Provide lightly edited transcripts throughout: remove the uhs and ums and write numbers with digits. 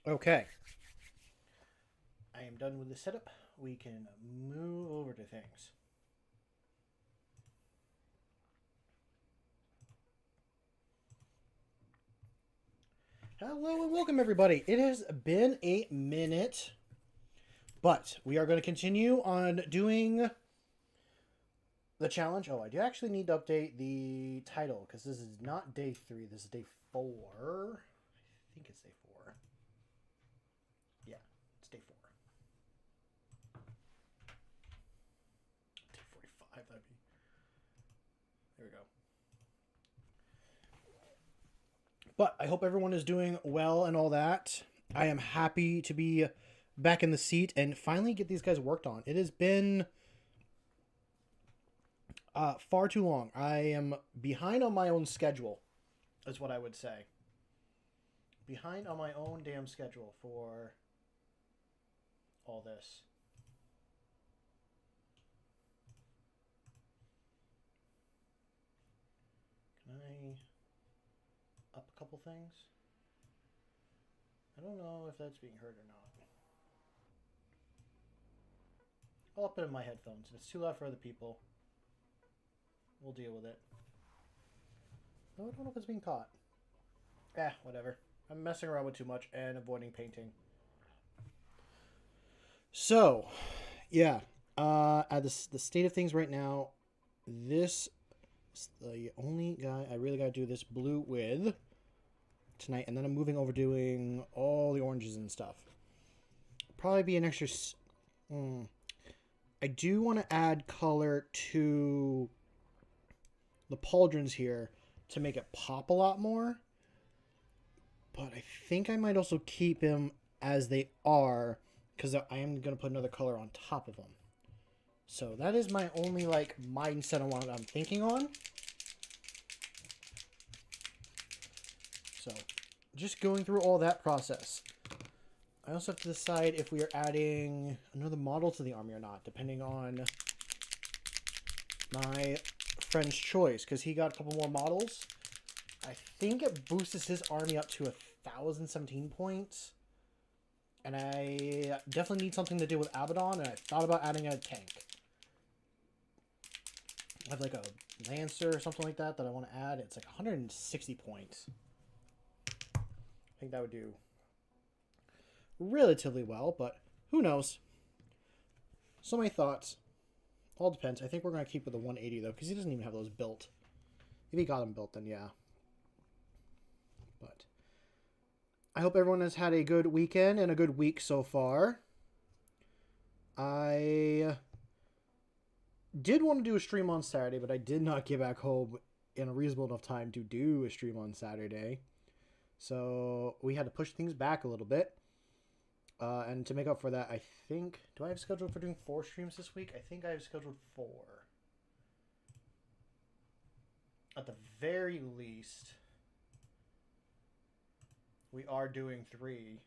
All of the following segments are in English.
Okay, I am done with the setup. We can move over to things. Hello and welcome, everybody. It has been a minute, but we are going to continue on doing the challenge. Oh, I do actually need to update the title because this is not day 3. This is day 4. I think it's day 4. Yeah, it's day 4. Day 45. That'd be. There we go. But I hope everyone is doing well and all that. I am happy to be back in the seat and finally get these guys worked on. It has been far too long. I am behind on my own schedule, is what I would say. Behind on my own damn schedule for all this. Can I up a couple things? I don't know if that's being heard or not. I'll up it in my headphones. If it's too loud for other people, we'll deal with it. No, I don't know if it's being caught. Whatever. I'm messing around with too much and avoiding painting. So, yeah. At the state of things right now, this is the only guy I really got to do this blue with tonight, and then I'm moving over doing all the oranges and stuff. Probably be an extra. I do want to add color to the pauldrons here to make it pop a lot more. But I think I might also keep him as they are because I am going to put another color on top of them. So that is my only mindset on what I'm thinking on. So just going through all that process. I also have to decide if we are adding another model to the army or not, depending on my friend's choice, because he got a couple more models. I think it boosts his army up to 1,017 points. And I definitely need something to do with Abaddon, and I thought about adding a tank. I have like a Lancer or something like that I want to add. It's like 160 points. I think that would do relatively well, but who knows? So many thoughts. All depends. I think we're going to keep with the 180 though, because he doesn't even have those built. If he got them built, then yeah. But I hope everyone has had a good weekend and a good week so far. I did want to do a stream on Saturday, but I did not get back home in a reasonable enough time to do a stream on Saturday. So we had to push things back a little bit. And to make up for that, I think... Do I have scheduled for doing 4 streams this week? I think I have scheduled 4. At the very least, we are doing 3.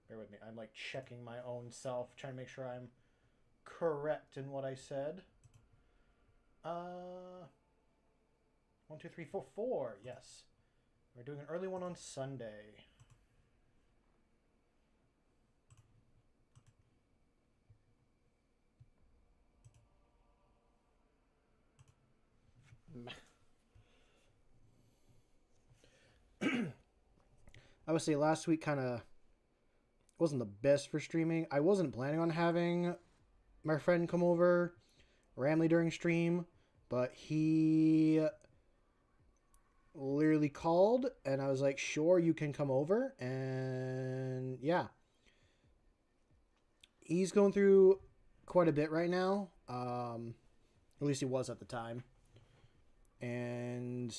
Bear with me. I'm like checking my own self, trying to make sure I'm correct in what I said. 1, 2, 3, 4, 4. Yes. We're doing an early one on Sunday. I would say last week kind of wasn't the best for streaming. I wasn't planning on having my friend come over randomly during stream, but he literally called and I was like, sure, you can come over. And yeah, he's going through quite a bit right now. At least he was at the time. And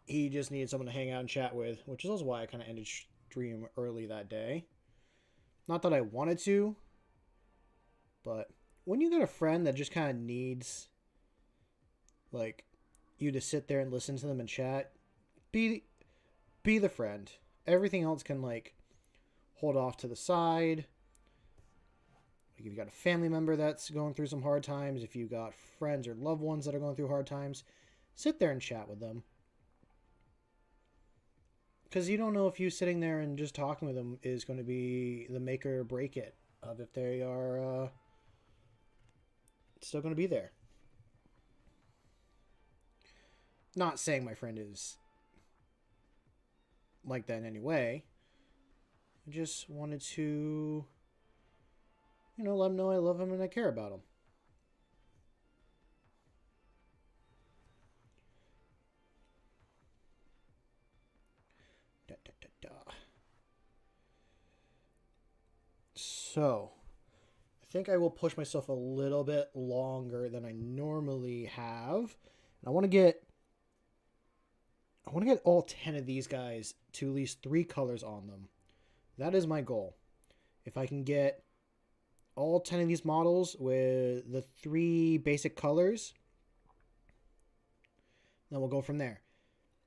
he just needed someone to hang out and chat with, which is also why I kind of ended stream early that day. Not that I wanted to, but when you got a friend that just kind of needs like you to sit there and listen to them and chat, be the friend. Everything else can like hold off to the side. Like if you got a family member that's going through some hard times, if you got friends or loved ones that are going through hard times, sit there and chat with them. Because you don't know if you sitting there and just talking with them is going to be the make or break it of if they are still going to be there. Not saying my friend is like that in any way. I just wanted to, let him know I love him and I care about him. Da, da, da, da. So, I think I will push myself a little bit longer than I normally have. And I want to get all 10 of these guys to at least 3 colors on them. That is my goal. If I can get all 10 of these models with the 3 basic colors, then we'll go from there.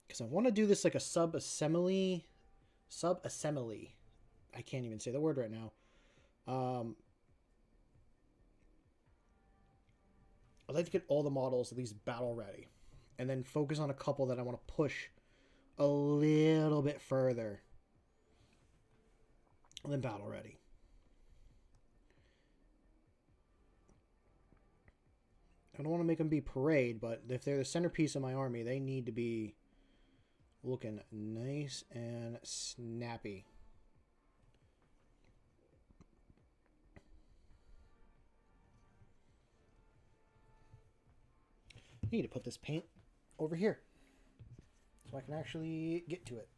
Because I want to do this like a sub-assembly. I can't even say the word right now. I'd like to get all the models at least battle ready. And then focus on a couple that I want to push a little bit further than battle ready. I don't want to make them be parade, but if they're the centerpiece of my army, they need to be looking nice and snappy. I need to put this paint over here so I can actually get to it.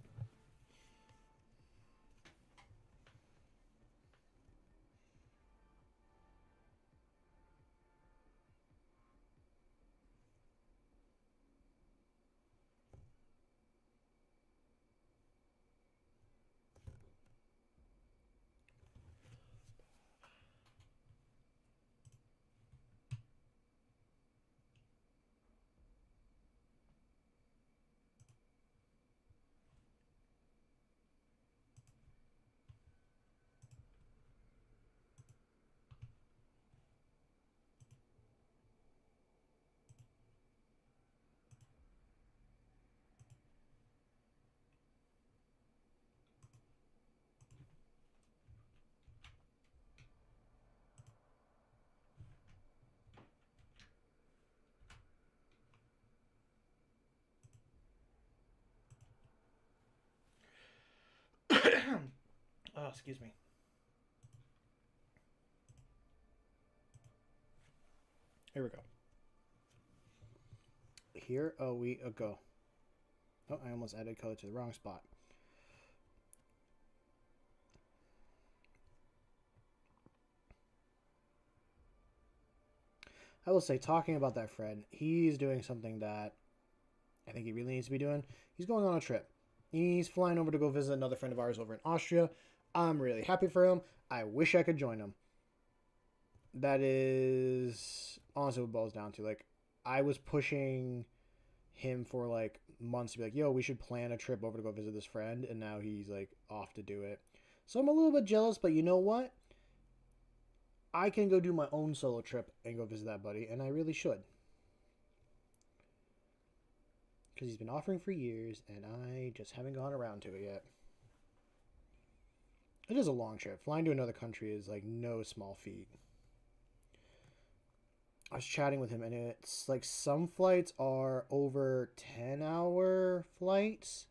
Oh, excuse me. Here we go. Here we go. Oh, I almost added color to the wrong spot. I will say, talking about that Fred, he's doing something that I think he really needs to be doing. He's going on a trip. He's flying over to go visit another friend of ours over in Austria. I'm really happy for him. I wish I could join him. That is honestly what it boils down to. Like, I was pushing him for like months to be like, yo, we should plan a trip over to go visit this friend, and now he's like off to do it. So I'm a little bit jealous, but you know what? I can go do my own solo trip and go visit that buddy, and I really should. Because he's been offering for years, and I just haven't gone around to it yet. It is a long trip. Flying to another country is like no small feat. I was chatting with him, and it's like some flights are over 10-hour flights.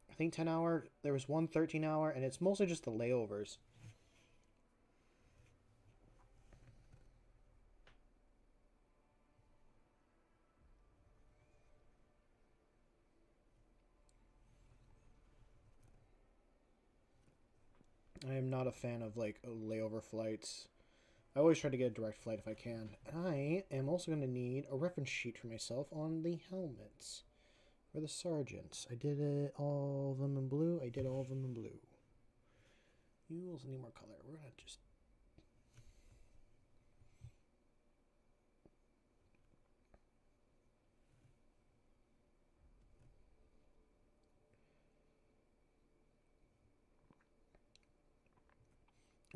I think 10 hour. There was one 13-hour, and it's mostly just the layovers. I am not a fan of like layover flights. I always try to get a direct flight if I can. I am also going to need a reference sheet for myself on the helmets. For the sergeants. I did it, all of them in blue. I did all of them in blue. You also need more color. We're going to just...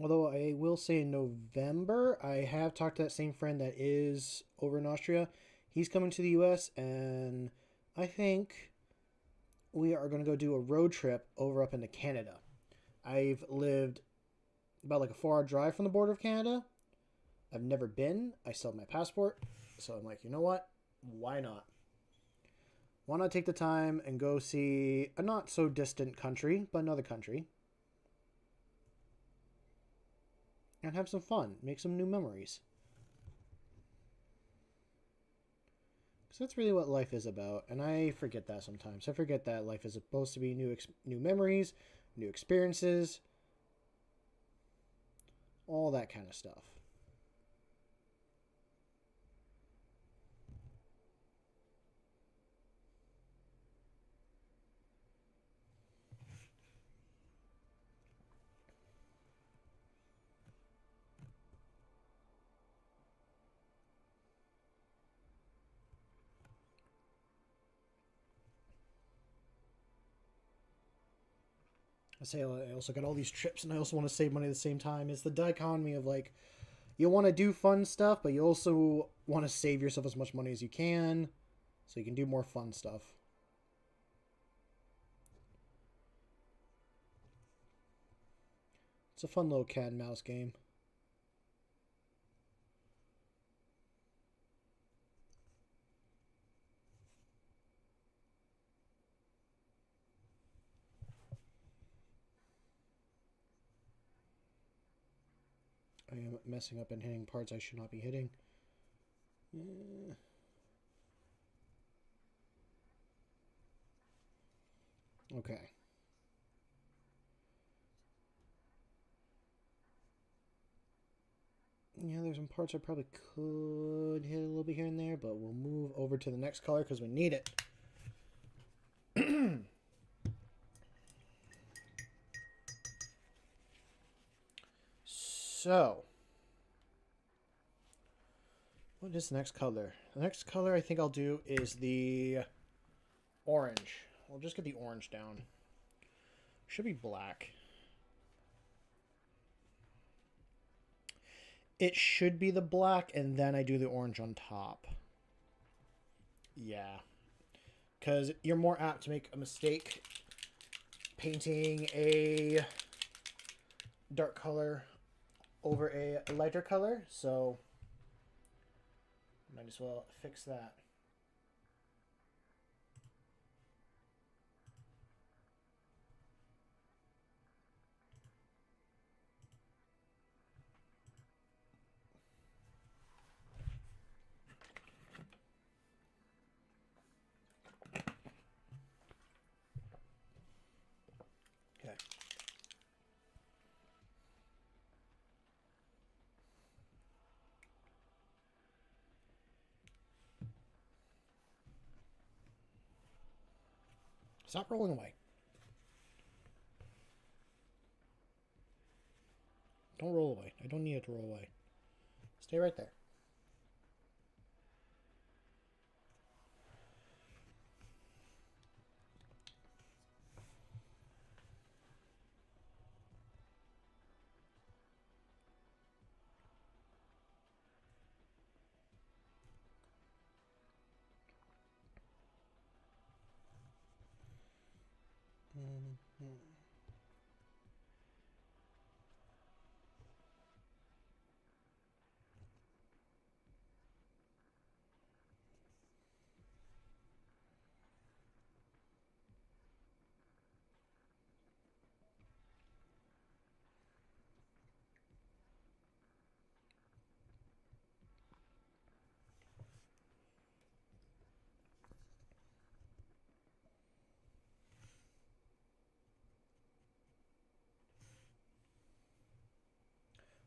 Although I will say in November, I have talked to that same friend that is over in Austria. He's coming to the US, and I think we are going to go do a road trip over up into Canada. I've lived about like a 4-hour drive from the border of Canada. I've never been. I still have my passport. So I'm like, you know what? Why not? Why not take the time and go see a not so distant country, but another country, and have some fun, make some new memories. Because that's really what life is about, and I forget that sometimes. I forget that life is supposed to be new memories, new experiences, all that kind of stuff. I say I also got all these trips, and I also want to save money at the same time. It's the dichotomy of like, you want to do fun stuff, but you also want to save yourself as much money as you can, so you can do more fun stuff. It's a fun little cat and mouse game. I am messing up and hitting parts I should not be hitting. Okay. Yeah, there's some parts I probably could hit a little bit here and there, but we'll move over to the next color because we need it. So, what is the next color? The next color I think I'll do is the orange. We'll just get the orange down. Should be black. It should be the black, and then I do the orange on top. Yeah. Because you're more apt to make a mistake painting a dark color over a lighter color, so might as well fix that. Okay. Stop rolling away. Don't roll away. I don't need it to roll away. Stay right there.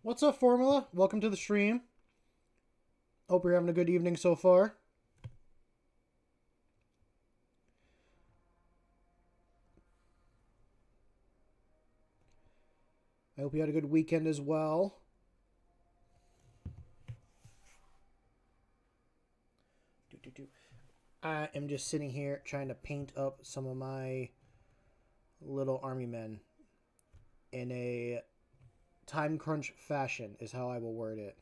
What's up, Formula? Welcome to the stream. Hope you're having a good evening so far. I hope you had a good weekend as well. I am just sitting here trying to paint up some of my little army men in a time crunch fashion is how I will word it.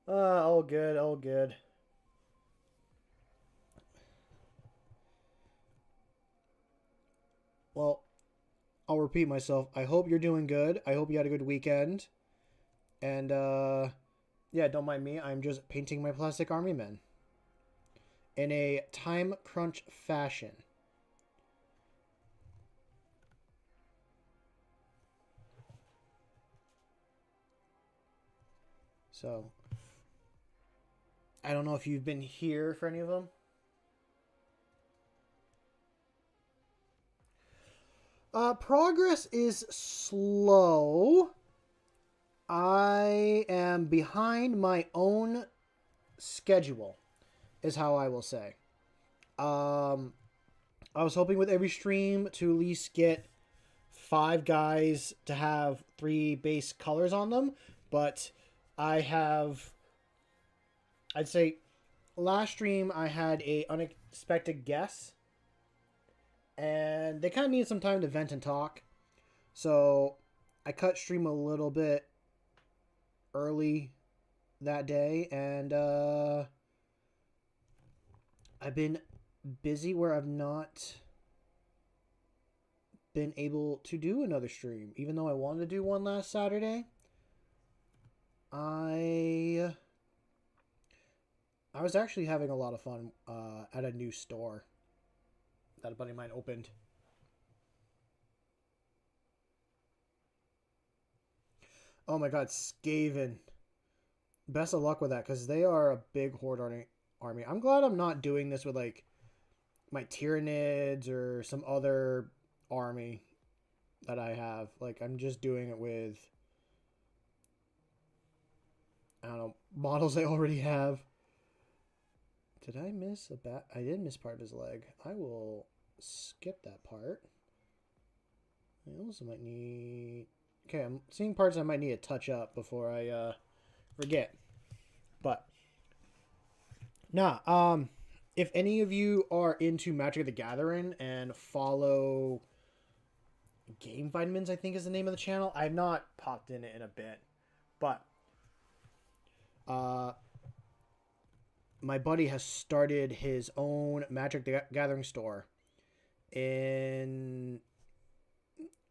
All good, all good. Well, I'll repeat myself. I hope you're doing good. I hope you had a good weekend. And yeah, don't mind me. I'm just painting my plastic army men in a time crunch fashion. So, I don't know if you've been here for any of them. Progress is slow. I am behind my own schedule, is how I will say. Um, I was hoping with every stream to at least get 5 guys to have 3 base colors on them, but I have, I'd say, last stream I had a unexpected guess, and they kind of needed some time to vent and talk, so I cut stream a little bit early that day, and I've been busy where I've not been able to do another stream, even though I wanted to do one last Saturday. I was actually having a lot of fun at a new store that a buddy of mine opened. Oh my god, Skaven. Best of luck with that, because they are a big horde army. I'm glad I'm not doing this with like my Tyranids or some other army that I have. Like, I'm just doing it with, I don't know, models I already have. Did I miss a bat? I did miss part of his leg. I will skip that part. I also might need... Okay, I'm seeing parts I might need to touch up before I forget. But, if any of you are into Magic the Gathering and follow Game Vitamins, I think is the name of the channel. I've not popped in it in a bit. But, my buddy has started his own Magic the Gathering store in,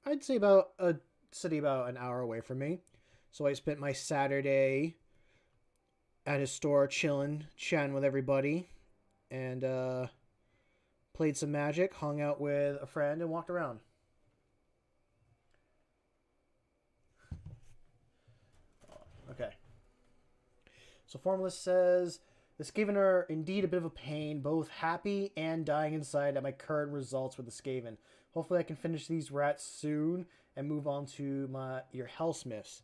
I'd say, about a city about an hour away from me. So I spent my Saturday at his store chilling, chatting with everybody, and played some Magic, hung out with a friend, and walked around. Okay. So Formless says, the Skaven are indeed a bit of a pain, both happy and dying inside at my current results with the Skaven. Hopefully I can finish these rats soon and move on to your Hellsmiths.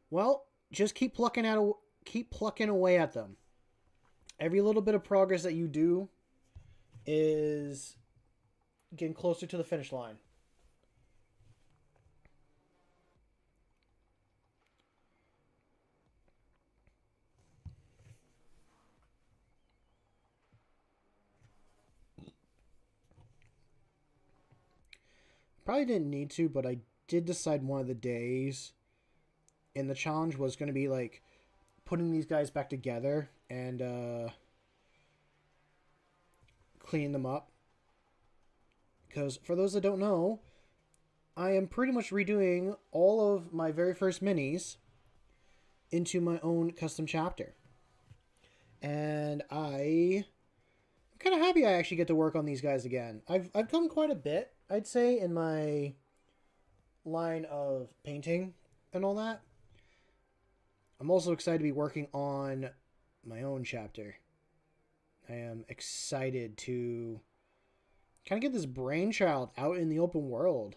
Well, just keep plucking away at them. Every little bit of progress that you do is getting closer to the finish line. Probably didn't need to, but I did decide one of the days in the challenge was going to be like putting these guys back together and cleaning them up. Because for those that don't know, I am pretty much redoing all of my very first minis into my own custom chapter. And I'm kind of happy I actually get to work on these guys again. I've come quite a bit, I'd say, in my line of painting and all that. I'm also excited to be working on my own chapter. I am excited to kind of get this brainchild out in the open world.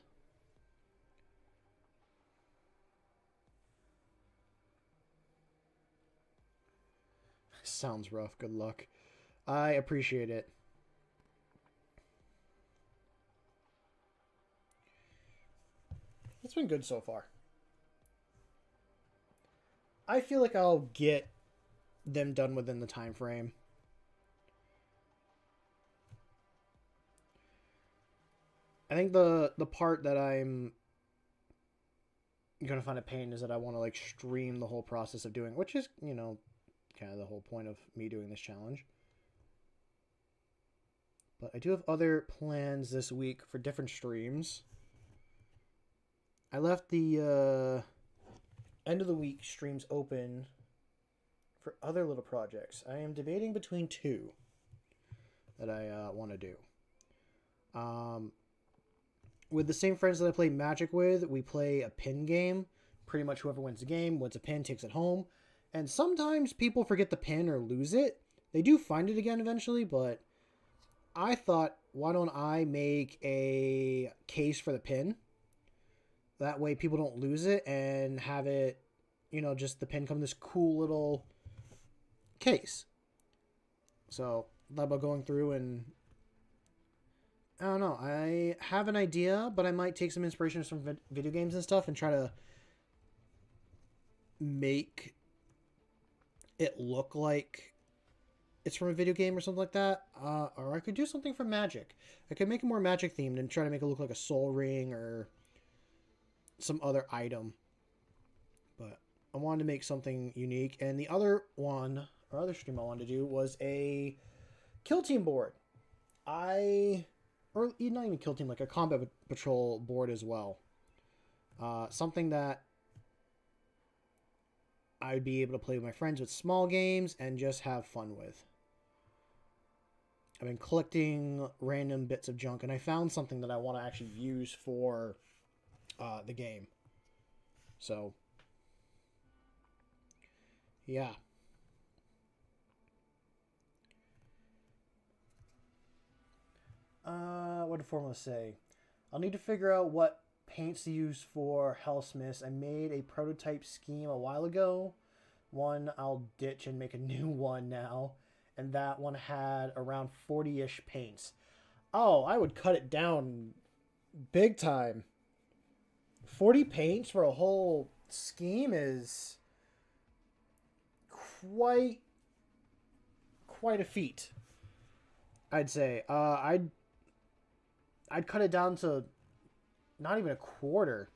Sounds rough. Good luck. I appreciate it. It's been good so far. I feel like I'll get them done within the time frame. I think the part that I'm gonna find a pain is that I want to like stream the whole process of doing, which is, you know, kind of the whole point of me doing this challenge. But I do have other plans this week for different streams. I left the end of the week streams open for other little projects. I am debating between two that I want to do. With the same friends that I play Magic with, we play a pin game. Pretty much whoever wins the game wins a pin, takes it home. And sometimes people forget the pin or lose it. They do find it again eventually, but I thought, why don't I make a case for the pin? That way people don't lose it and have it, you know, just the pin come in this cool little case. So, thought about going through and I don't know. I have an idea, but I might take some inspiration from video games and stuff and try to make it look like it's from a video game or something like that. Or I could do something from Magic. I could make it more Magic themed and try to make it look like a Soul Ring or some other item. But I wanted to make something unique. And the other one, or other stream I wanted to do was a Kill Team board. Or not even Kill Team, like a Combat Patrol board as well. Something that I'd be able to play with my friends with small games and just have fun with. I've been collecting random bits of junk, and I found something that I want to actually use for the game. So, yeah. What did Formula say? I'll need to figure out what paints to use for Hellsmiths. I made a prototype scheme a while ago. One I'll ditch and make a new one now. And that one had around 40-ish paints. Oh, I would cut it down big time. 40 paints for a whole scheme is quite a feat, I'd say. I'd cut it down to not even a quarter.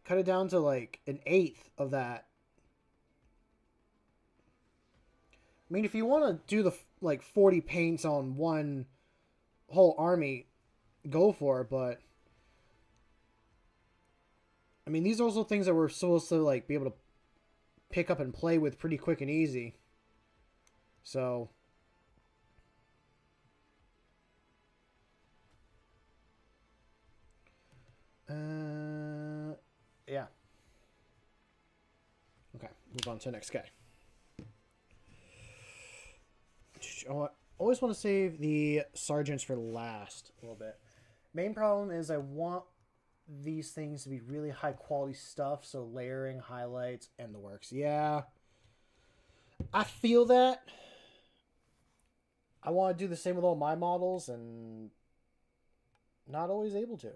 Cut it down to like an eighth of that. I mean, if you want to do the like 40 paints on one whole army, go for it, but I mean, these are also things that we're supposed to like be able to pick up and play with pretty quick and easy. So yeah. Okay, move on to the next guy. I always want to save the sergeants for last a little bit. Main problem is I want these things to be really high quality stuff, so layering, highlights, and the works. Yeah, I feel that. I want to do the same with all my models, and not always able to.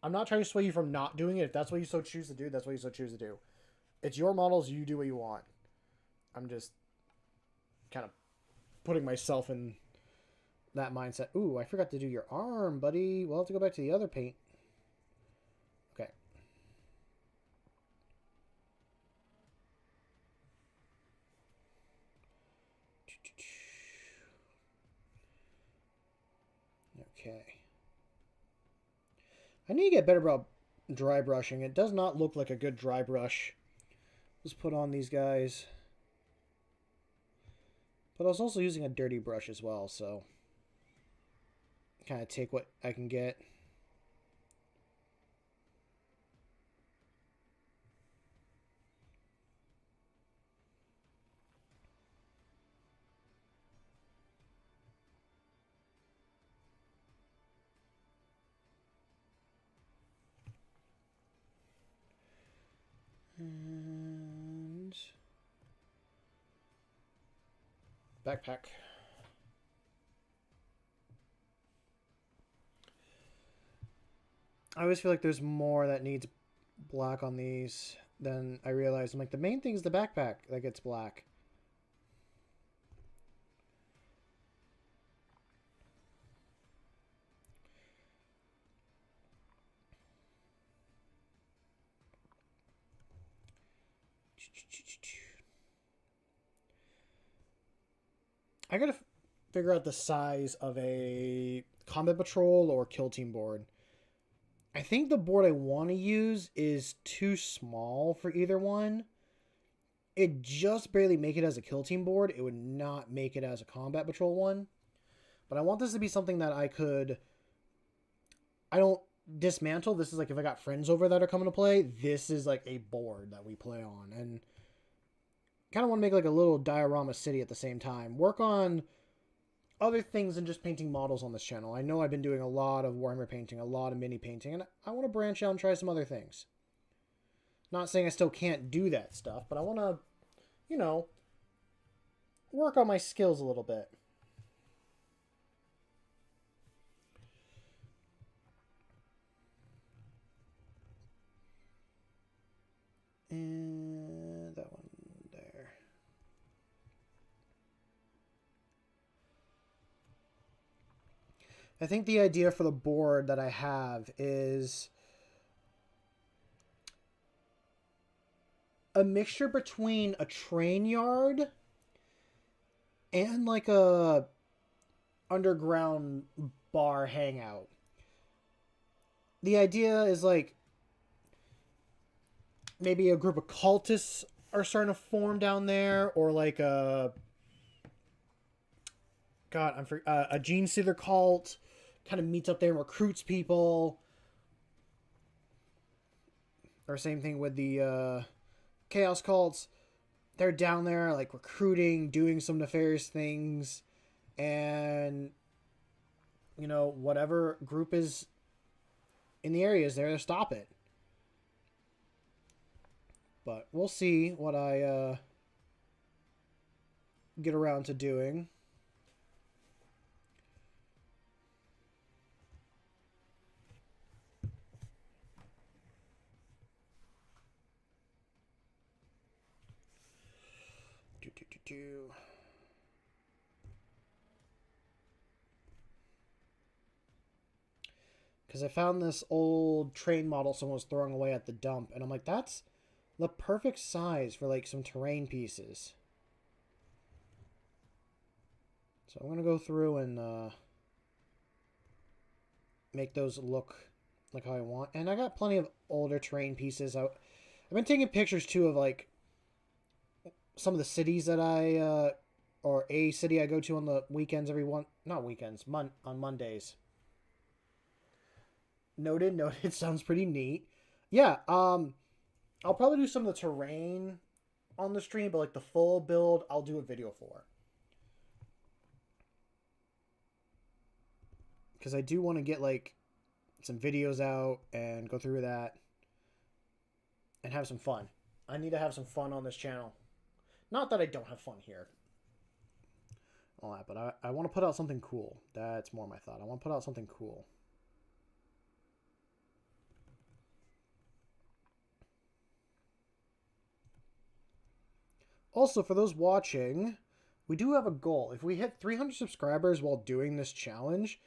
I'm not trying to sway you from not doing it. If that's what you so choose to do, that's what you so choose to do. It's your models. You do what you want. I'm just kind of putting myself in that mindset. Ooh, I forgot to do your arm, buddy. We'll have to go back to the other paint. Okay. Okay. I need to get better about dry brushing. It does not look like a good dry brush. Let's put on these guys. But I was also using a dirty brush as well, so kind of take what I can get. And backpack. I always feel like there's more that needs black on these than I realize. I'm like, the main thing is the backpack that gets black. I gotta figure out the size of a combat patrol or kill team board. I think the board I want to use is too small for either one. It just barely make it as a kill team board. It would not make it as a combat patrol one. But I want this to be something that I don't dismantle. This is like if I got friends over that are coming to play, this is like a board that we play on. And kind of want to make like a little diorama city at the same time. Work on other things than just painting models on this channel. I know I've been doing a lot of Warhammer painting, a lot of mini painting, and I want to branch out and try some other things. Not saying I still can't do that stuff, but I want to, you know, work on my skills a little bit. And that one there. I think the idea for the board that I have is a mixture between a train yard and like a underground bar hangout. The idea is like maybe a group of cultists are starting to form down there, or like a a Genestealer cult kind of meets up there and recruits people. Or same thing with the Chaos cults. They're down there like recruiting, doing some nefarious things, and you know, whatever group is in the area is there to stop it. But we'll see what I get around to doing. Because I found this old train model someone was throwing away at the dump, and I'm like, that's the perfect size for like some terrain pieces. So I'm going to go through and make those look like how I want. And I got plenty of older terrain pieces. I've been taking pictures too of like some of the cities that or a city I go to on the weekends not weekends, on Mondays. Noted. Sounds pretty neat. Yeah, I'll probably do some of the terrain on the stream, but like the full build, I'll do a video for. Because I do want to get like some videos out and go through that and have some fun. I need to have some fun on this channel. Not that I don't have fun here. All that, but I want to put out something cool. That's more my thought. I want to put out something cool. Also, for those watching, we do have a goal. If we hit 300 subscribers while doing this challenge,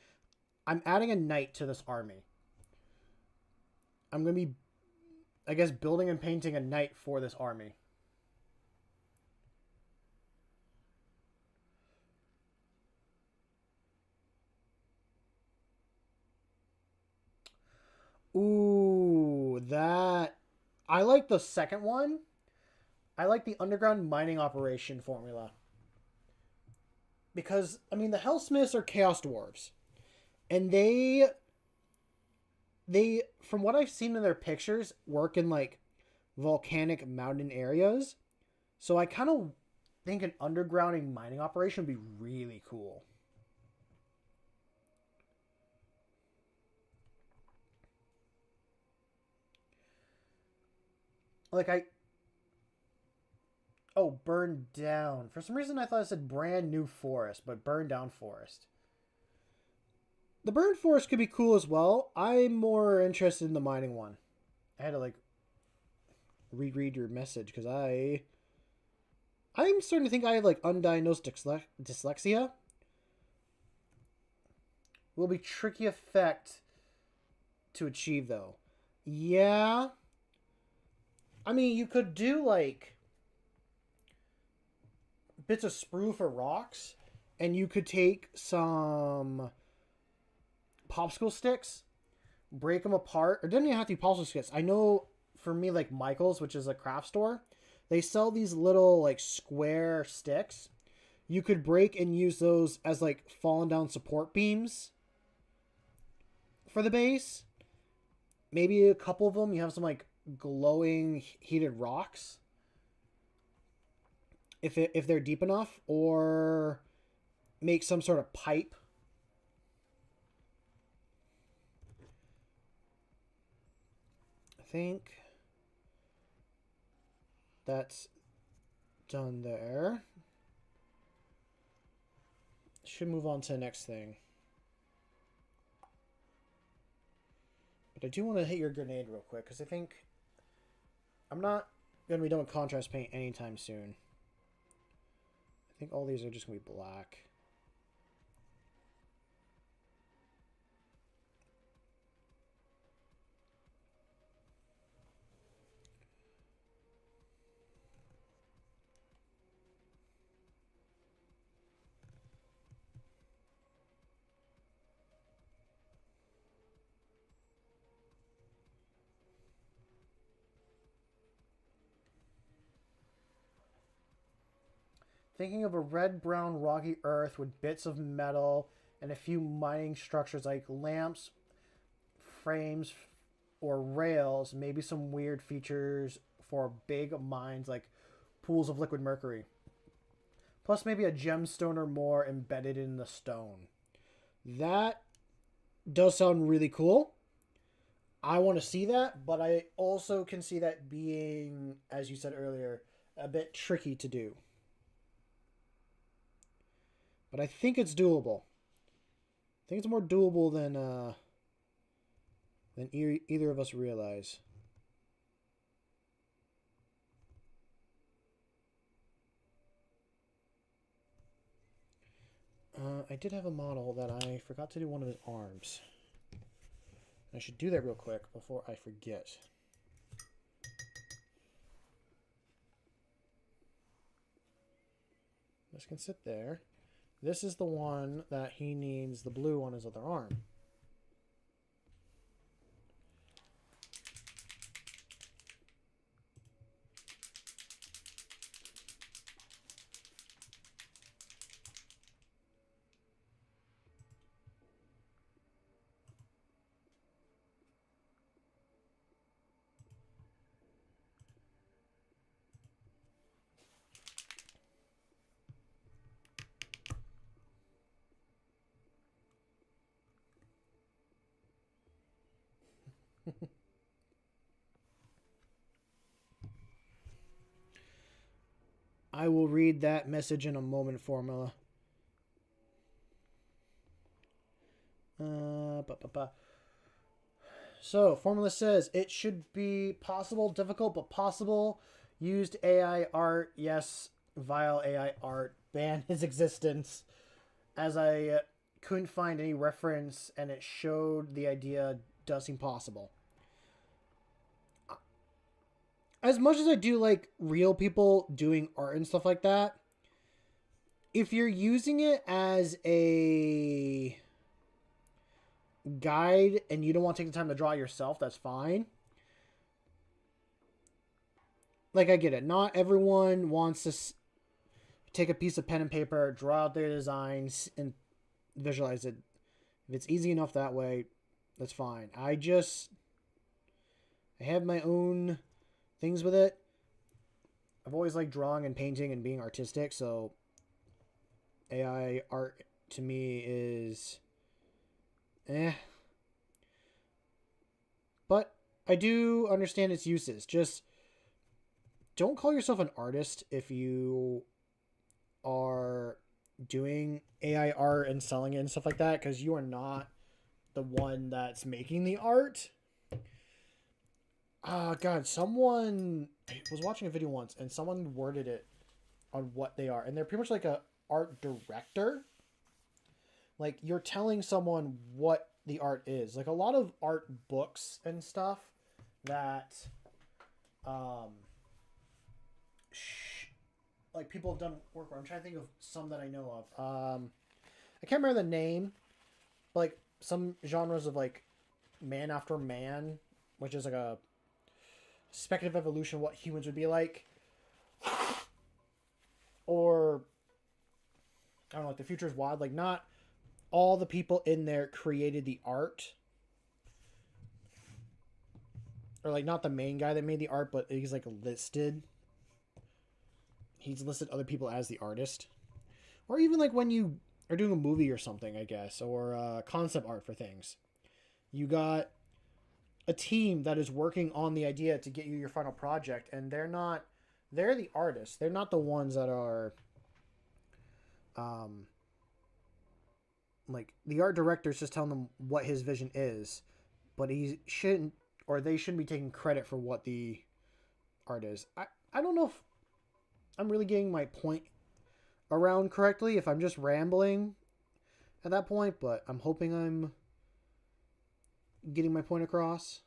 I'm adding a knight to this army. I'm going to be, I guess, building and painting a knight for this army. Ooh, that... I like the second one. I like the underground mining operation formula. Because, I mean, the Hellsmiths are Chaos Dwarves. And they, from what I've seen in their pictures, work in, like, volcanic mountain areas. So I kind of think an underground mining operation would be really cool. Like, oh, burned down. For some reason, I thought it said brand new forest, but burned down forest. The burned forest could be cool as well. I'm more interested in the mining one. I had to, like, reread your message, because I'm starting to think I have, like, undiagnosed dyslexia. Will be tricky effect to achieve, though. Yeah. I mean, you could do, like... bits of sprue for rocks, and you could take some popsicle sticks, break them apart, or doesn't even have to be popsicle sticks. I know for me, like Michael's, which is a craft store, they sell these little like square sticks. You could break and use those as like fallen down support beams for the base. Maybe a couple of them. You have some like glowing heated rocks if they're deep enough, or make some sort of pipe. I think that's done there. Should move on to the next thing. But I do want to hit your grenade real quick, because I think I'm not going to be done with contrast paint anytime soon. I think all these are just going to be black. Thinking of a red-brown rocky earth with bits of metal and a few mining structures like lamps, frames, or rails, maybe some weird features for big mines like pools of liquid mercury. Plus maybe a gemstone or more embedded in the stone. That does sound really cool. I want to see that, but I also can see that being, as you said earlier, a bit tricky to do. But I think it's doable. I think it's more doable than either of us realize. I did have a model that I forgot to do one of his arms. I should do that real quick before I forget. This can sit there. This is the one that he needs the blue on his other arm. I will read that message in a moment, Formula. So, Formula says, it should be possible, difficult, but possible. Used AI art, yes. Vile AI art, ban his existence. As I couldn't find any reference, and it showed the idea does seem possible. As much as I do like real people doing art and stuff like that, if you're using it as a guide and you don't want to take the time to draw it yourself, that's fine. Like, I get it. Not everyone wants to take a piece of pen and paper, draw out their designs, and visualize it. If it's easy enough that way, that's fine. I have my own things with it. I've always liked drawing and painting and being artistic, so AI art to me is But I do understand its uses. Just don't call yourself an artist if you are doing AI art and selling it and stuff like that, because you are not the one that's making the art. God, someone, I was watching a video once and someone worded it on what they are, and they're pretty much like a art director. Like, you're telling someone what the art is. Like, a lot of art books and stuff that like people have done work where I'm trying to think of some that I know of. I can't remember the name, but like some genres of like Man After Man, which is like a speculative evolution of what humans would be like, or I don't know, like The Future is Wild. Like not all the people in there created the art, or like not the main guy that made the art, but he's like listed. He's listed other people as the artist, or even like when you are doing a movie or something, I guess, or concept art for things. You got a team that is working on the idea to get you your final project, and they're the artists. They're not the ones that are um like the art director's just telling them what his vision is, but he shouldn't, or they shouldn't be taking credit for what the art is. I don't know if I'm really getting my point around correctly, if I'm just rambling at that point, but I'm hoping I'm getting my point across.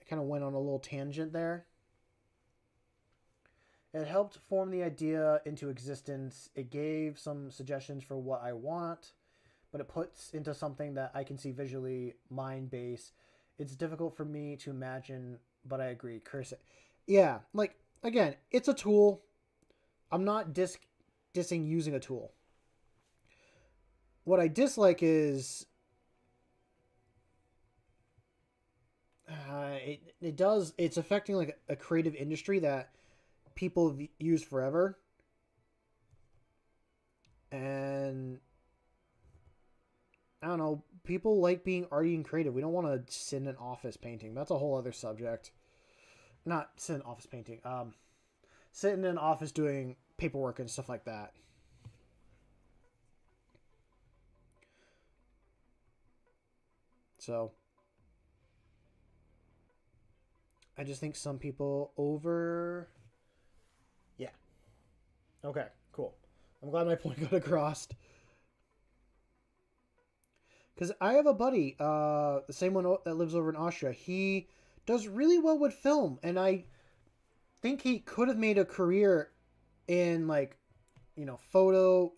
I kind of went on a little tangent there. It helped form the idea into existence. It gave some suggestions for what I want, but it puts into something that I can see visually, mind based. It's difficult for me to imagine, but I agree. Curse it. Yeah, like, again, it's a tool. I'm not dissing using a tool. What I dislike is it's affecting like a creative industry that people have used forever, and I don't know, people like being arty and creative. We don't want to sit in an office painting. That's a whole other subject. Not sit in an office painting. Sit in an office doing paperwork and stuff like that. So I just think some people over. Yeah. Okay. Cool. I'm glad my point got across. Because I have a buddy, the same one that lives over in Austria. He does really well with film, and I think he could have made a career in like, photo.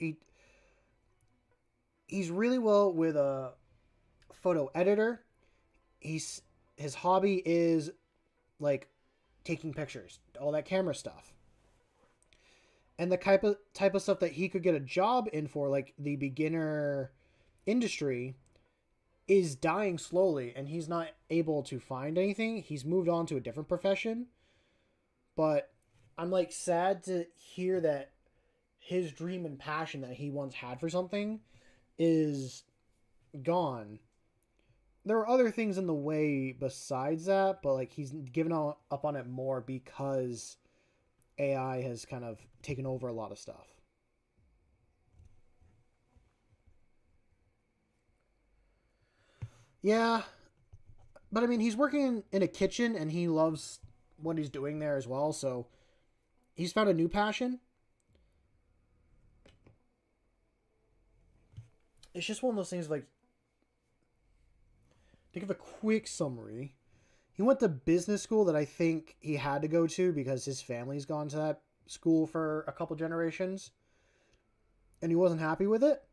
He's really well with a photo editor. His hobby is like taking pictures, all that camera stuff, and the type of stuff that he could get a job in for, like the beginner industry, is dying slowly, and he's not able to find anything. He's moved on to a different profession, but I'm like sad to hear that his dream and passion that he once had for something is gone. There are other things in the way besides that, but like he's given up on it more because AI has kind of taken over a lot of stuff. Yeah, but I mean, he's working in a kitchen and he loves what he's doing there as well, so he's found a new passion. It's just one of those things like, to give a quick summary, he went to business school that I think he had to go to because his family's gone to that school for a couple generations, and he wasn't happy with it.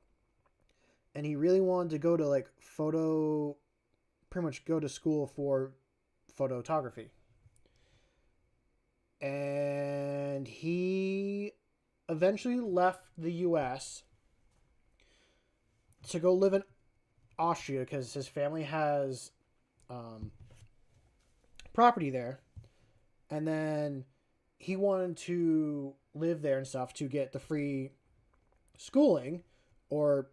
And he really wanted to go to like pretty much go to school for photography. And he eventually left the US to go live in Austria because his family has um, property there. And then he wanted to live there and stuff to get the free schooling, or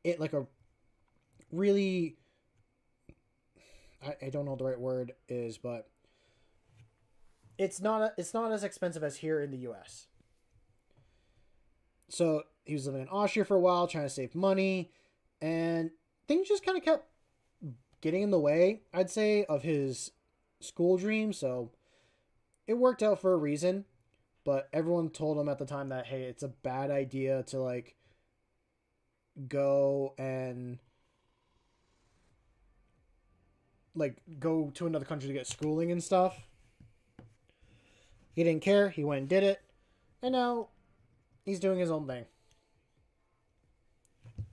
it like a really, I don't know what the right word is, but it's not as expensive as here in the US. So he was living in Austria for a while, trying to save money, and things just kind of kept getting in the way, I'd say, of his school dream. So it worked out for a reason, but everyone told him at the time that, hey, it's a bad idea to like go and like go to another country to get schooling and stuff. He didn't care. He went and did it. And now he's doing his own thing.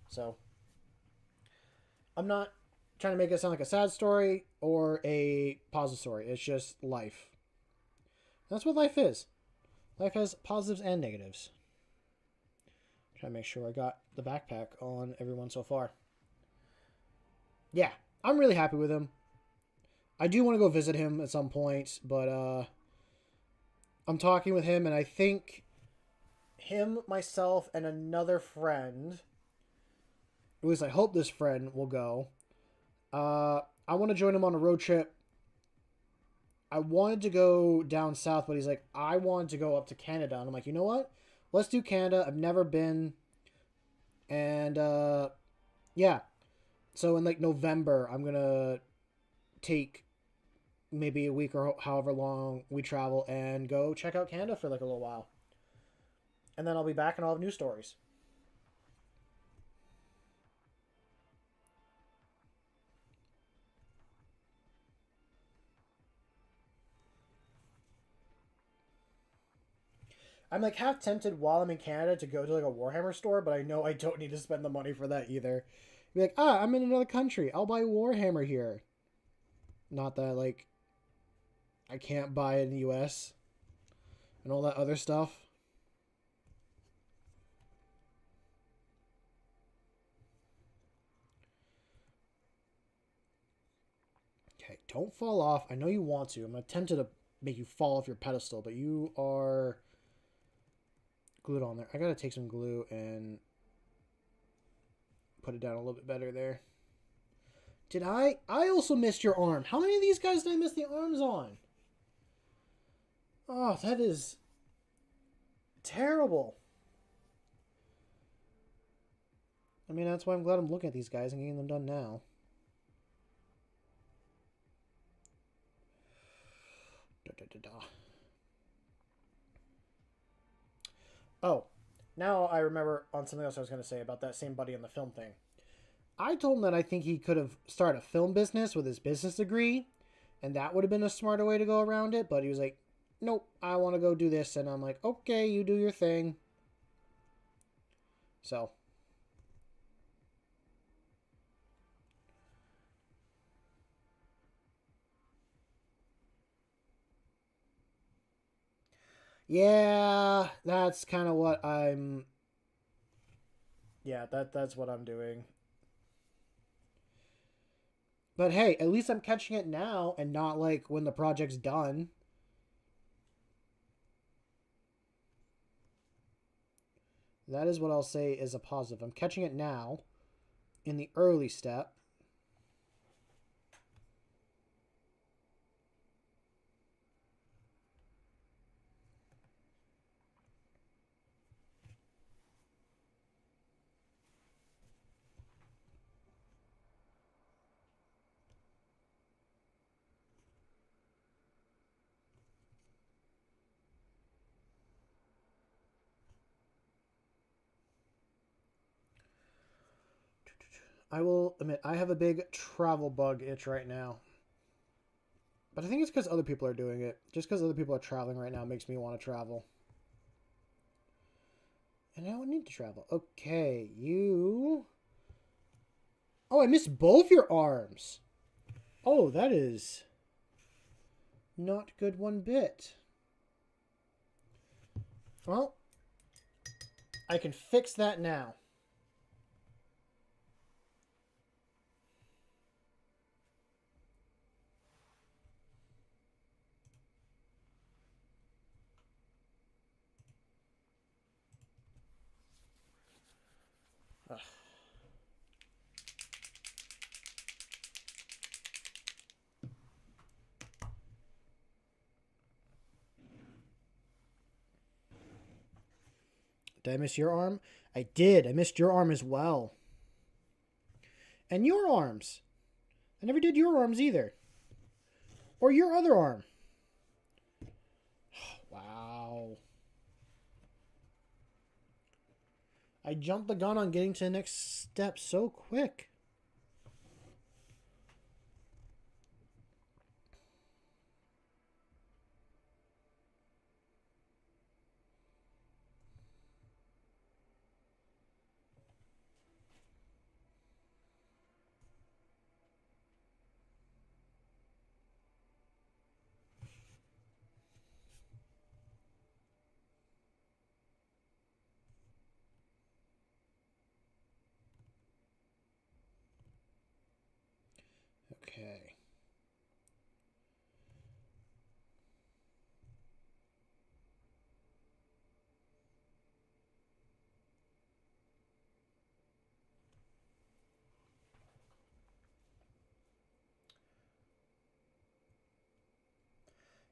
So I'm not trying to make it sound like a sad story or a positive story. It's just life. That's what life is. Life has positives and negatives. Try to make sure I got the backpack on everyone so far. Yeah, I'm really happy with him. I do want to go visit him at some point, but I'm talking with him, and I think him, myself, and another friend, at least I hope this friend will go. I want to join him on a road trip. I wanted to go down south, but he's like, I wanted to go up to Canada. And I'm like, you know what? Let's do Canada. I've never been. And, yeah. So in like November, I'm going to take maybe a week or however long we travel and go check out Canada for like a little while. And then I'll be back and I'll have new stories. I'm like half tempted while I'm in Canada to go to like a Warhammer store, but I know I don't need to spend the money for that either. Be like, I'm in another country. I'll buy Warhammer here. Not that like I can't buy it in the US and all that other stuff. Okay, don't fall off. I know you want to. I'm tempted to make you fall off your pedestal, but you are glued on there. I gotta take some glue and put it down a little bit better there. Did I? I also missed your arm. How many of these guys did I miss the arms on? Oh, that is terrible. I mean, that's why I'm glad I'm looking at these guys and getting them done now. Da, da, da, da. Oh, now I remember on something else I was going to say about that same buddy in the film thing. I told him that I think he could have started a film business with his business degree, and that would have been a smarter way to go around it, but he was like, nope, I want to go do this, and I'm like, okay, you do your thing. So. Yeah, that's kind of what I'm. Yeah, that's what I'm doing. But hey, at least I'm catching it now and not like when the project's done. That is what I'll say is a positive. I'm catching it now in the early step. I will admit, I have a big travel bug itch right now. But I think it's because other people are doing it. Just because other people are traveling right now makes me want to travel. And I don't need to travel. Okay, you... Oh, I missed both your arms. Oh, that is not good one bit. Well, I can fix that now. Ugh. Did I miss your arm? I did. I missed your arm as well. And your arms. I never did your arms either. Or your other arm. Wow. I jumped the gun on getting to the next step so quick. Okay.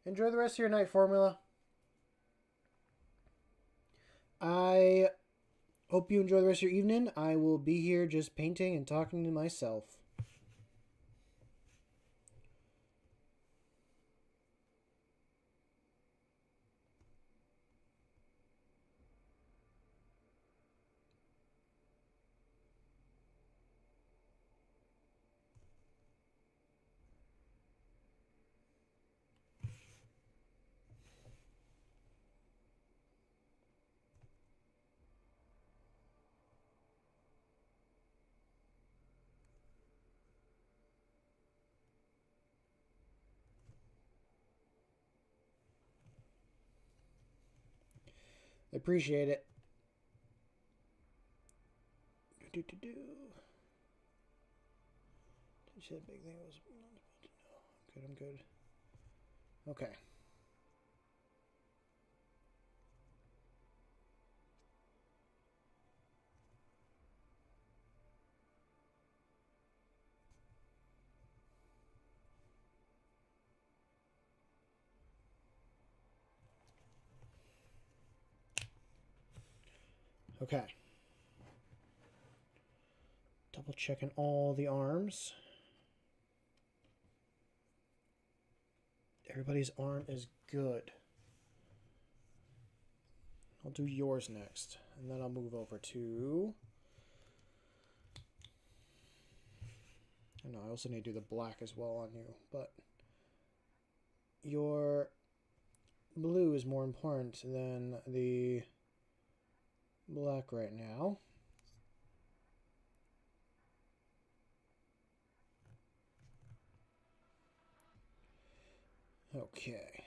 Enjoy the rest of your night, Formula. I hope you enjoy the rest of your evening. I will be here just painting and talking to myself. I appreciate it. Did you say the big thing was good? I'm good. Okay. Okay. Double checking all the arms. Everybody's arm is good. I'll do yours next, and then I'll move over to... No, I also need to do the black as well on you, but your blue is more important than the black right now. Okay.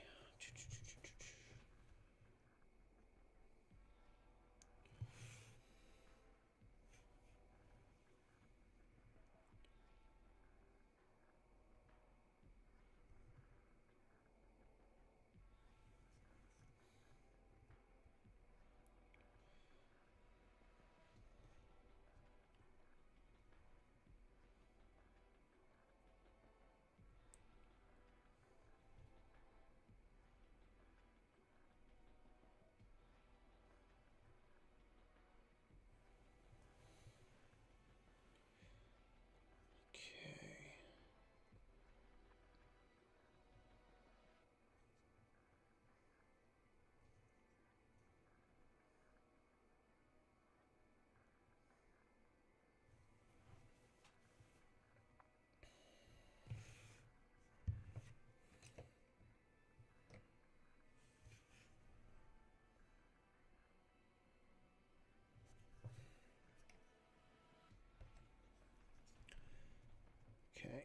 Okay.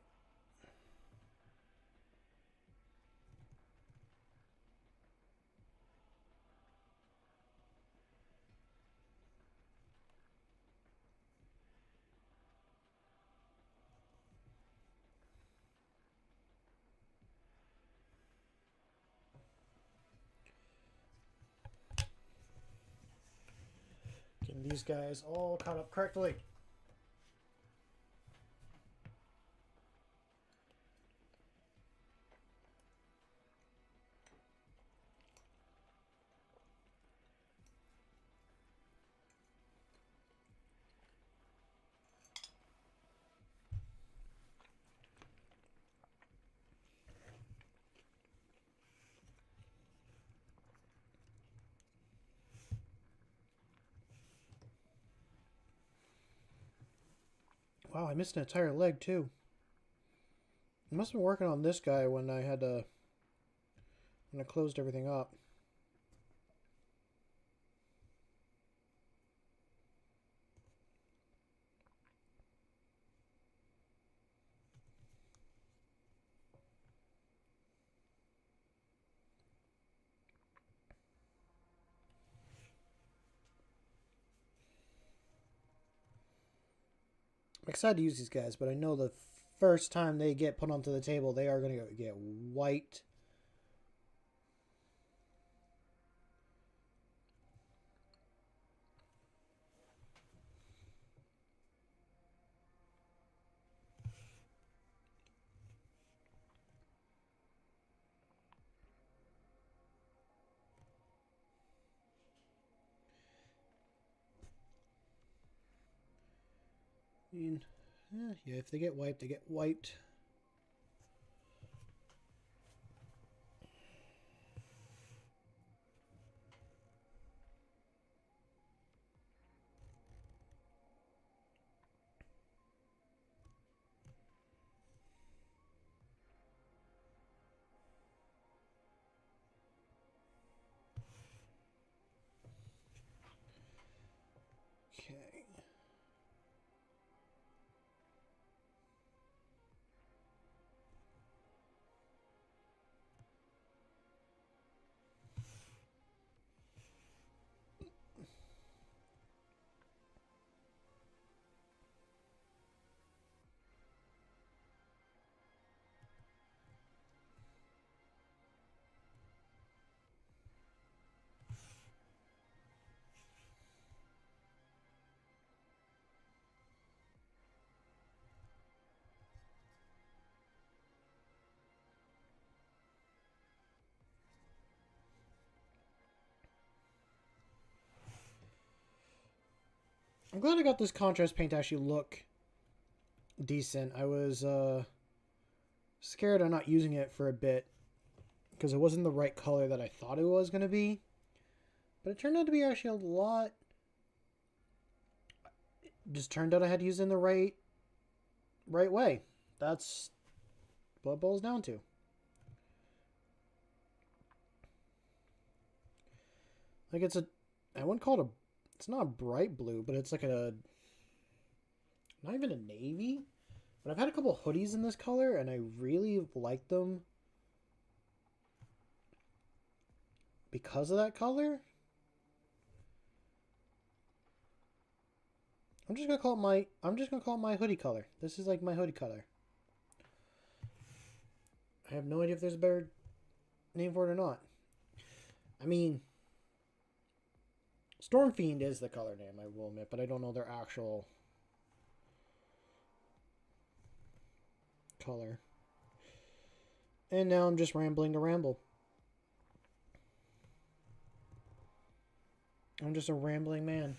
Getting these guys all caught up correctly. Wow, I missed an entire leg too. I must have been working on this guy when I closed everything up. I'm excited to use these guys, but I know the first time they get put onto the table, they are going to get wiped. I mean, yeah, if they get wiped, they get wiped. Okay. I'm glad I got this contrast paint to actually look decent. I was scared of not using it for a bit because it wasn't the right color that I thought it was going to be. But it turned out to be actually a lot. Just turned out I had to use it in the right way. That's what it boils down to. Like it's a, I wouldn't call it a, it's not a bright blue, but it's like a, not even a navy. But I've had a couple hoodies in this color, and I really like them because of that color. I'm just gonna call it my hoodie color. This is like my hoodie color. I have no idea if there's a better name for it or not. I mean, Stormfiend is the color name, I will admit, but I don't know their actual color. And now I'm just rambling to ramble. I'm just a rambling man.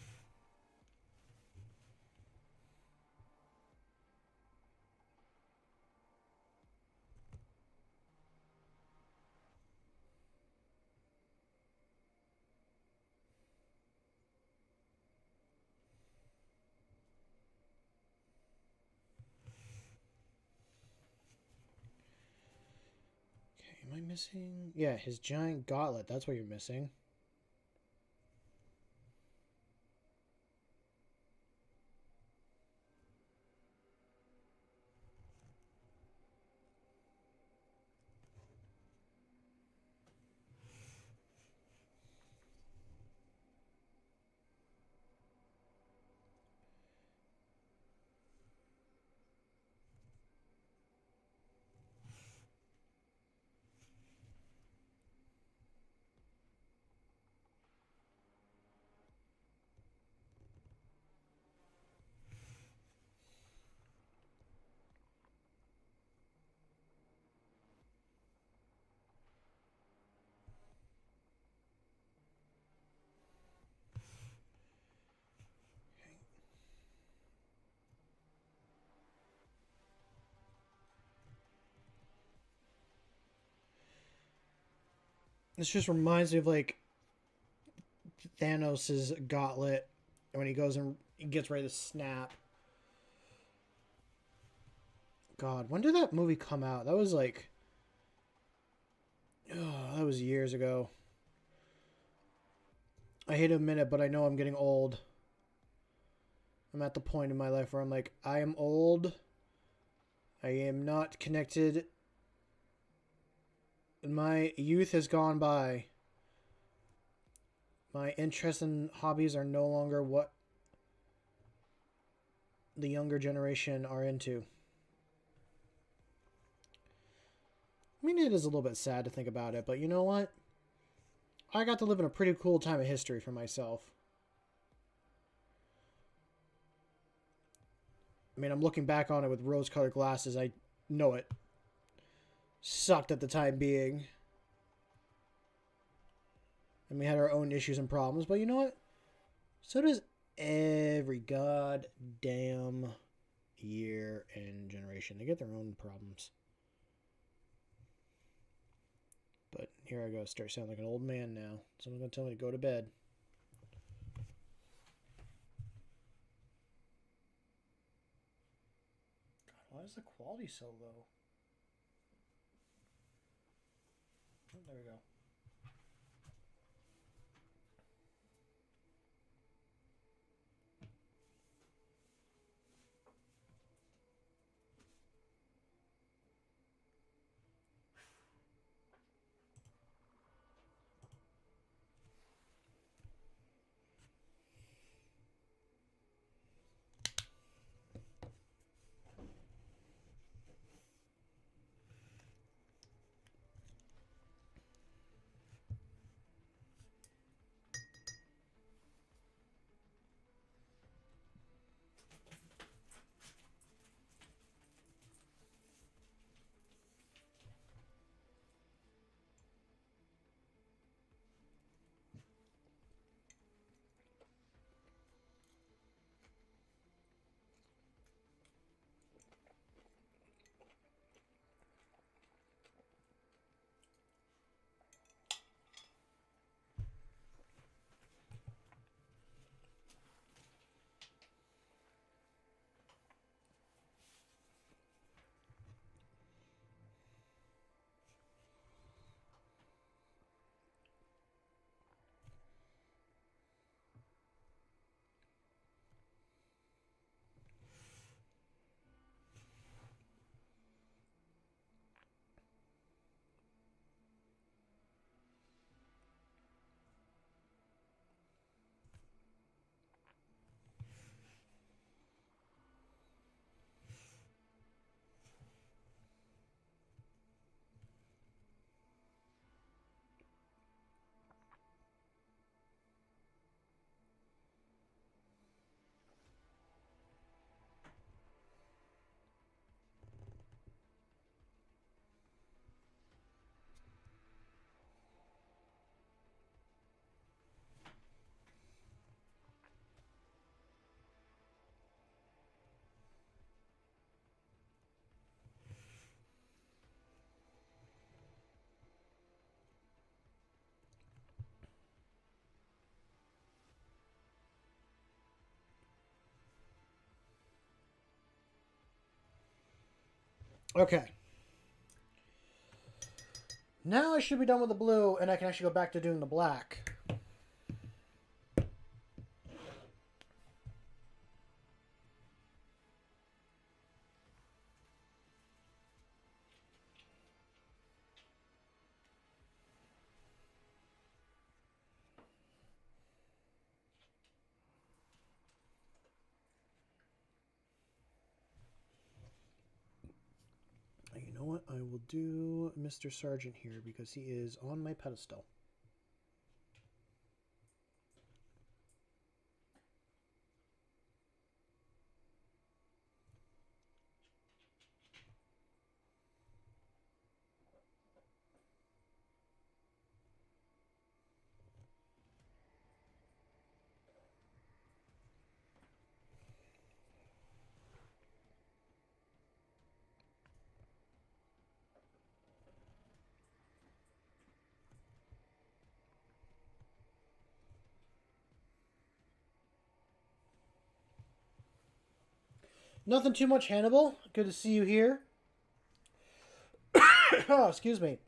Okay, am I missing? Yeah, his giant gauntlet. That's what you're missing. This just reminds me of like Thanos' gauntlet when he goes and he gets ready to snap. God, when did that movie come out? That was like, oh, that was years ago. I hate to admit it, but I know I'm getting old. I'm at the point in my life where I'm like, I am old. I am not connected. My youth has gone by. My interests and hobbies are no longer what the younger generation are into. I mean, it is a little bit sad to think about it, but you know what? I got to live in a pretty cool time of history for myself. I mean, I'm looking back on it with rose-colored glasses. I know it sucked at the time being. And we had our own issues and problems, but you know what? So does every goddamn year and generation. They get their own problems. But here I go, start sounding like an old man now. Someone's going to tell me to go to bed. God, why is the quality so low? Oh, there we go. Okay. Now I should be done with the blue, and I can actually go back to doing the black. You know what? I will do Mr. Sargent here because he is on my pedestal. Nothing too much, Hannibal. Good to see you here. Oh, excuse me.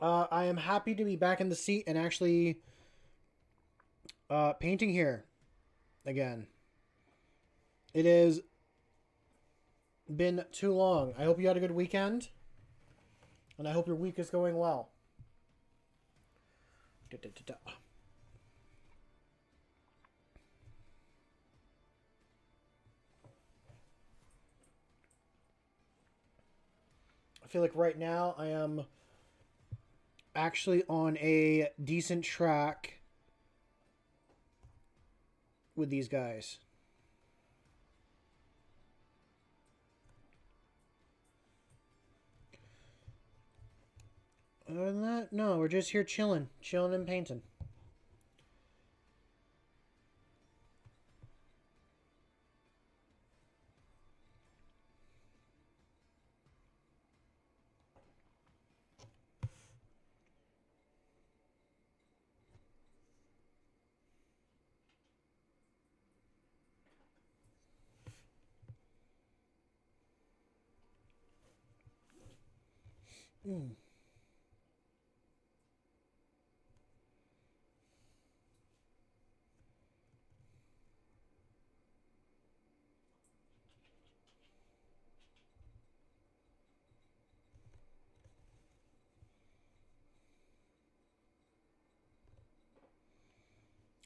I am happy to be back in the seat and actually painting here again. It has been too long. I hope you had a good weekend, and I hope your week is going well. feel like right now I am actually on a decent track with these guys. Other than that, no, we're just here chilling and painting. Mm.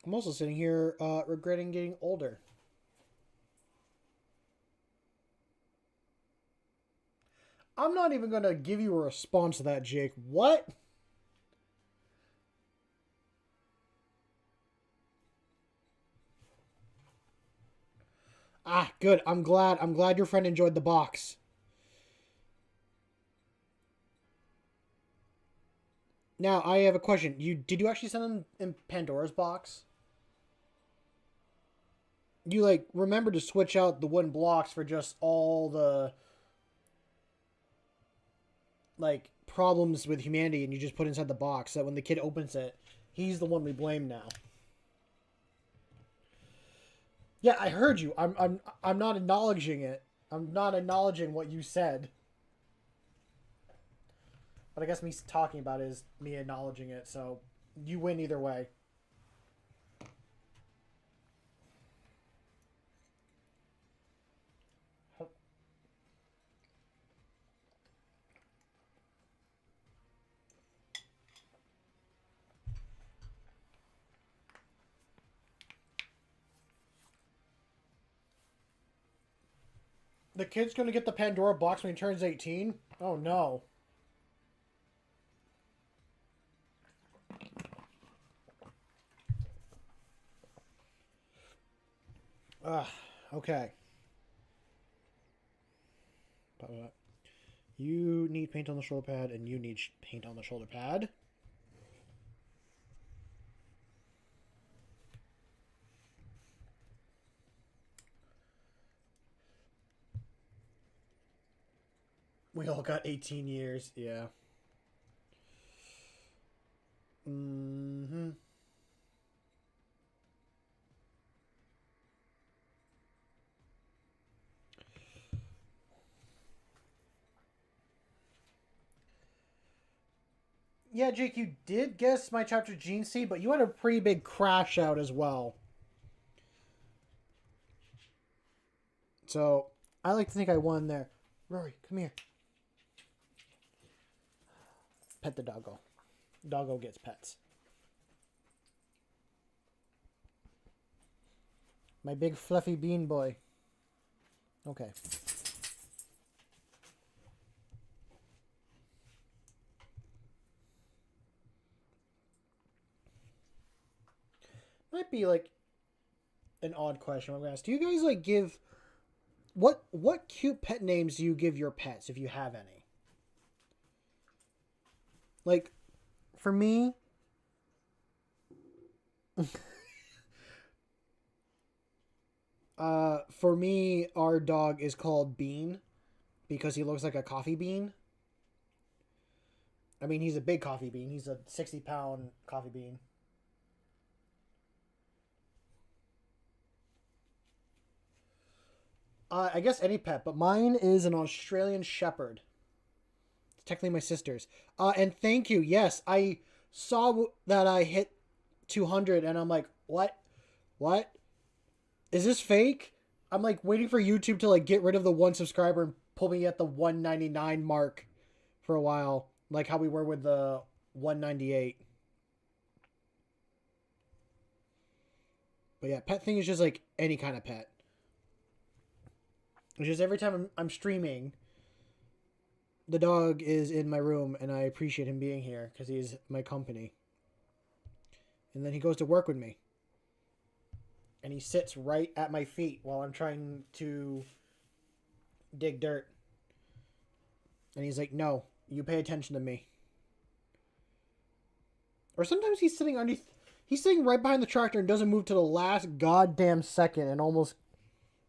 I'm also sitting here regretting getting older. I'm not even going to give you a response to that, Jake. What? Ah, good. I'm glad. I'm glad your friend enjoyed the box. Now, I have a question. Did you actually send them in Pandora's box? You like remember to switch out the wooden blocks for just all the like problems with humanity, and you just put inside the box so that when the kid opens it, he's the one we blame now. Yeah, I heard you. I'm not acknowledging it. I'm not acknowledging what you said. But I guess me talking about it is me acknowledging it, so you win either way. The kid's gonna get the Pandora box when he turns 18? Oh no. Ugh, okay. You need paint on the shoulder pad, and you need paint on the shoulder pad. We all got 18 years, yeah. Mm-hmm. Yeah, Jake, you did guess my chapter Gene Seed, but you had a pretty big crash out as well. So, I like to think I won there. Rory, come here. Pet the doggo. Doggo gets pets. My big fluffy bean boy. Okay. Might be like an odd question I'm gonna ask. Do you guys like give what cute pet names do you give your pets if you have any? Like for me our dog is called Bean because he looks like a coffee bean. I mean, he's a big coffee bean. He's a 60-pound coffee bean. I guess any pet, but mine is an Australian Shepherd. It's technically my sister's. And thank you. Yes, I saw that I hit 200, and I'm like, what? What? Is this fake? I'm like waiting for YouTube to like get rid of the one subscriber and pull me at the 199 mark for a while, like how we were with the 198. But yeah, pet thing is just like any kind of pet. It's just every time I'm streaming, the dog is in my room and I appreciate him being here because he's my company. And then he goes to work with me. And he sits right at my feet while I'm trying to dig dirt. And he's like, no, you pay attention to me. Or sometimes he's sitting underneath. He's sitting right behind the tractor and doesn't move to the last goddamn second and almost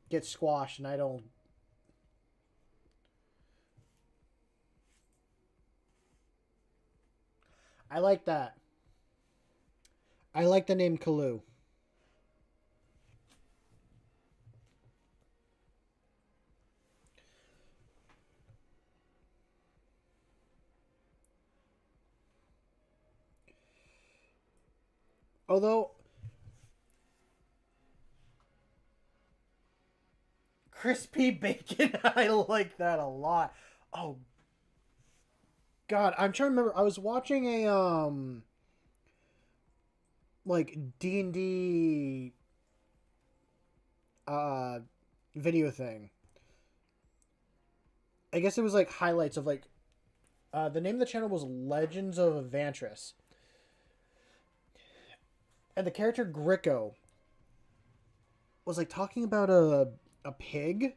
gets squashed. And I don't. I like that. I like the name Kalu. Although crispy bacon, I like that a lot. Oh God, I'm trying to remember. I was watching a like D&D uh video thing. I guess it was like highlights of like the name of the channel was Legends of Avantris. And the character Gricko was like talking about a pig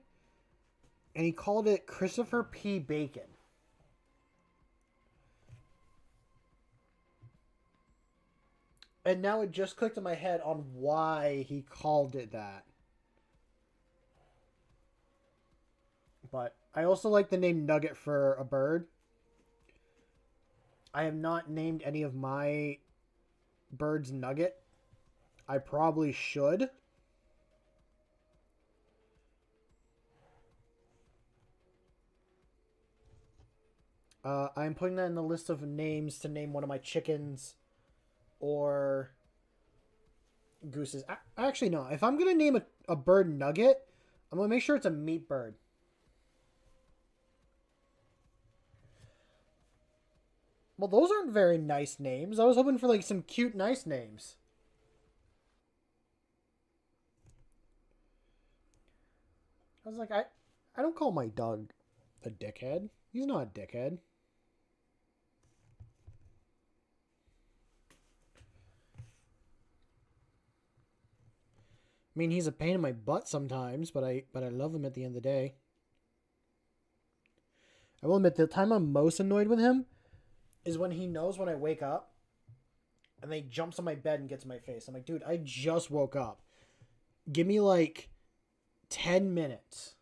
and he called it Christopher P. Bacon. And now it just clicked in my head on why he called it that. But I also like the name Nugget for a bird. I have not named any of my birds Nugget. I probably should. I'm putting that in the list of names to name one of my chickens or gooses. Actually, no. If I'm going to name a bird Nugget, I'm going to make sure it's a meat bird. Well, those aren't very nice names. I was hoping for like some cute, nice names. I was like, I don't call my dog a dickhead. He's not a dickhead. I mean, he's a pain in my butt sometimes, but I love him at the end of the day. I will admit, the time I'm most annoyed with him is when he knows when I wake up and then he jumps on my bed and gets in my face. I'm like, dude, I just woke up. Give me like 10 minutes.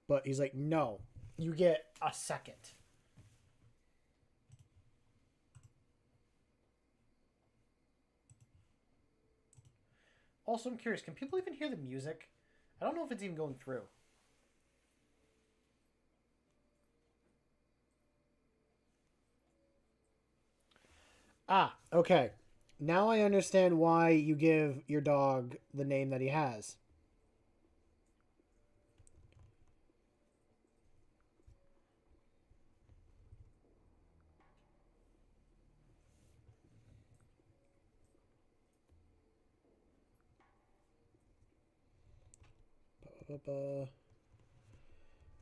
But he's like, no, you get a second. Also, I'm curious, can people even hear the music? I don't know if it's even going through. Ah, okay. Now I understand why you give your dog the name that he has.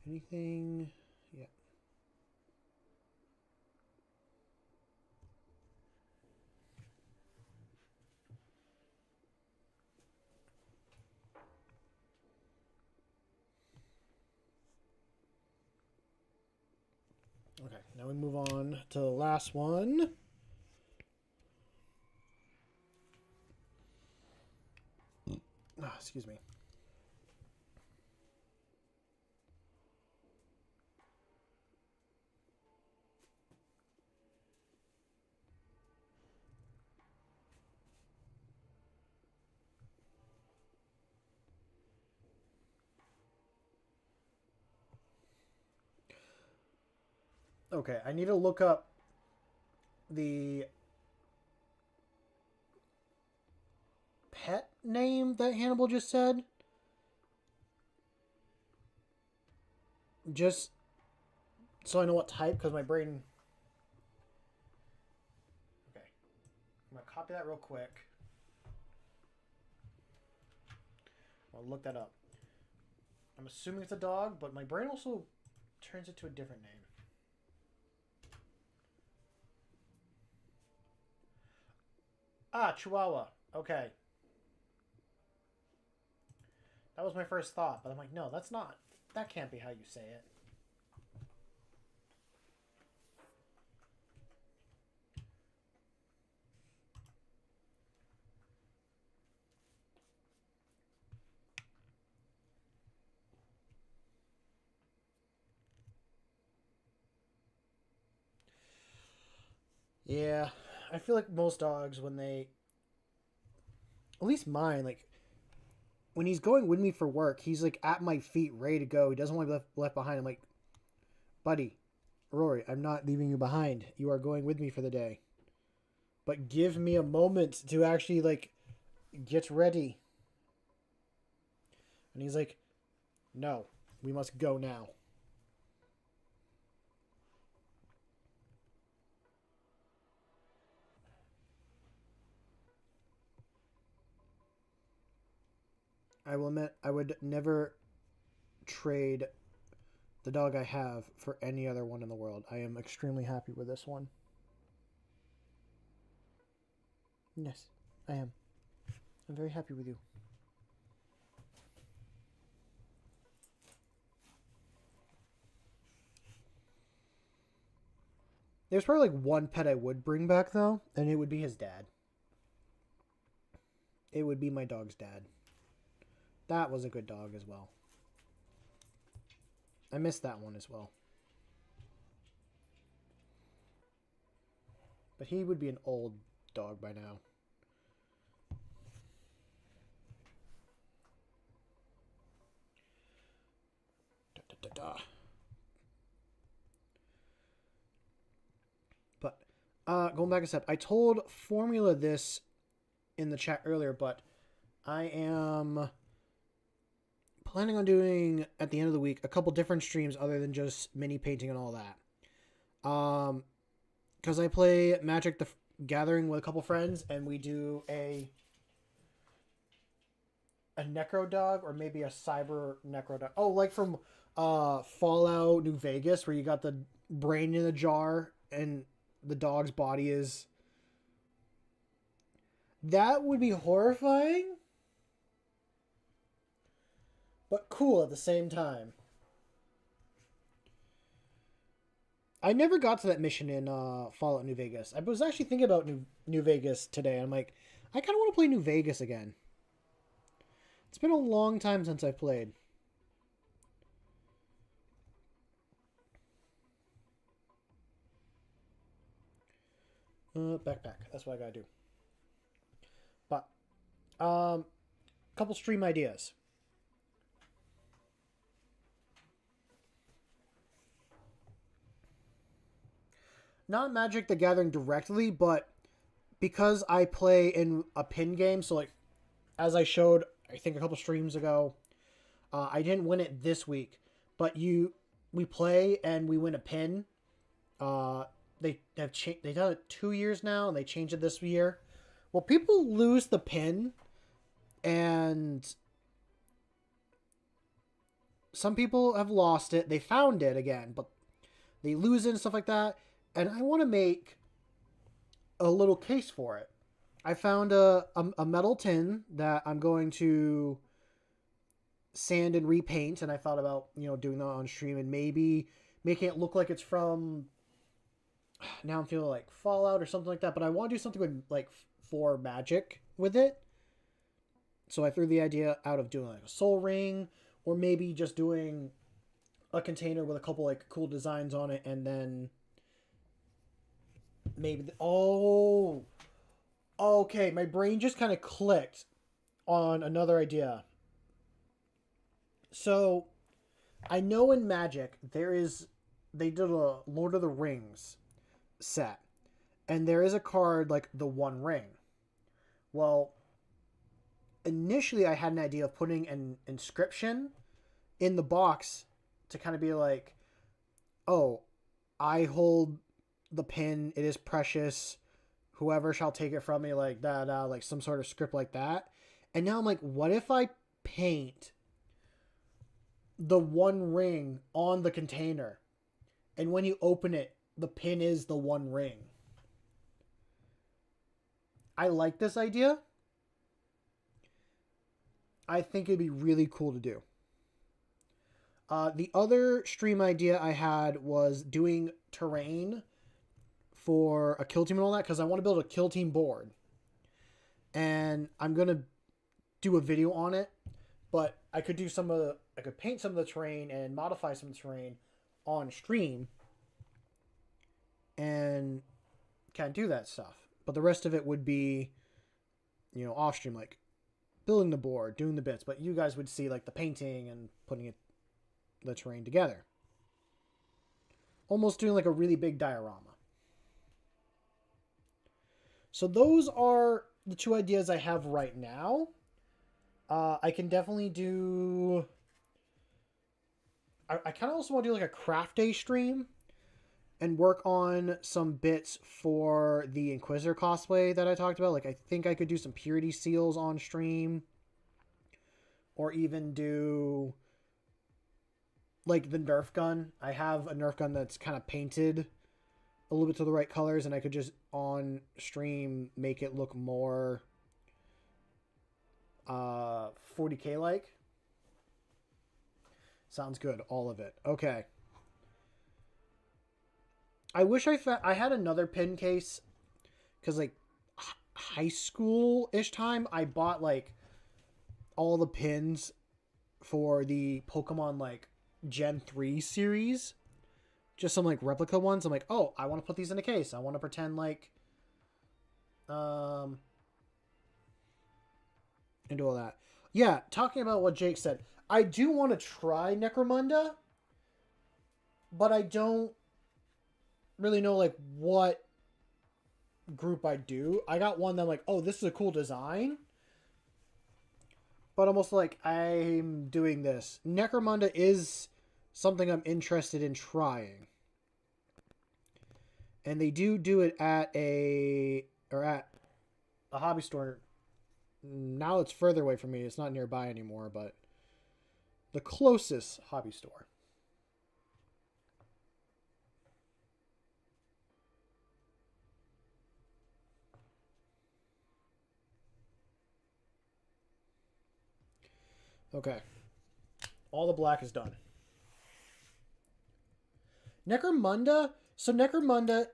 Anything? Yeah. Okay, now we move on to the last one. Ah, excuse me. Okay, I need to look up the pet name that Hannibal just said. Just so I know what type, because my brain. Okay, I'm gonna copy that real quick. I'll look that up. I'm assuming it's a dog, but my brain also turns it to a different name. Ah, Chihuahua. Okay. That was my first thought, but I'm like, no, that's not. That can't be how you say it. Yeah, I feel like most dogs, when they, at least mine, like when he's going with me for work, he's like at my feet, ready to go. He doesn't want to be left behind. I'm like, buddy, Rory, I'm not leaving you behind. You are going with me for the day. But give me a moment to actually like get ready. And he's like, no, we must go now. I will admit, I would never trade the dog I have for any other one in the world. I am extremely happy with this one. Yes, I am. I'm very happy with you. There's probably like one pet I would bring back though, and it would be his dad. It would be my dog's dad. That was a good dog as well. I missed that one as well. But he would be an old dog by now. Da, da, da, da. But going back a step, I told Formula this in the chat earlier, but I am planning on doing at the end of the week a couple different streams other than just mini painting and all that. Because I play Magic the Gathering with a couple friends, and we do a necro dog or maybe a cyber necro dog. Oh, like from Fallout New Vegas, where you got the brain in a jar and the dog's body is. That would be horrifying, but cool at the same time. I never got to that mission in Fallout New Vegas. I was actually thinking about New Vegas today. I'm like, I kind of want to play New Vegas again. It's been a long time since I played. Backpack. That's what I gotta do. But, couple stream ideas. Not Magic the Gathering directly, but because I play in a pin game, so like, as I showed, I think a couple streams ago, I didn't win it this week, but we play and we win a pin. They have they've done it 2 years now, and they changed it this year. Well, people lose the pin, and some people have lost it. They found it again, but they lose it and stuff like that. And I want to make a little case for it. I found a metal tin that I'm going to sand and repaint, and I thought about doing that on stream and maybe making it look like it's from. Now I'm feeling like Fallout or something like that, but I want to do something with like for Magic with it. So I threw the idea out of doing like a soul ring, or maybe just doing a container with a couple like cool designs on it, and then maybe okay, my brain just kind of clicked on another idea. So I know in Magic they did a Lord of the Rings set, and there is a card like the One Ring. Well, initially I had an idea of putting an inscription in the box to kind of be like, oh, I hold the pin, it is precious, whoever shall take it from me, like that, like some sort of script like that. And now I'm like, what if I paint the one ring on the container. And when you open it, the pin is the one ring. I like this idea. I think it'd be really cool to do. The other stream idea I had was doing terrain for a kill team and all that, because I want to build a kill team board. And I'm going to do a video on it, but I could do I could paint some of the terrain and modify some of the terrain on stream and can't do that stuff. But the rest of it would be, off stream, like building the board, doing the bits. But you guys would see like the painting and putting the terrain together. Almost doing like a really big diorama. So those are the two ideas I have right now. I can definitely do... I kind of also want to do like a craft day stream and work on some bits for the Inquisitor cosplay that I talked about. Like, I think I could do some purity seals on stream. Or even do like the Nerf gun. I have a Nerf gun that's kind of painted a little bit to the right colors, and I could just on stream make it look more 40K like. Sounds good, all of it. Okay. I wish I had another pin case, because like high school-ish time, I bought like all the pins for the Pokemon like Gen 3 series. Just some like replica ones. I'm like, oh, I want to put these in a case. I want to pretend like and do all that. Yeah, talking about what Jake said, I do want to try Necromunda, but I don't really know like what group I do. I got one that I'm like, oh, this is a cool design, but almost like I'm doing this. Necromunda is something I'm interested in trying. And they do it at a hobby store. Now it's further away from me. It's not nearby anymore, but the closest hobby store. Okay. All the black is done. Necromunda. So Necromunda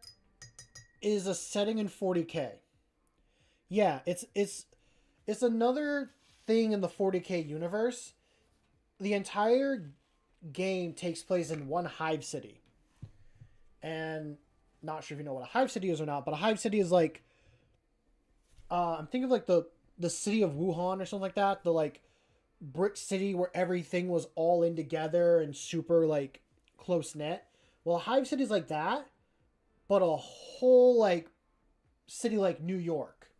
is a setting in 40K. Yeah, it's another thing in the 40K universe. The entire game takes place in one hive city. And not sure if you know what a hive city is or not, but a hive city is like I'm thinking of like the city of Wuhan or something like that. The like brick city where everything was all in together and super like close knit. Well, a hive city is like that, but a whole like city like New York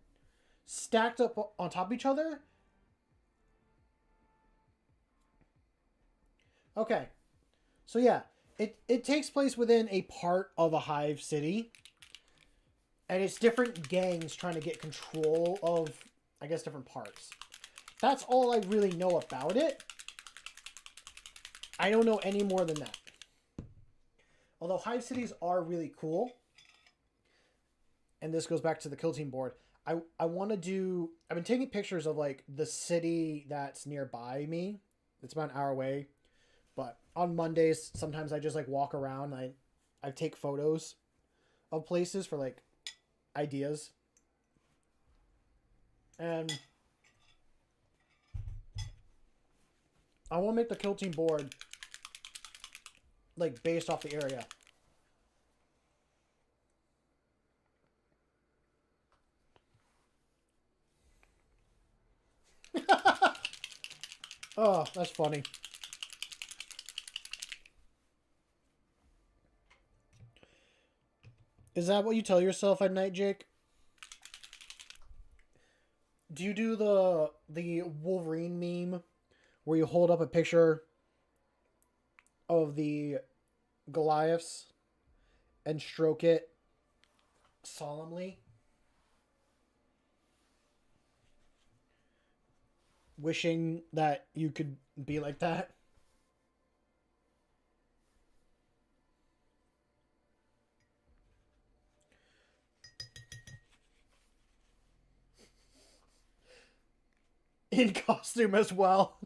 stacked up on top of each other. Okay. So yeah, it takes place within a part of a hive city. And it's different gangs trying to get control of, I guess, different parts. That's all I really know about it. I don't know any more than that. Although hive cities are really cool. And this goes back to the kill team board. I want to do... I've been taking pictures of, like, the city that's nearby me. It's about an hour away. But on Mondays, sometimes I just, like, walk around. I take photos of places for, like, ideas. And I want to make the kill team board, like, based off the area. Oh, that's funny. Is that what you tell yourself at night, Jake? Do you do the Wolverine meme where you hold up a picture of the Goliaths and stroke it solemnly, wishing that you could be like that? in costume as well.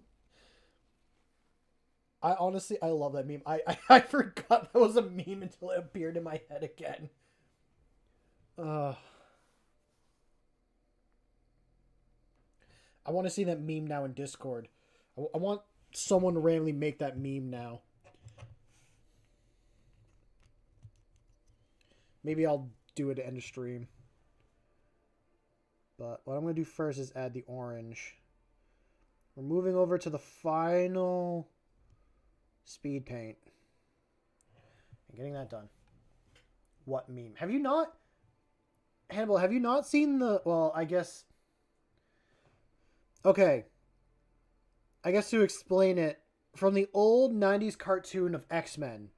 I honestly, I love that meme. I forgot that was a meme until it appeared in my head again. Uh, I want to see that meme now in Discord. I want someone to randomly make that meme now. Maybe I'll do it to end the stream. But what I'm going to do first is add the orange. We're moving over to the final speed paint. And getting that done. What meme? Have you not... Hannibal, have you not seen the... Well, I guess... Okay. I guess to explain it, from the old 90s cartoon of X-Men,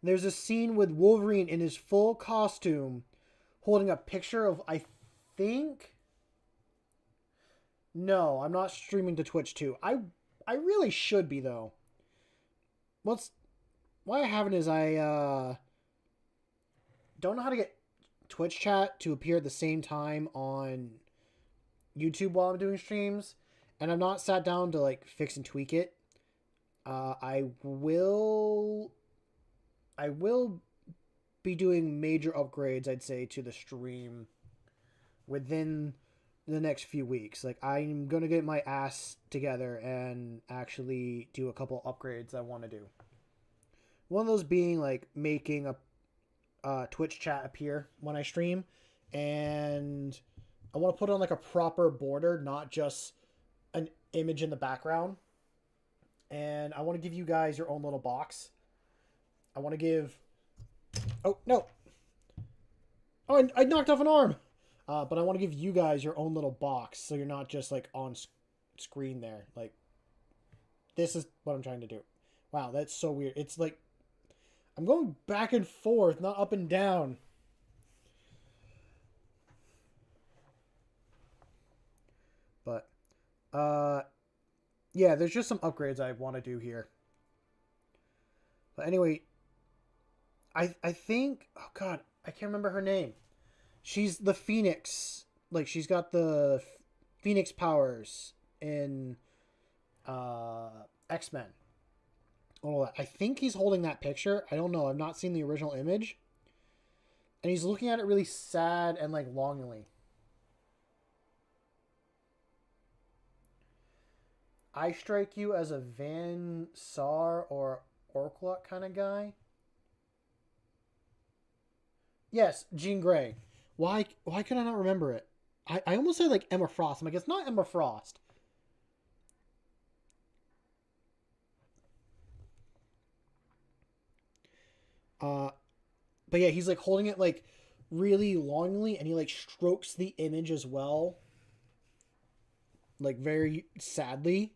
there's a scene with Wolverine in his full costume holding a picture of, I think... No, I'm not streaming to Twitch too. I really should be, though. Why I haven't is I don't know how to get Twitch chat to appear at the same time on YouTube while I'm doing streams, and I'm not sat down to like fix and tweak it. I will be doing major upgrades, I'd say, to the stream within the next few weeks. Like, I'm gonna get my ass together and actually do a couple upgrades I want to do. One of those being like making a Twitch chat appear when I stream, and I want to put on like a proper border, not just an image in the background. And I want to give you guys your own little box. I want to give... Oh, no. Oh, I knocked off an arm. But I want to give you guys your own little box, so you're not just like on screen there. Like, this is what I'm trying to do. Wow, that's so weird. It's like I'm going back and forth, not up and down. But yeah, there's just some upgrades I want to do here. But anyway, I think, oh god, I can't remember her name. She's the Phoenix. Like, she's got the Phoenix powers in X-Men. Oh, I think he's holding that picture. I don't know. I've not seen the original image. And he's looking at it really sad and, like, longingly. I strike you as a Van Sar or Orklok kind of guy. Yes, Jean Grey. Why could I not remember it? I almost said like Emma Frost. I'm like, it's not Emma Frost. But yeah, he's like holding it like really longingly, and he like strokes the image as well. Like very sadly.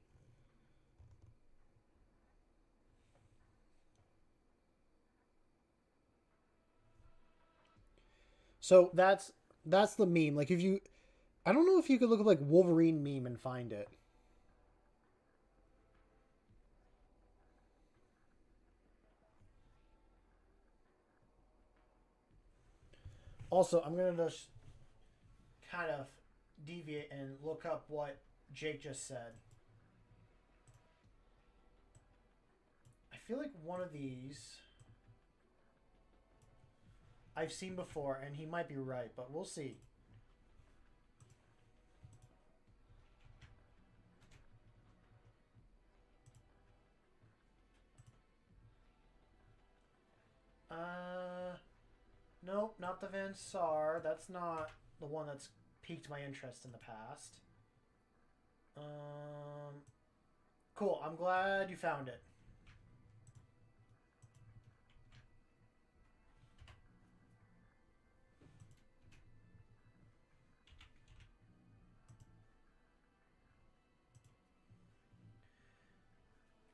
So that's the meme. Like, if you, I don't know if you could look up like Wolverine meme and find it. Also, I'm gonna just kind of deviate and look up what Jake just said. I feel like one of these I've seen before, and he might be right, but we'll see. Nope, not the Van Sar. That's not the one that's piqued my interest in the past. Cool. I'm glad you found it.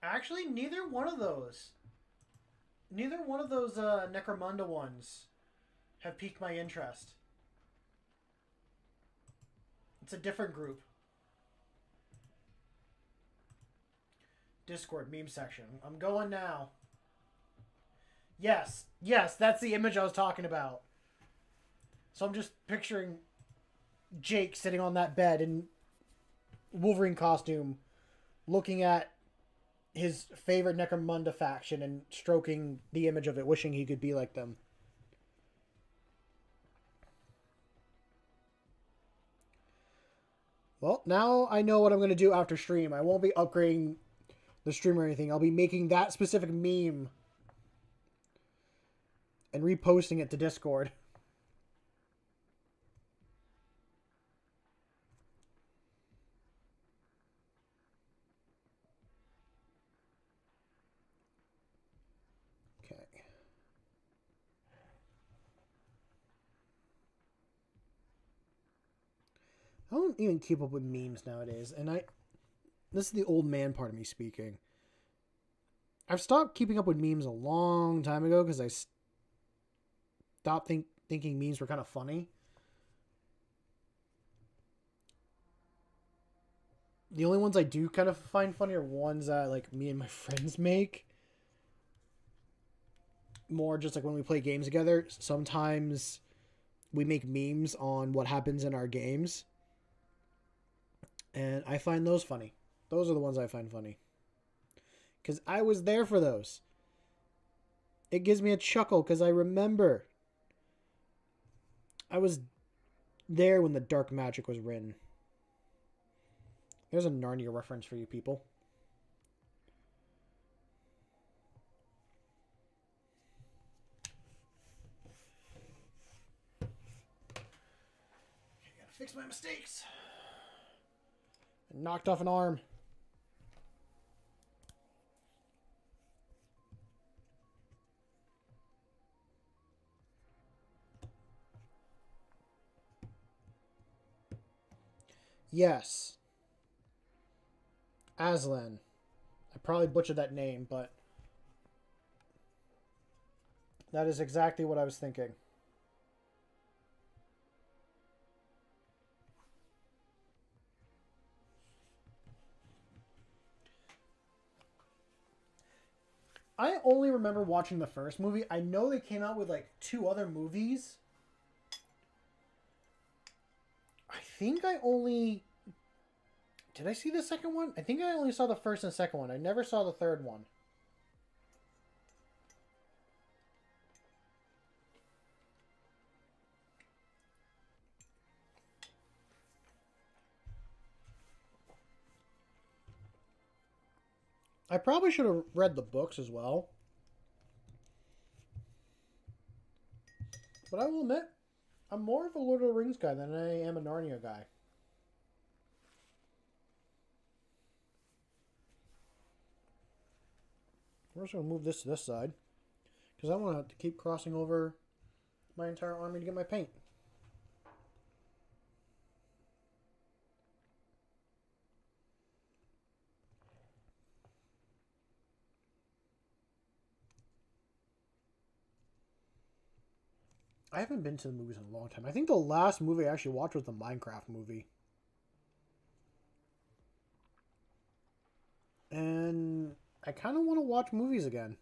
Actually, neither one of those Necromunda ones have piqued my interest. It's a different group. Discord meme section. I'm going now. Yes, that's the image I was talking about. So I'm just picturing Jake sitting on that bed, and Wolverine costume, looking at his favorite Necromunda faction and stroking the image of it, wishing he could be like them. Well, now I know what I'm going to do after stream. I won't be upgrading the stream or anything. I'll be making that specific meme and reposting it to Discord. Okay. I don't even keep up with memes nowadays, and this is the old man part of me speaking. I've stopped keeping up with memes a long time ago because I stopped thinking memes were kind of funny. The only ones I do kind of find funny are ones that like me and my friends make. More just like when we play games together. Sometimes we make memes on what happens in our games. And I find those funny. Those are the ones I find funny. Because I was there for those. It gives me a chuckle because I remember. I was there when the dark magic was written. There's a Narnia reference for you people. I gotta fix my mistakes. I knocked off an arm. Yes. Aslan. I probably butchered that name, but that is exactly what I was thinking. I only remember watching the first movie. I know they came out with like 2 other movies. I think I only... Did I see the second one? I think I only saw the first and second one. I never saw the third one. I probably should have read the books as well. But I will admit, I'm more of a Lord of the Rings guy than I am a Narnia guy. We're just going to move this to this side. Because I want to keep crossing over my entire army to get my paint. I haven't been to the movies in a long time. I think the last movie I actually watched was the Minecraft movie. And I kind of want to watch movies again.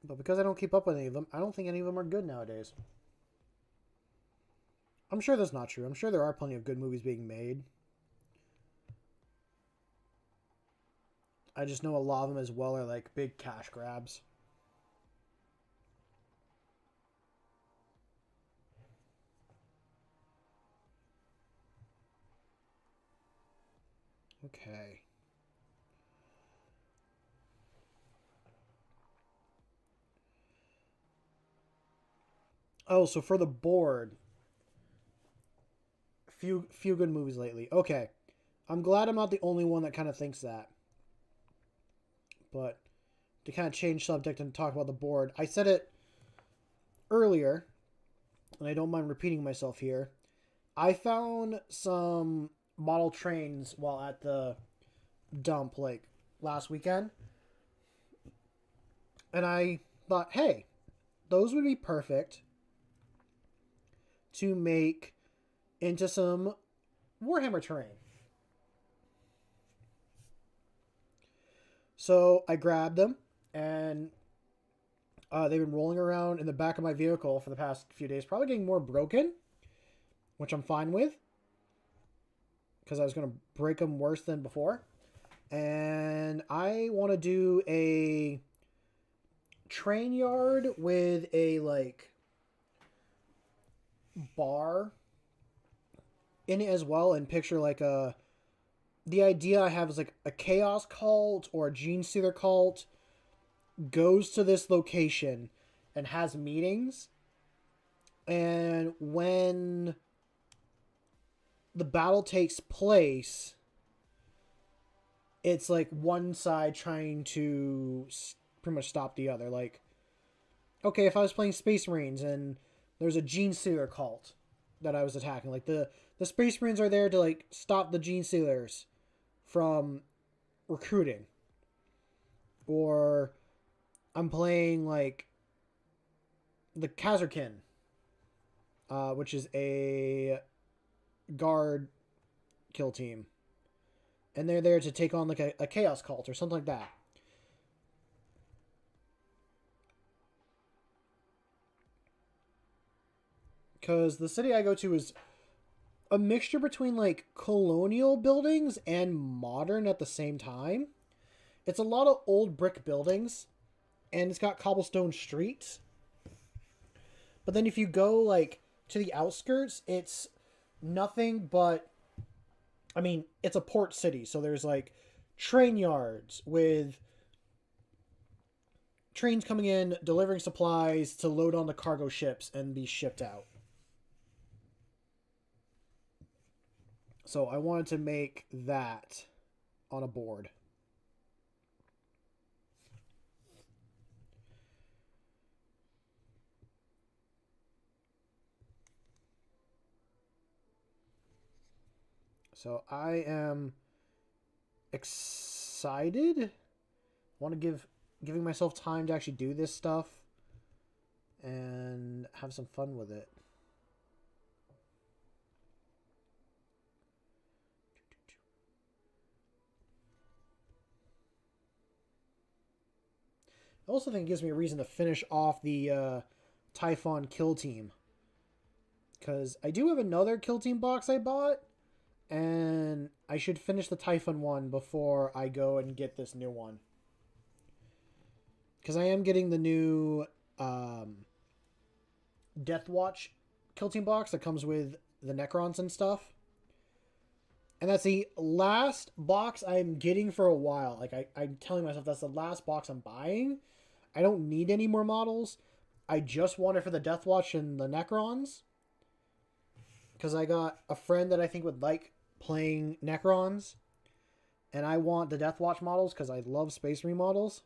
But because I don't keep up with any of them, I don't think any of them are good nowadays. I'm sure that's not true. I'm sure there are plenty of good movies being made. I just know a lot of them as well are like big cash grabs. Okay. Oh, so for the board, few good movies lately. Okay. I'm glad I'm not the only one that kind of thinks that. But to kind of change subject and talk about the board, I said it earlier, and I don't mind repeating myself here. I found some model trains while at the dump like last weekend. And I thought, hey, those would be perfect to make into some Warhammer terrain. So I grabbed them, and they've been rolling around in the back of my vehicle for the past few days, probably getting more broken, which I'm fine with. because I was going to break them worse than before. And I want to do a train yard with a like bar in it as well, and picture like a the idea I have is like a chaos cult or a gene stealer cult goes to this location and has meetings, and when the battle takes place, it's like one side trying to pretty much stop the other. Like, okay, if I was playing Space Marines and there's a Gene Stealer cult that I was attacking, like the Space Marines are there to like stop the Gene Stealers from recruiting. Or I'm playing like the Kazarkin, which is a guard kill team, and they're there to take on like a chaos cult or something like that. Because the city I go to is a mixture between like colonial buildings and modern at the same time. It's a lot of old brick buildings, and it's got cobblestone streets. But then if you go like to the outskirts, it's nothing but, I mean, it's a port city, so there's like train yards with trains coming in, delivering supplies to load onto cargo ships and be shipped out. So I wanted to make that on a board. So I am excited. I want to giving myself time to actually do this stuff and have some fun with it. I also think it gives me a reason to finish off the Typhon kill team. Because I do have another kill team box I bought, and I should finish the Typhon one before I go and get this new one. Because I am getting the new Deathwatch kill team box that comes with the Necrons and stuff. And that's the last box I'm getting for a while. Like, I'm telling myself that's the last box I'm buying. I don't need any more models. I just want it for the Deathwatch and the Necrons. Because I got a friend that I think would like playing Necrons. And I want the Deathwatch models because I love Space Marine models.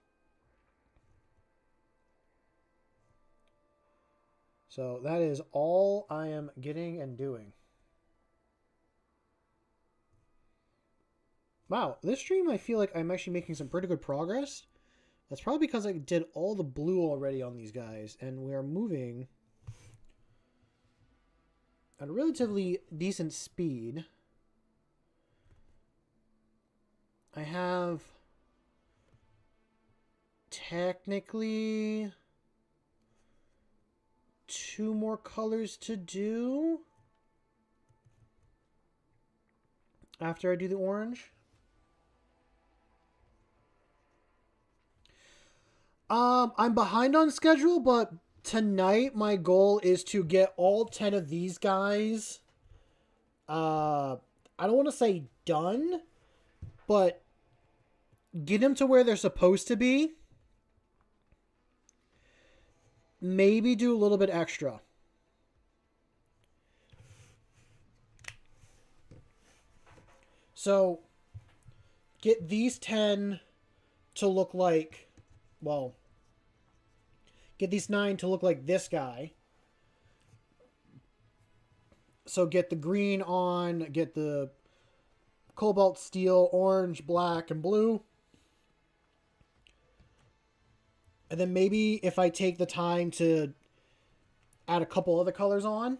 So that is all I am getting and doing. Wow, this stream I feel like I'm actually making some pretty good progress. That's probably because I did all the blue already on these guys, and we are moving at a relatively decent speed. I have technically 2 more colors to do after I do the orange. I'm behind on schedule, but tonight my goal is to get all 10 of these guys. I don't want to say done, but get them to where they're supposed to be. Maybe do a little bit extra. So, get these 10 to look like, well, get these 9 to look like this guy. So get the green on, get the cobalt steel, orange, black, and blue. And then maybe if I take the time to add a couple other colors on,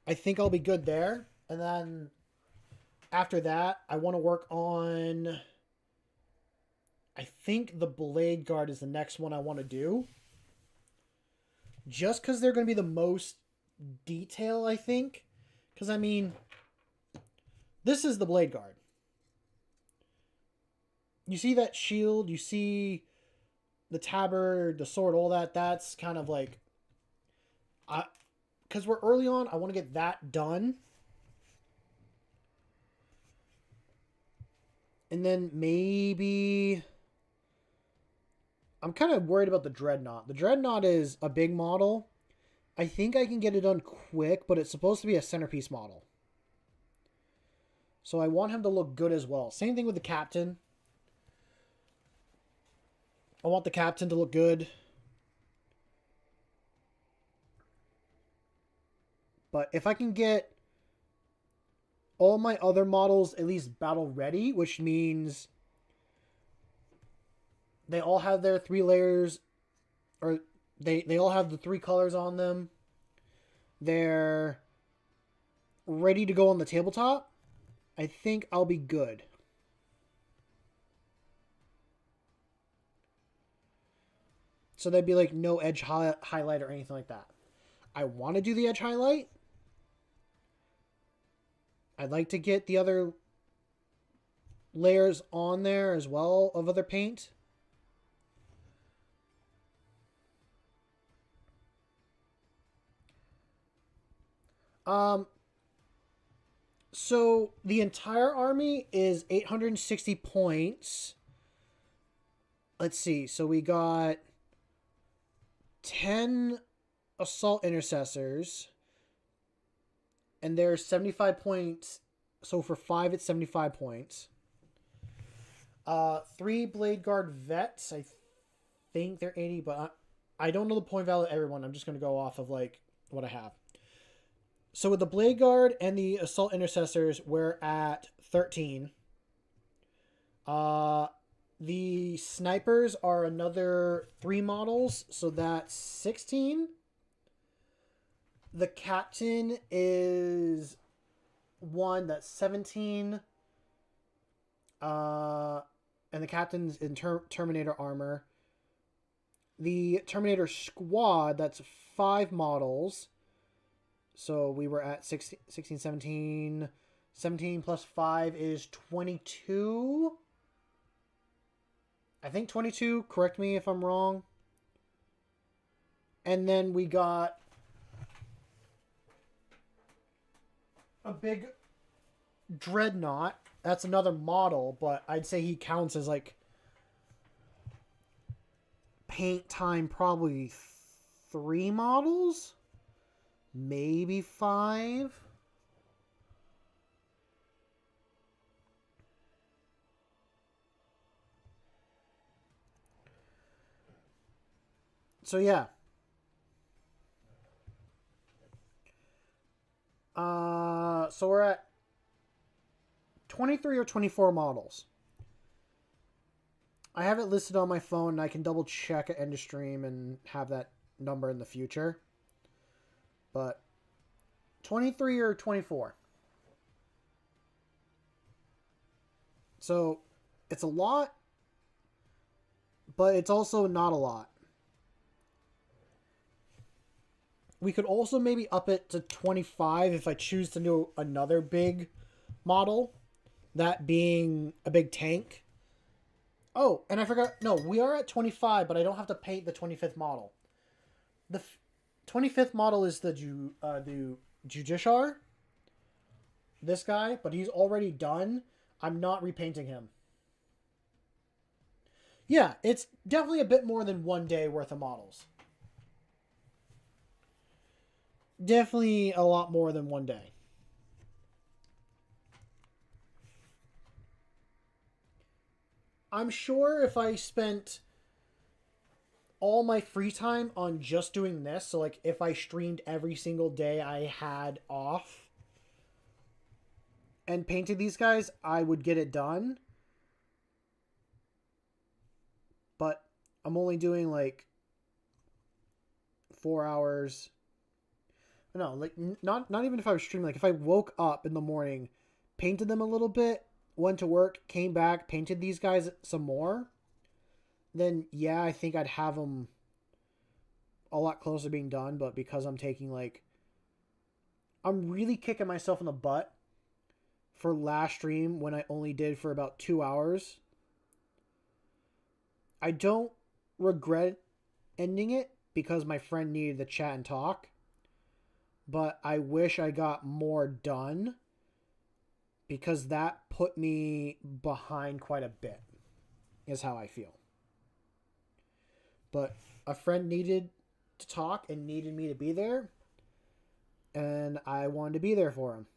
I think I'll be good there. And then after that, I want to work on, I think the Blade Guard is the next one I want to do. Just because they're going to be the most detail, I think. Because, I mean, This is the Blade Guard. You see that shield, you see the tabard, the sword, all that. That's kind of like, because we're early on, I want to get that done. And then maybe I'm kind of worried about the Dreadnought. The Dreadnought is a big model. I think I can get it done quick, but it's supposed to be a centerpiece model. So I want him to look good as well. Same thing with the Captain. I want the Captain to look good. But if I can get all my other models at least battle ready, which means they all have their 3 layers, or they all have the 3 colors on them. They're ready to go on the tabletop. I think I'll be good. So there'd be like no edge highlight or anything like that. I want to do the edge highlight. I'd like to get the other layers on there as well of other paint. So the entire army is 860 points. Let's see. So we got 10 assault intercessors. And they're 75 points. So for 5, it's 75 points. 3 Blade Guard vets. I think they're 80, but I don't know the point value of everyone. I'm just going to go off of like what I have. So with the Blade Guard and the Assault Intercessors, we're at 13. The Snipers are another 3 models, so that's 16. The Captain is 1, that's 17. And the Captain's in Terminator armor. The Terminator Squad, that's 5 models. So we were at 16, 17. 17 plus 5 is 22. I think 22. Correct me if I'm wrong. And then we got a big Dreadnought. That's another model, but I'd say he counts as like paint time probably 3 models. Maybe 5. So yeah. So we're at 23 or 24 models. I have it listed on my phone and I can double check at end of stream and have that number in the future. But 23 or 24. So it's a lot, but it's also not a lot. We could also maybe up it to 25 if I choose to do another big model. That being a big tank. Oh, and I forgot. No, we are at 25, but I don't have to paint the 25th model. The 25th model is the Justiciar. This guy, but he's already done. I'm not repainting him. Yeah, it's definitely a bit more than 1 day worth of models. Definitely a lot more than 1 day. I'm sure if I spent all my free time on just doing this, so like if I streamed every single day I had off and painted these guys, I would get it done. But I'm only doing like 4 hours. No, like not even if I was streaming. Like if I woke up in the morning, painted them a little bit, went to work, came back, painted these guys some more, then yeah, I think I'd have them a lot closer to being done. But because I'm taking like, I'm really kicking myself in the butt for last stream when I only did for about 2 hours. I don't regret ending it because my friend needed to chat and talk, but I wish I got more done because that put me behind quite a bit, is how I feel. But a friend needed to talk and needed me to be there, and I wanted to be there for him.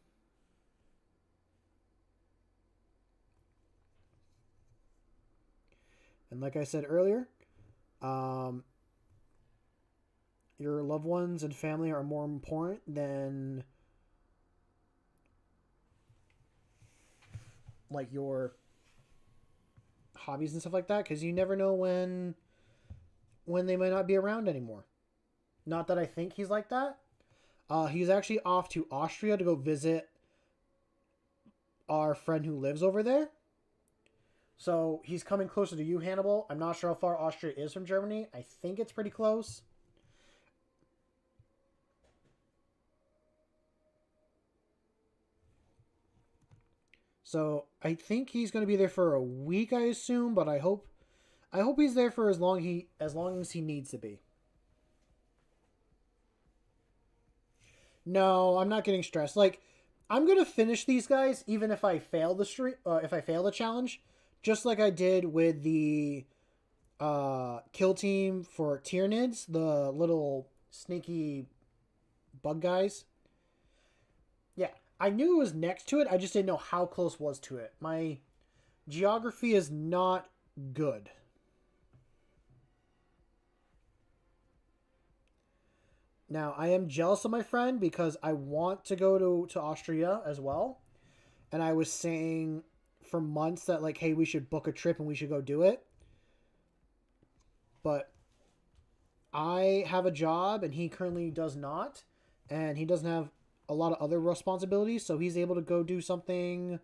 And like I said earlier, your loved ones and family are more important than like your hobbies and stuff like that, because you never know when they might not be around anymore. Not that I think he's like that. He's actually off to Austria to go visit our friend who lives over there. So he's coming closer to you, Hannibal. I'm not sure how far Austria is from Germany. I think it's pretty close. So I think he's going to be there for a week, I assume, but I hope he's there for as long as he needs to be. No, I'm not getting stressed. Like, I'm gonna finish these guys even if I fail if I fail the challenge, just like I did with the kill team for Tyranids, the little sneaky bug guys. Yeah, I knew it was next to it. I just didn't know how close was to it. My geography is not good. Now, I am jealous of my friend because I want to go to Austria as well. And I was saying for months that, like, hey, we should book a trip and we should go do it. But I have a job and he currently does not. And he doesn't have a lot of other responsibilities. So he's able to go do something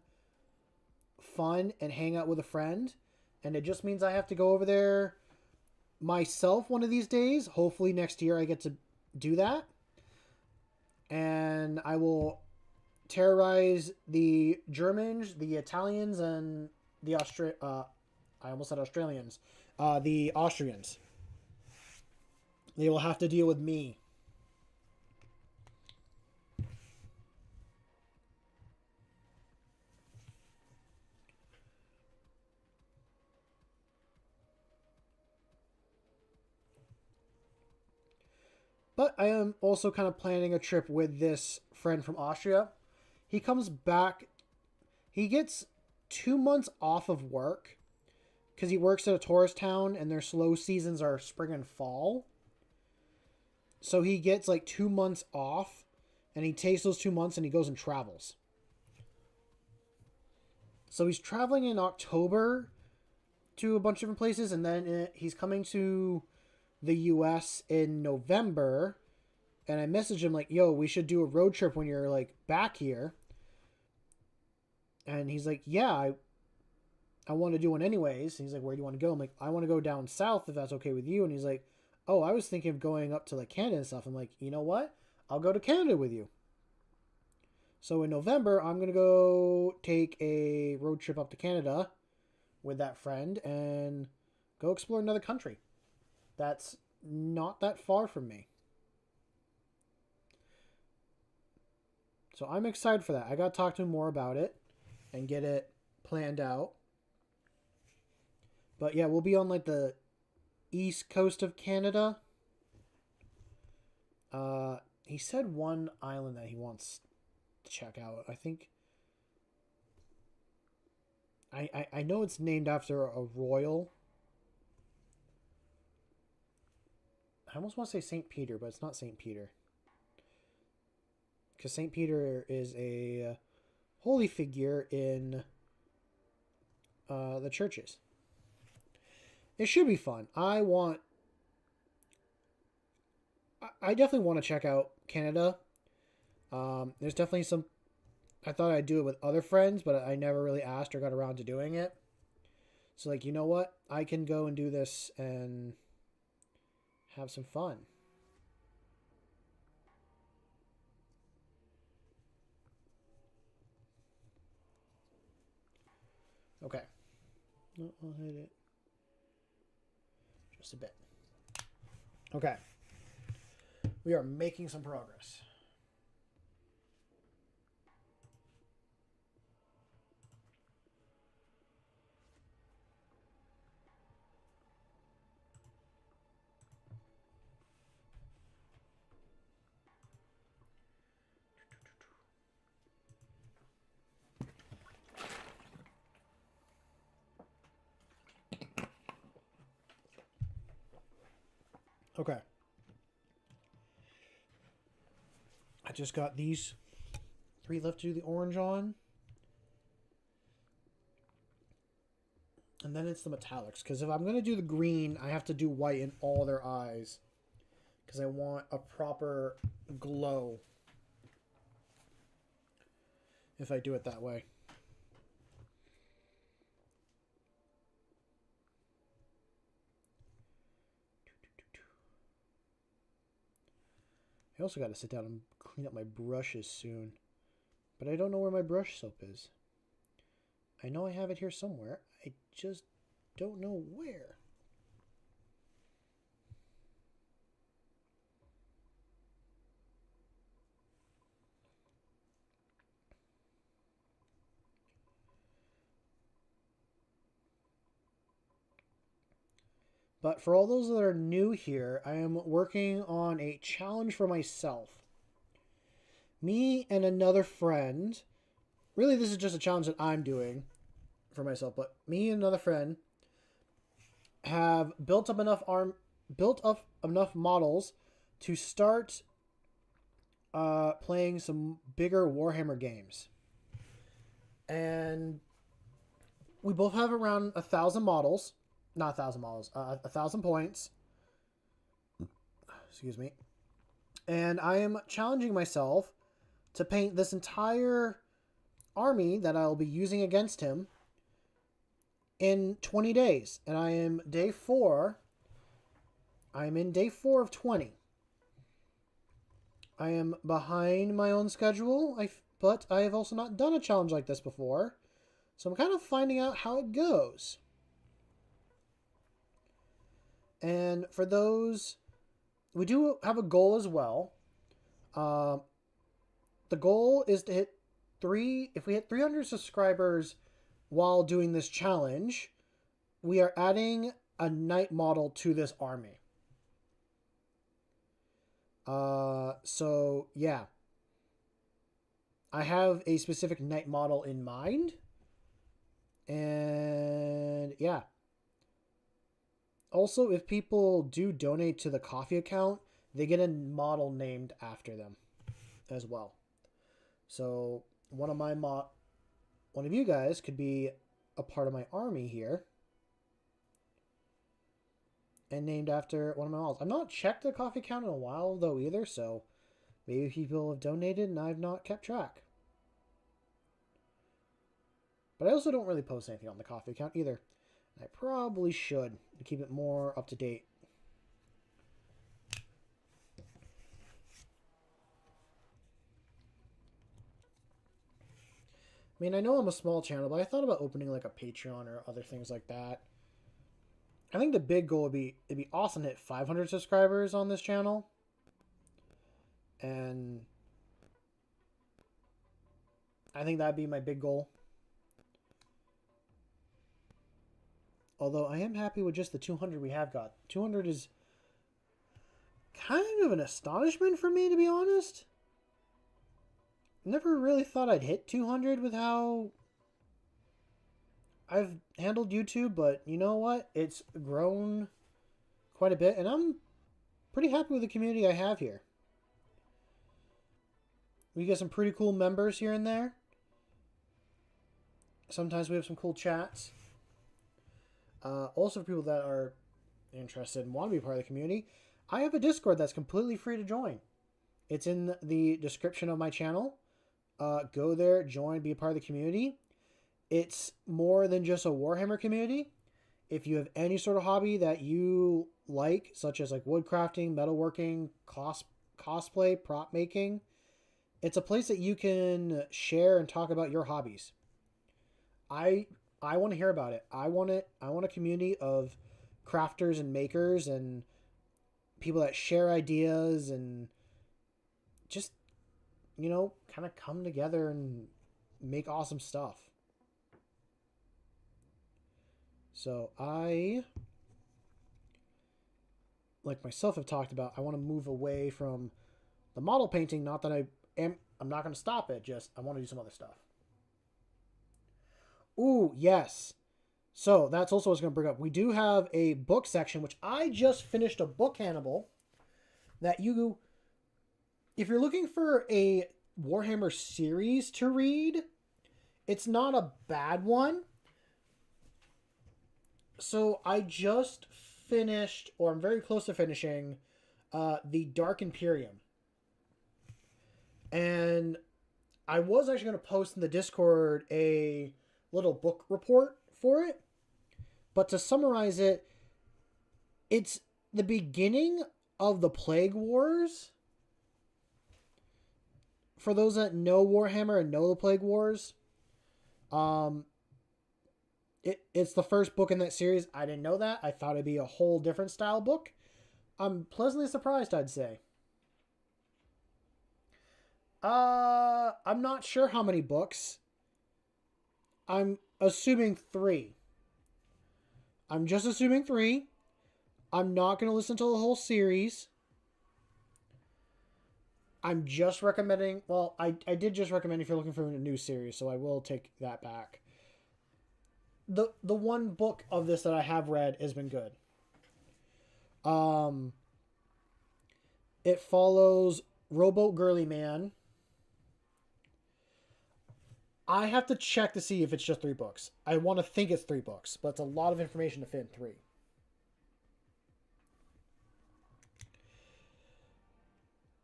fun and hang out with a friend. And it just means I have to go over there myself one of these days. Hopefully next year I get to do that, and I will terrorize the Germans, the Italians, and the I almost said Australians. The Austrians. They will have to deal with me. But I am also kind of planning a trip with this friend from Austria. He comes back. He gets 2 months off of work because he works at a tourist town and their slow seasons are spring and fall. So he gets like 2 months off and he takes those 2 months and he goes and travels. So he's traveling in October to a bunch of different places, and then he's coming to the US in November. And I messaged him like, yo, we should do a road trip when you're like back here. And he's like, yeah, I want to do one anyways. And he's like, where do you want to go? I'm like, I want to go down south if that's okay with you. And he's like, oh, I was thinking of going up to like Canada and stuff. I'm like, you know what? I'll go to Canada with you. So in November, I'm going to go take a road trip up to Canada with that friend and go explore another country. That's not that far from me. So I'm excited for that. I got to talk to him more about it and get it planned out. But yeah, we'll be on like the east coast of Canada. He said one island that he wants to check out. I think I know it's named after a royal. I almost want to say St. Peter, but it's not St. Peter. Because St. Peter is a holy figure in the churches. It should be fun. I definitely want to check out Canada. There's definitely some. I thought I'd do it with other friends, but I never really asked or got around to doing it. So, like, you know what? I can go and do this and have some fun. Okay. No, I'll hit it just a bit. Okay. We are making some progress. Okay. I just got these 3 left to do the orange on. And then it's the metallics. Because if I'm going to do the green, I have to do white in all their eyes. Because I want a proper glow. If I do it that way. I also got to sit down and clean up my brushes soon. But I don't know where my brush soap is. I know I have it here somewhere. I just don't know where. But for all those that are new here, I am working on a challenge for myself. Me and another friend, really this is just a challenge that I'm doing for myself, but me and another friend have built up enough models to start playing some bigger Warhammer games. And we both have around 1,000 models. Not 1,000 models. 1,000 points. Excuse me. And I am challenging myself to paint this entire army that I'll be using against him in 20 days. And I am day 4. I'm in day 4 of 20. I am behind my own schedule, but I have also not done a challenge like this before. So I'm kind of finding out how it goes. And for those, we do have a goal as well. The goal is to hit 3, if we hit 300 subscribers while doing this challenge, we are adding a knight model to this army. So yeah. I have a specific knight model in mind. And yeah. Also, if people do donate to the Ko-fi account, they get a model named after them as well. So one of you guys could be a part of my army here and named after one of my models. I've not checked the Ko-fi account in a while though either, so maybe people have donated and I've not kept track. But I also don't really post anything on the Ko-fi account either. I probably should to keep it more up to date. I mean, I know I'm a small channel, but I thought about opening like a Patreon or other things like that. I think the big goal would be, it'd be awesome to hit 500 subscribers on this channel. And I think that'd be my big goal. Although I am happy with just the 200 we have got. 200 is kind of an astonishment for me, to be honest. Never really thought I'd hit 200 with how I've handled YouTube, but you know what? It's grown quite a bit, and I'm pretty happy with the community I have here. We get some pretty cool members here and there. Sometimes we have some cool chats. Also, for people that are interested and want to be part of the community, I have a Discord that's completely free to join. It's in the description of my channel. Go there, join, be a part of the community. It's more than just a Warhammer community. If you have any sort of hobby that you like, such as like woodcrafting, metalworking, cosplay, prop making, it's a place that you can share and talk about your hobbies. I I want to hear about it. I want it. I want a community of crafters and makers and people that share ideas and just, kind of come together and make awesome stuff. So I, like myself, have talked about, I want to move away from the model painting. Not that I'm not going to stop it. Just I want to do some other stuff. Ooh, yes. So that's also what I was going to bring up. We do have a book section, which I just finished a book, Hannibal, that if you're looking for a Warhammer series to read, it's not a bad one. So I just finished, or I'm very close to finishing, the Dark Imperium. And I was actually going to post in the Discord a little book report for it. But to summarize it, it's the beginning of the Plague Wars. For those that know Warhammer and know the Plague Wars, it's the first book in that series. I didn't know that. I thought it'd be a whole different style book. I'm pleasantly surprised, I'd say. I'm not sure how many books. I'm assuming 3. I'm just assuming 3. I'm not going to listen to the whole series. I'm just recommending... Well, I did just recommend if you're looking for a new series, so I will take that back. The one book of this that I have read has been good. It follows Rowboat Girly Man. I have to check to see if it's just 3 books. I want to think it's 3 books, but it's a lot of information to fit in 3.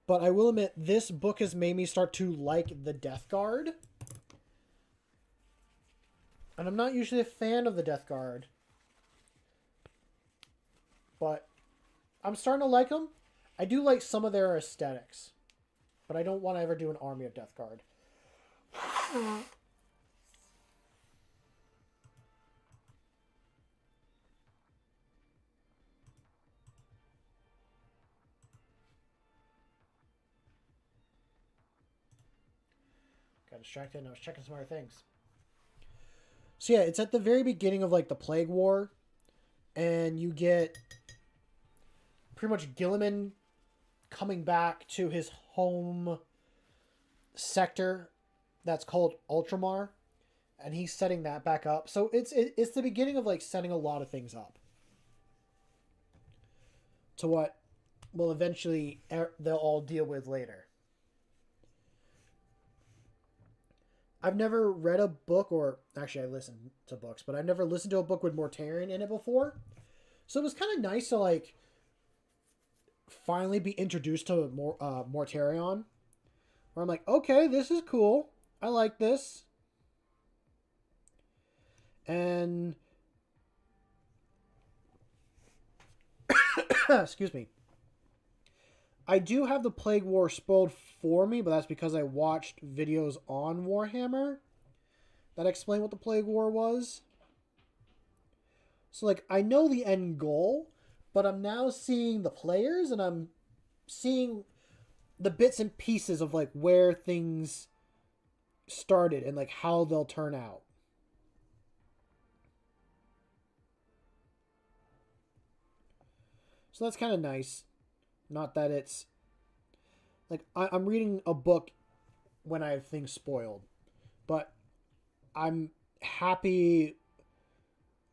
But I will admit, this book has made me start to like the Death Guard. And I'm not usually a fan of the Death Guard. But I'm starting to like them. I do like some of their aesthetics. But I don't want to ever do an army of Death Guard. Got distracted and I was checking some other things. So yeah, it's at the very beginning of like the Plague War. And you get pretty much Guilliman coming back to his home sector that's called Ultramar, and he's setting that back up. So it's the beginning of like setting a lot of things up to what will eventually they'll all deal with later. I've never read a book, or actually I listened to books, but I've never listened to a book with Mortarion in it before. So it was kind of nice to like finally be introduced to Mortarion, where I'm like, okay, this is cool. I like this. And excuse me. I do have the Plague War spoiled for me, but that's because I watched videos on Warhammer that explain what the Plague War was. So, like, I know the end goal, but I'm now seeing the players, and I'm seeing the bits and pieces of, like, where things started and, like, how they'll turn out. So that's kind of nice. Not that it's... Like, I'm reading a book when I have things spoiled. But I'm happy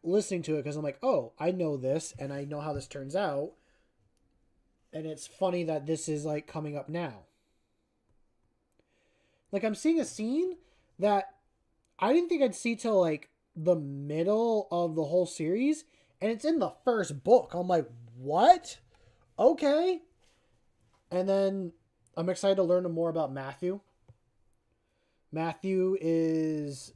listening to it because I'm like, oh, I know this and I know how this turns out. And it's funny that this is, like, coming up now. Like, I'm seeing a scene that I didn't think I'd see till, like, the middle of the whole series. And it's in the first book. I'm like, what? Okay. And then I'm excited to learn more about Matthew. Matthew is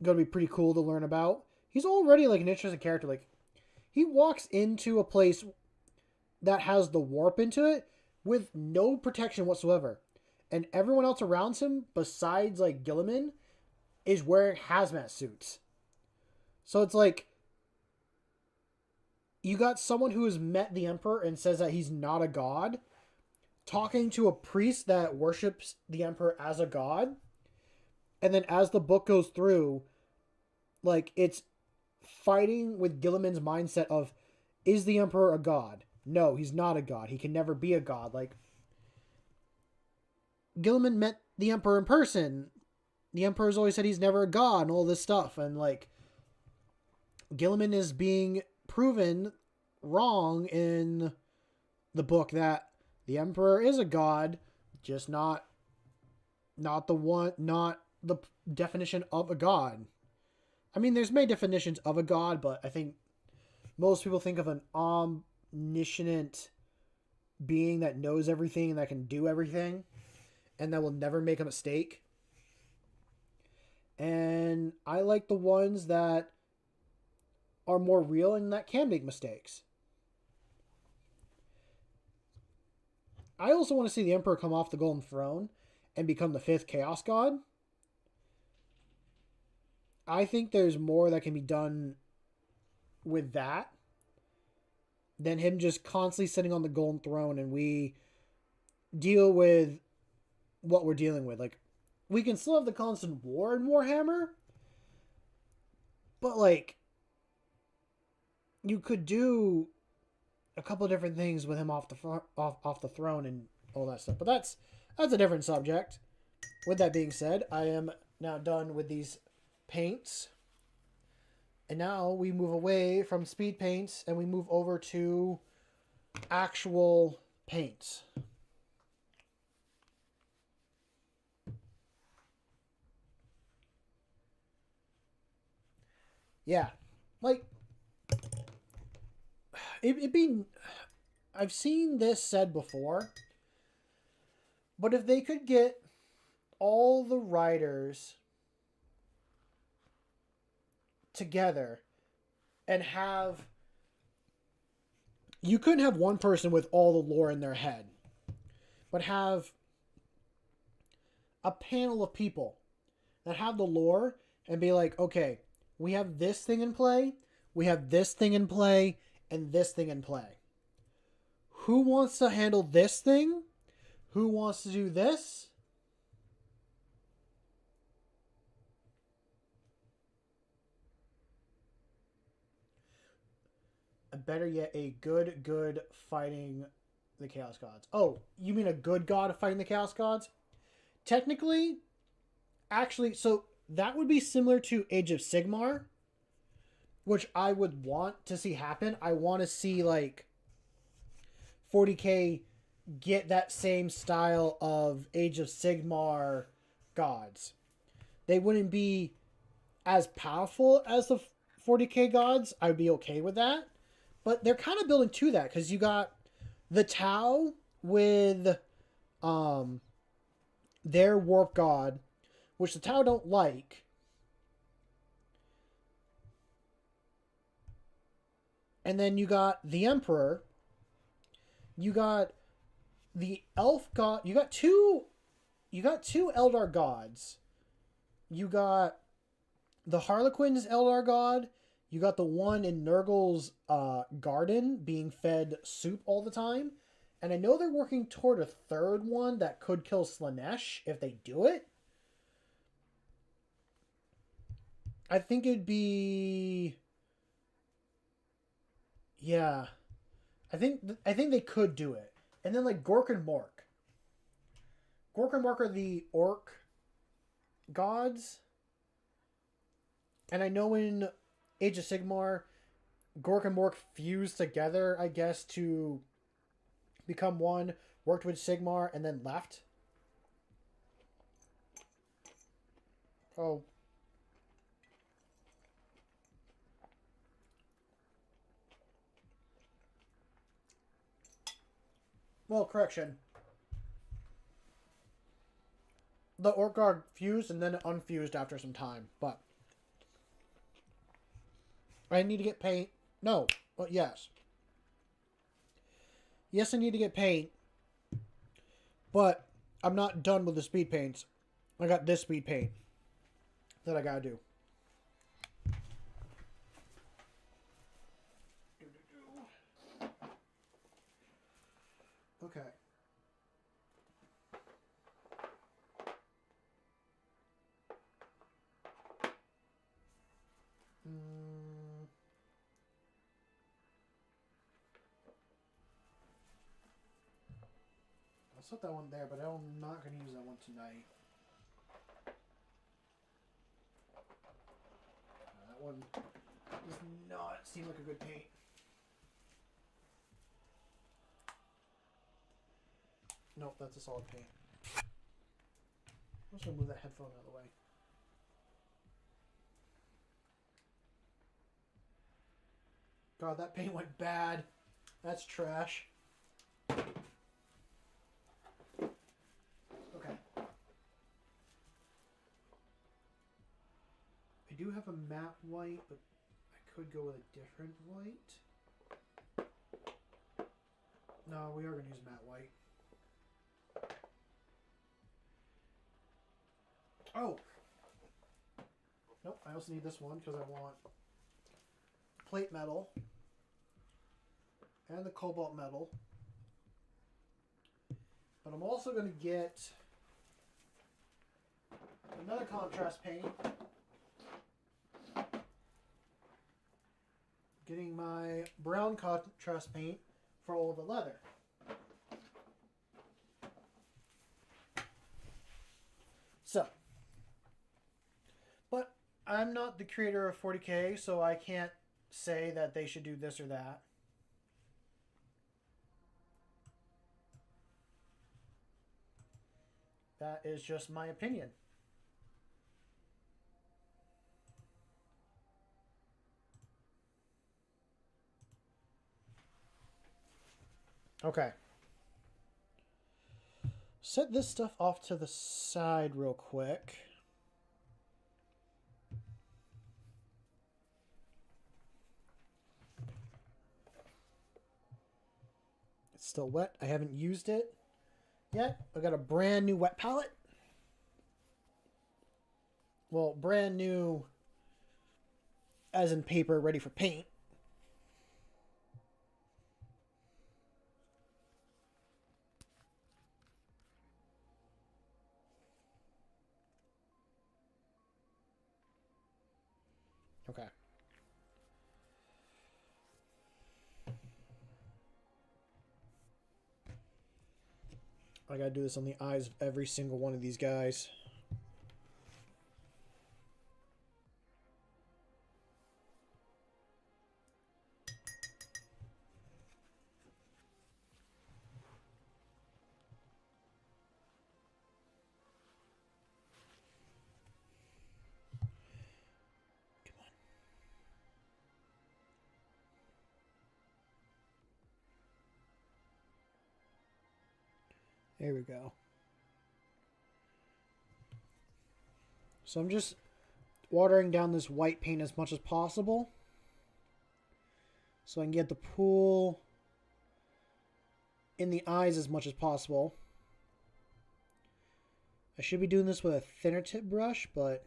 going to be pretty cool to learn about. He's already like an interesting character. Like, he walks into a place that has the warp into it with no protection whatsoever. And everyone else around him, besides like Guilliman, is wearing hazmat suits. So it's like you got someone who has met the Emperor and says that he's not a god, talking to a priest that worships the Emperor as a god. And then as the book goes through, like, it's fighting with Gilliman's mindset of, is the Emperor a god? No, he's not a god. He can never be a god. Like, Gilliman met the Emperor in person. The Emperor's always said he's never a god and all this stuff. And, like, Gilliman is being proven wrong in the book that the Emperor is a god, just not the definition of a god. I mean, there's many definitions of a god, but I think most people think of an omniscient being that knows everything and that can do everything and that will never make a mistake. And I like the ones that are more real and that can make mistakes. I also want to see the Emperor come off the Golden Throne and become the 5th Chaos God. I think there's more that can be done with that than him just constantly sitting on the Golden Throne and we deal with what we're dealing with. Like, we can still have the constant war in Warhammer, but, like, you could do a couple of different things with him off the throne and all that stuff. But that's a different subject. With that being said, I am now done with these paints. And now we move away from speed paints and we move over to actual paints. Yeah. Like, it'd be... I've seen this said before, but if they could get all the writers together and have... You couldn't have one person with all the lore in their head, but have a panel of people that have the lore and be like, okay, we have this thing in play, we have this thing in play, and this thing in play. Who wants to handle this thing? Who wants to do this? Better yet, a good fighting the Chaos Gods. Oh, you mean a good god fighting the Chaos Gods? Technically, actually, so that would be similar to Age of Sigmar, which I would want to see happen. I want to see, like, 40k get that same style of Age of Sigmar gods. They wouldn't be as powerful as the 40k gods. I'd be okay with that. But they're kind of building to that because you got the Tau with their warp god, which the Tau don't like. And then you got the Emperor. You got the elf god. You got two Eldar gods. You got the Harlequin's Eldar god. You got the one in Nurgle's garden being fed soup all the time. And I know they're working toward a third one that could kill Slaanesh if they do it. I think it'd be... Yeah. I think they could do it. And then, like, Gork and Mork. Gork and Mork are the orc gods. And I know in Age of Sigmar, Gork and Mork fused together, I guess, to become one, worked with Sigmar, and then left. Oh. Well, correction. The orc god fused and then it unfused after some time, but I need to get paint. No. Well, yes. Yes, I need to get paint. But I'm not done with the speed paints. I got this speed paint. that I gotta do. Okay. I'll set that one there, but I'm not going to use that one tonight. That one does not seem like a good paint. Nope, that's a solid paint. I'm just going to move that headphone out of the way. God, that paint went bad. That's trash. Okay. I do have a matte white, but I could go with a different white. No, we are going to use matte white. Oh! Nope, I also need this one because I want plate metal and the cobalt metal. But I'm also going to get another contrast paint. Getting my brown contrast paint for all the leather. So, but I'm not the creator of 40K, so I can't say that they should do this or that. That is just my opinion. Okay. Set this stuff off to the side real quick. It's still wet. I haven't used it yet. I got a brand new wet palette. Well, brand new as in paper, ready for paint. Okay. I gotta do this on the eyes of every single one of these guys. Come on. There we go. So I'm just watering down this white paint as much as possible so I can get the pool in the eyes as much as possible. I should be doing this with a thinner tip brush, but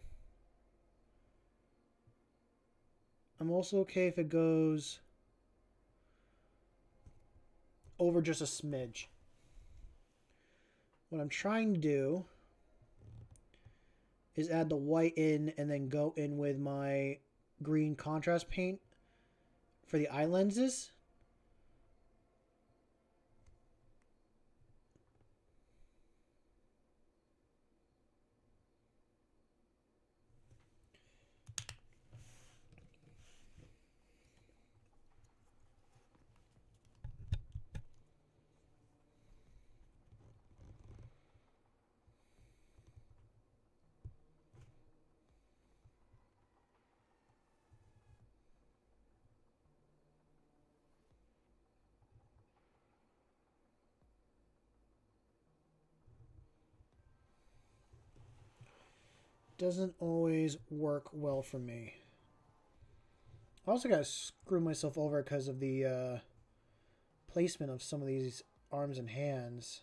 I'm also okay if it goes over just a smidge. What I'm trying to do is add the white in and then go in with my green contrast paint for the eye lenses. Doesn't always work well for me. I also gotta screw myself over because of the placement of some of these arms and hands.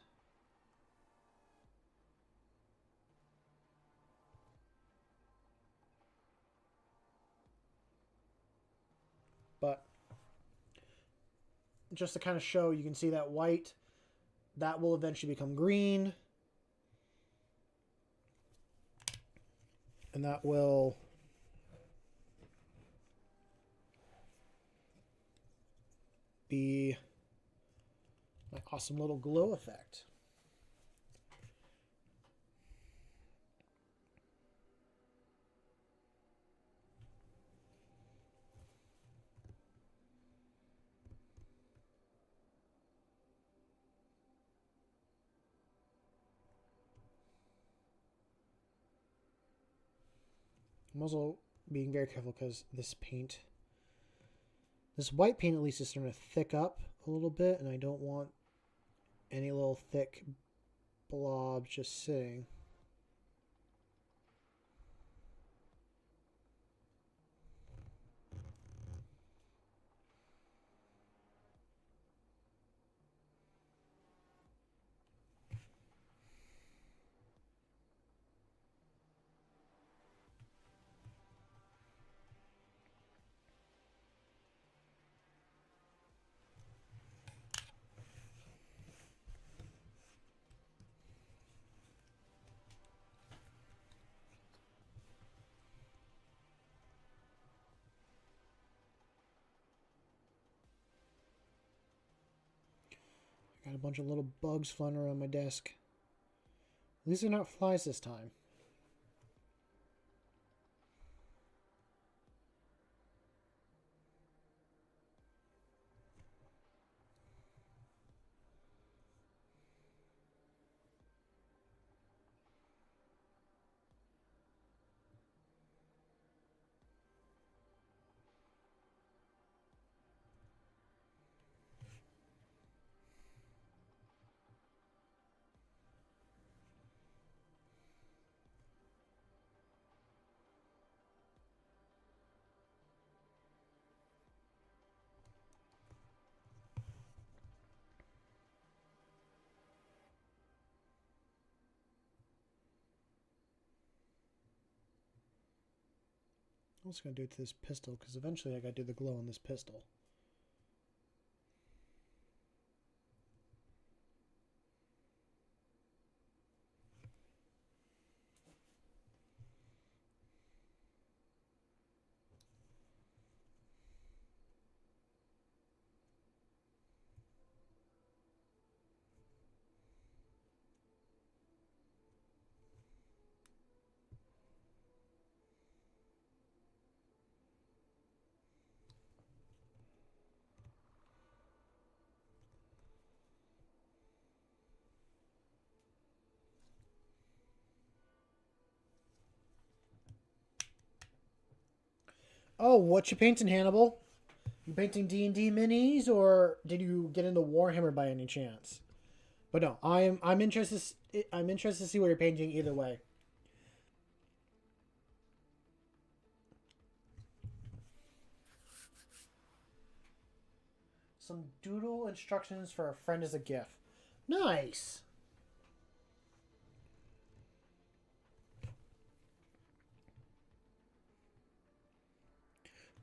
just to kind of show, you can see that white, that will eventually become green. And that will be my awesome little glow effect. I'm also being very careful because this white paint at least is starting to thick up a little bit, and I don't want any little thick blobs just sitting. Got a bunch of little bugs flying around my desk. At least they're not flies this time. I'm just going to do it to this pistol because eventually I got to do the glow on this pistol. Oh, what you painting, Hannibal? You painting D&D minis, or did you get into Warhammer by any chance? But no, I'm interested. I'm interested to see what you're painting either way. Some doodle instructions for a friend as a gift. Nice.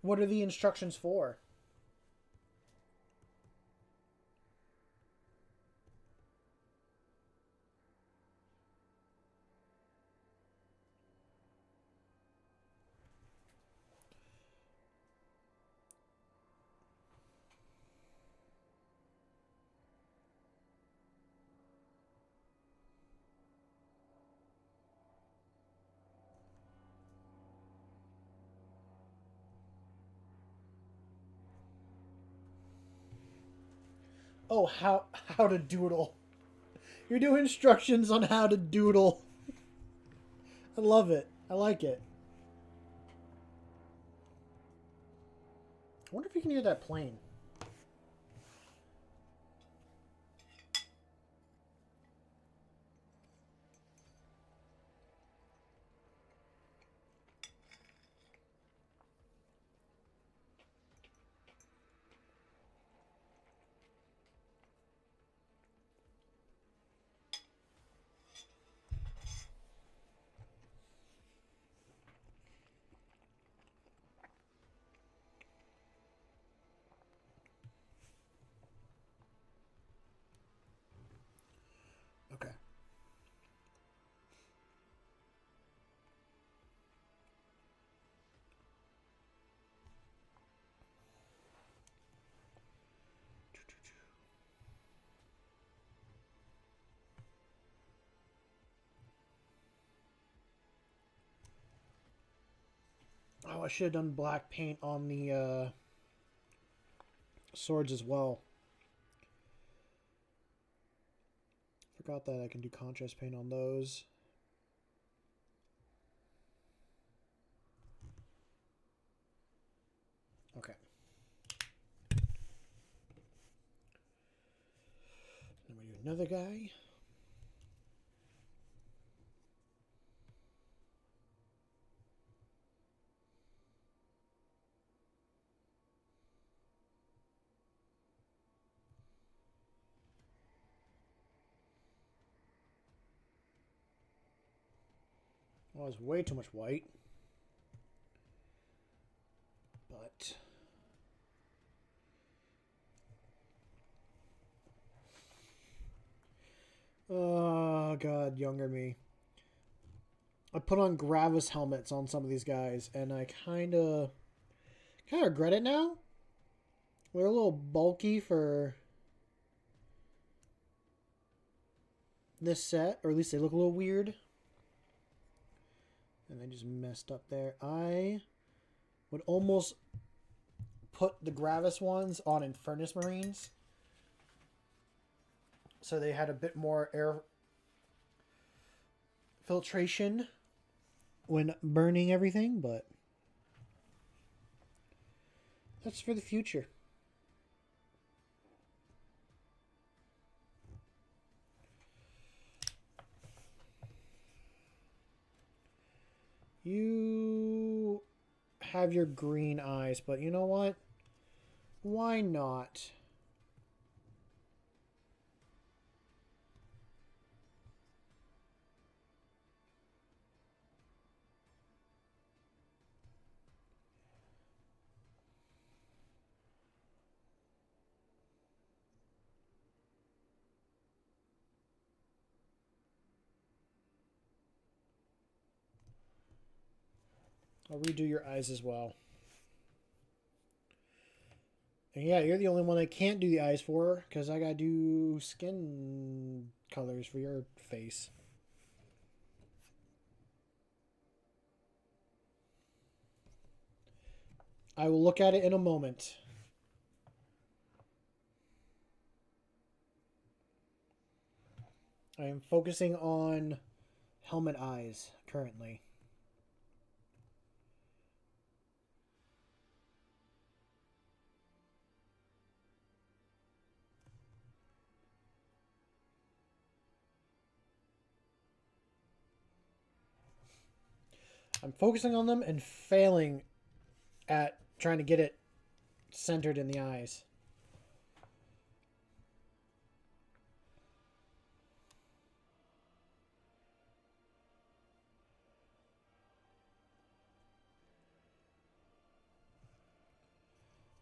What are the instructions for? Oh, how to doodle. You're doing instructions on how to doodle. I love it. I like it. I wonder if you can hear that plane. I should have done black paint on the swords as well. Forgot that I can do contrast paint on those. Okay. Then we do another guy. Well, it's way too much white. But oh god, younger me. I put on Gravis helmets on some of these guys, and I kind of regret it now. They're a little bulky for this set, or at least they look a little weird. And I just messed up there. I would almost put the Gravis ones on Infernus Marines, so they had a bit more air filtration when burning everything, but that's for the future. You have your green eyes, but you know what? Why not? I'll redo your eyes as well. And yeah, you're the only one I can't do the eyes for, because I gotta do skin colors for your face. I will look at it in a moment. I am focusing on helmet eyes currently. I'm focusing on them and failing at trying to get it centered in the eyes.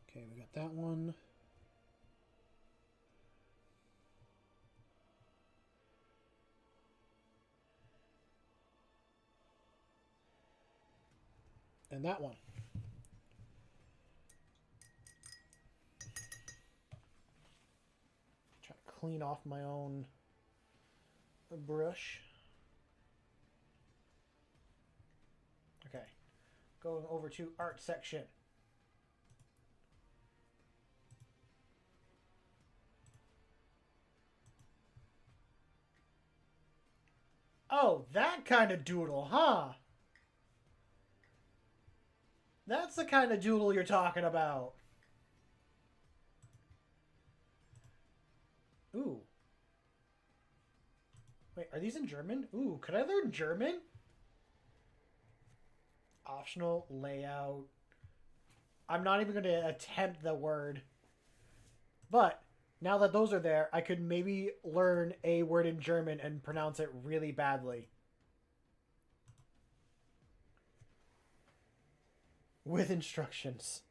Okay, we got that one. And that one. Try to clean off my own brush. Okay, going over to art section. Oh, that kind of doodle, huh? That's the kind of doodle you're talking about. Ooh. Wait, are these in German? Ooh, could I learn German? Optional layout. I'm not even going to attempt the word. But now that those are there, I could maybe learn a word in German and pronounce it really badly. With instructions.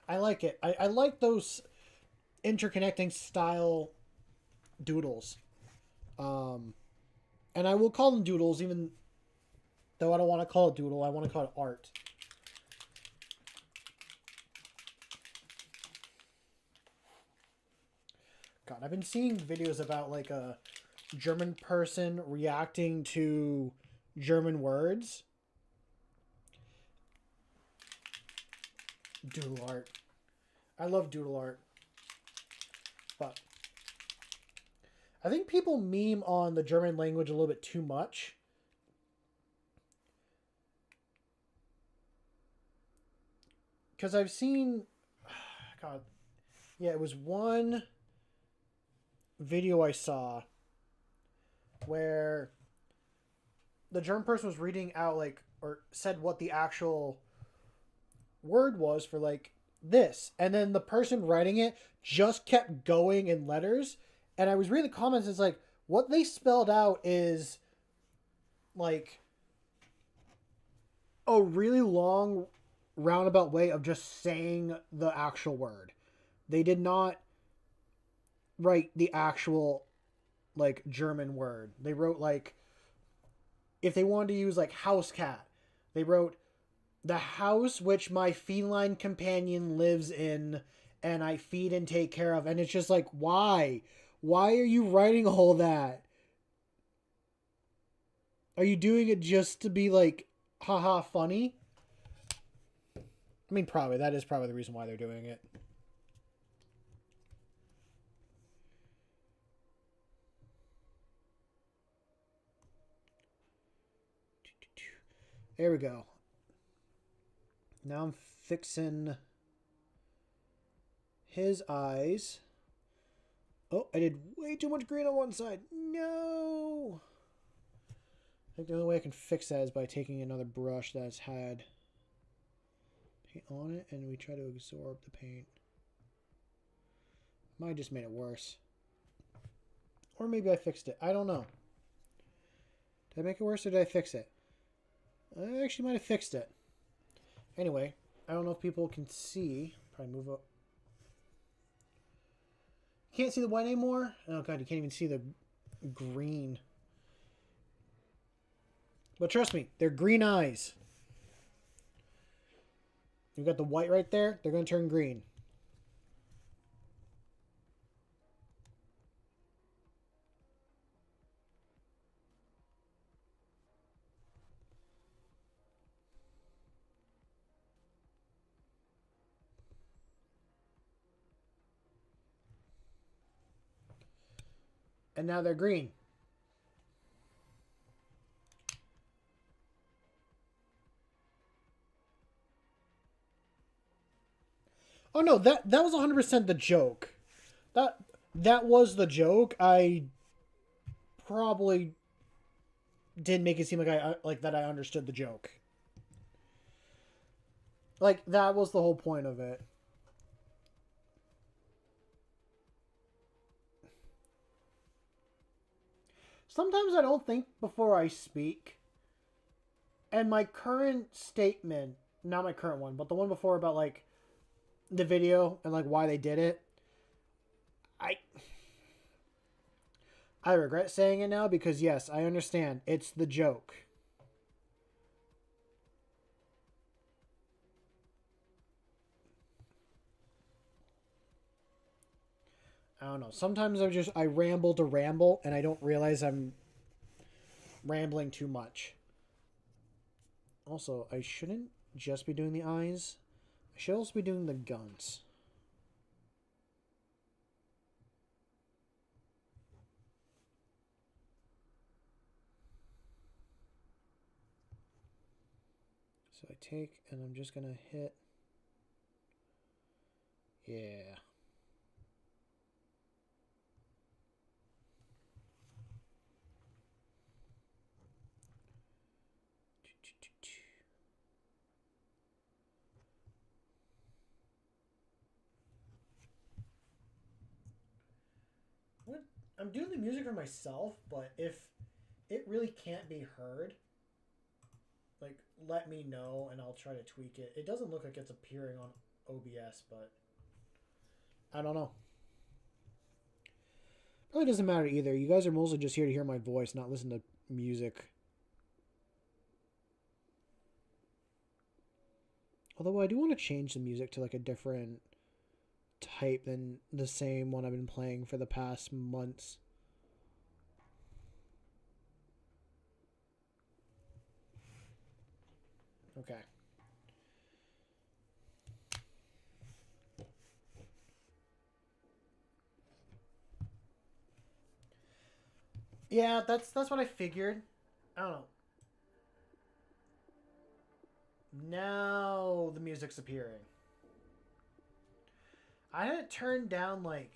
I like it. I like those interconnecting style doodles. And I will call them doodles, even though I don't want to call it doodle. I want to call it art. God, I've been seeing videos about like a German person reacting to German words. Doodle art. I love doodle art. But I think people meme on the German language a little bit too much. Because I've seen... God. Yeah, it was one video I saw where the German person was reading out, like, or said what the actual word was for, like, this. And then the person writing it just kept going in letters. And I was reading the comments, it's like, what they spelled out is, like, a really long roundabout way of just saying the actual word. They did not write the actual, like, German word. They wrote, like, if they wanted to use, like, house cat, they wrote, the house which my feline companion lives in and I feed and take care of. And it's just like, why? Why are you writing all that? Are you doing it just to be like, haha, funny? I mean, probably. That is probably the reason why they're doing it. There we go. Now I'm fixing his eyes. Oh, I did way too much green on one side. No! I think the only way I can fix that is by taking another brush that's had paint on it and we try to absorb the paint. Might have just made it worse. Or maybe I fixed it. I don't know. Did I make it worse or did I fix it? I actually might have fixed it. Anyway, I don't know if people can see. Probably move up. Can't see the white anymore? Oh god, you can't even see the green. But trust me, they're green eyes. You've got the white right there. They're going to turn green. And now they're green. Oh no, that was 100% the joke. That was the joke. I probably didn't make it seem like that I understood the joke. Like that was the whole point of it. Sometimes I don't think before I speak. And my current statement, not my current one, but the one before about like the video and like why they did it. I regret saying it now because yes, I understand. It's the joke. I don't know. Sometimes I ramble to ramble and I don't realize I'm rambling too much. Also, I shouldn't just be doing the eyes. I should also be doing the guns. So I take and I'm just going to hit. Yeah. I'm doing the music for myself, but if it really can't be heard, like, let me know and I'll try to tweak it. It doesn't look like it's appearing on OBS, but I don't know. Probably doesn't matter either. You guys are mostly just here to hear my voice, not listen to music. Although I do want to change the music to like a different type than the same one I've been playing for the past months. Okay. Yeah, that's what I figured. I don't know. Now the music's appearing. I had it turned down like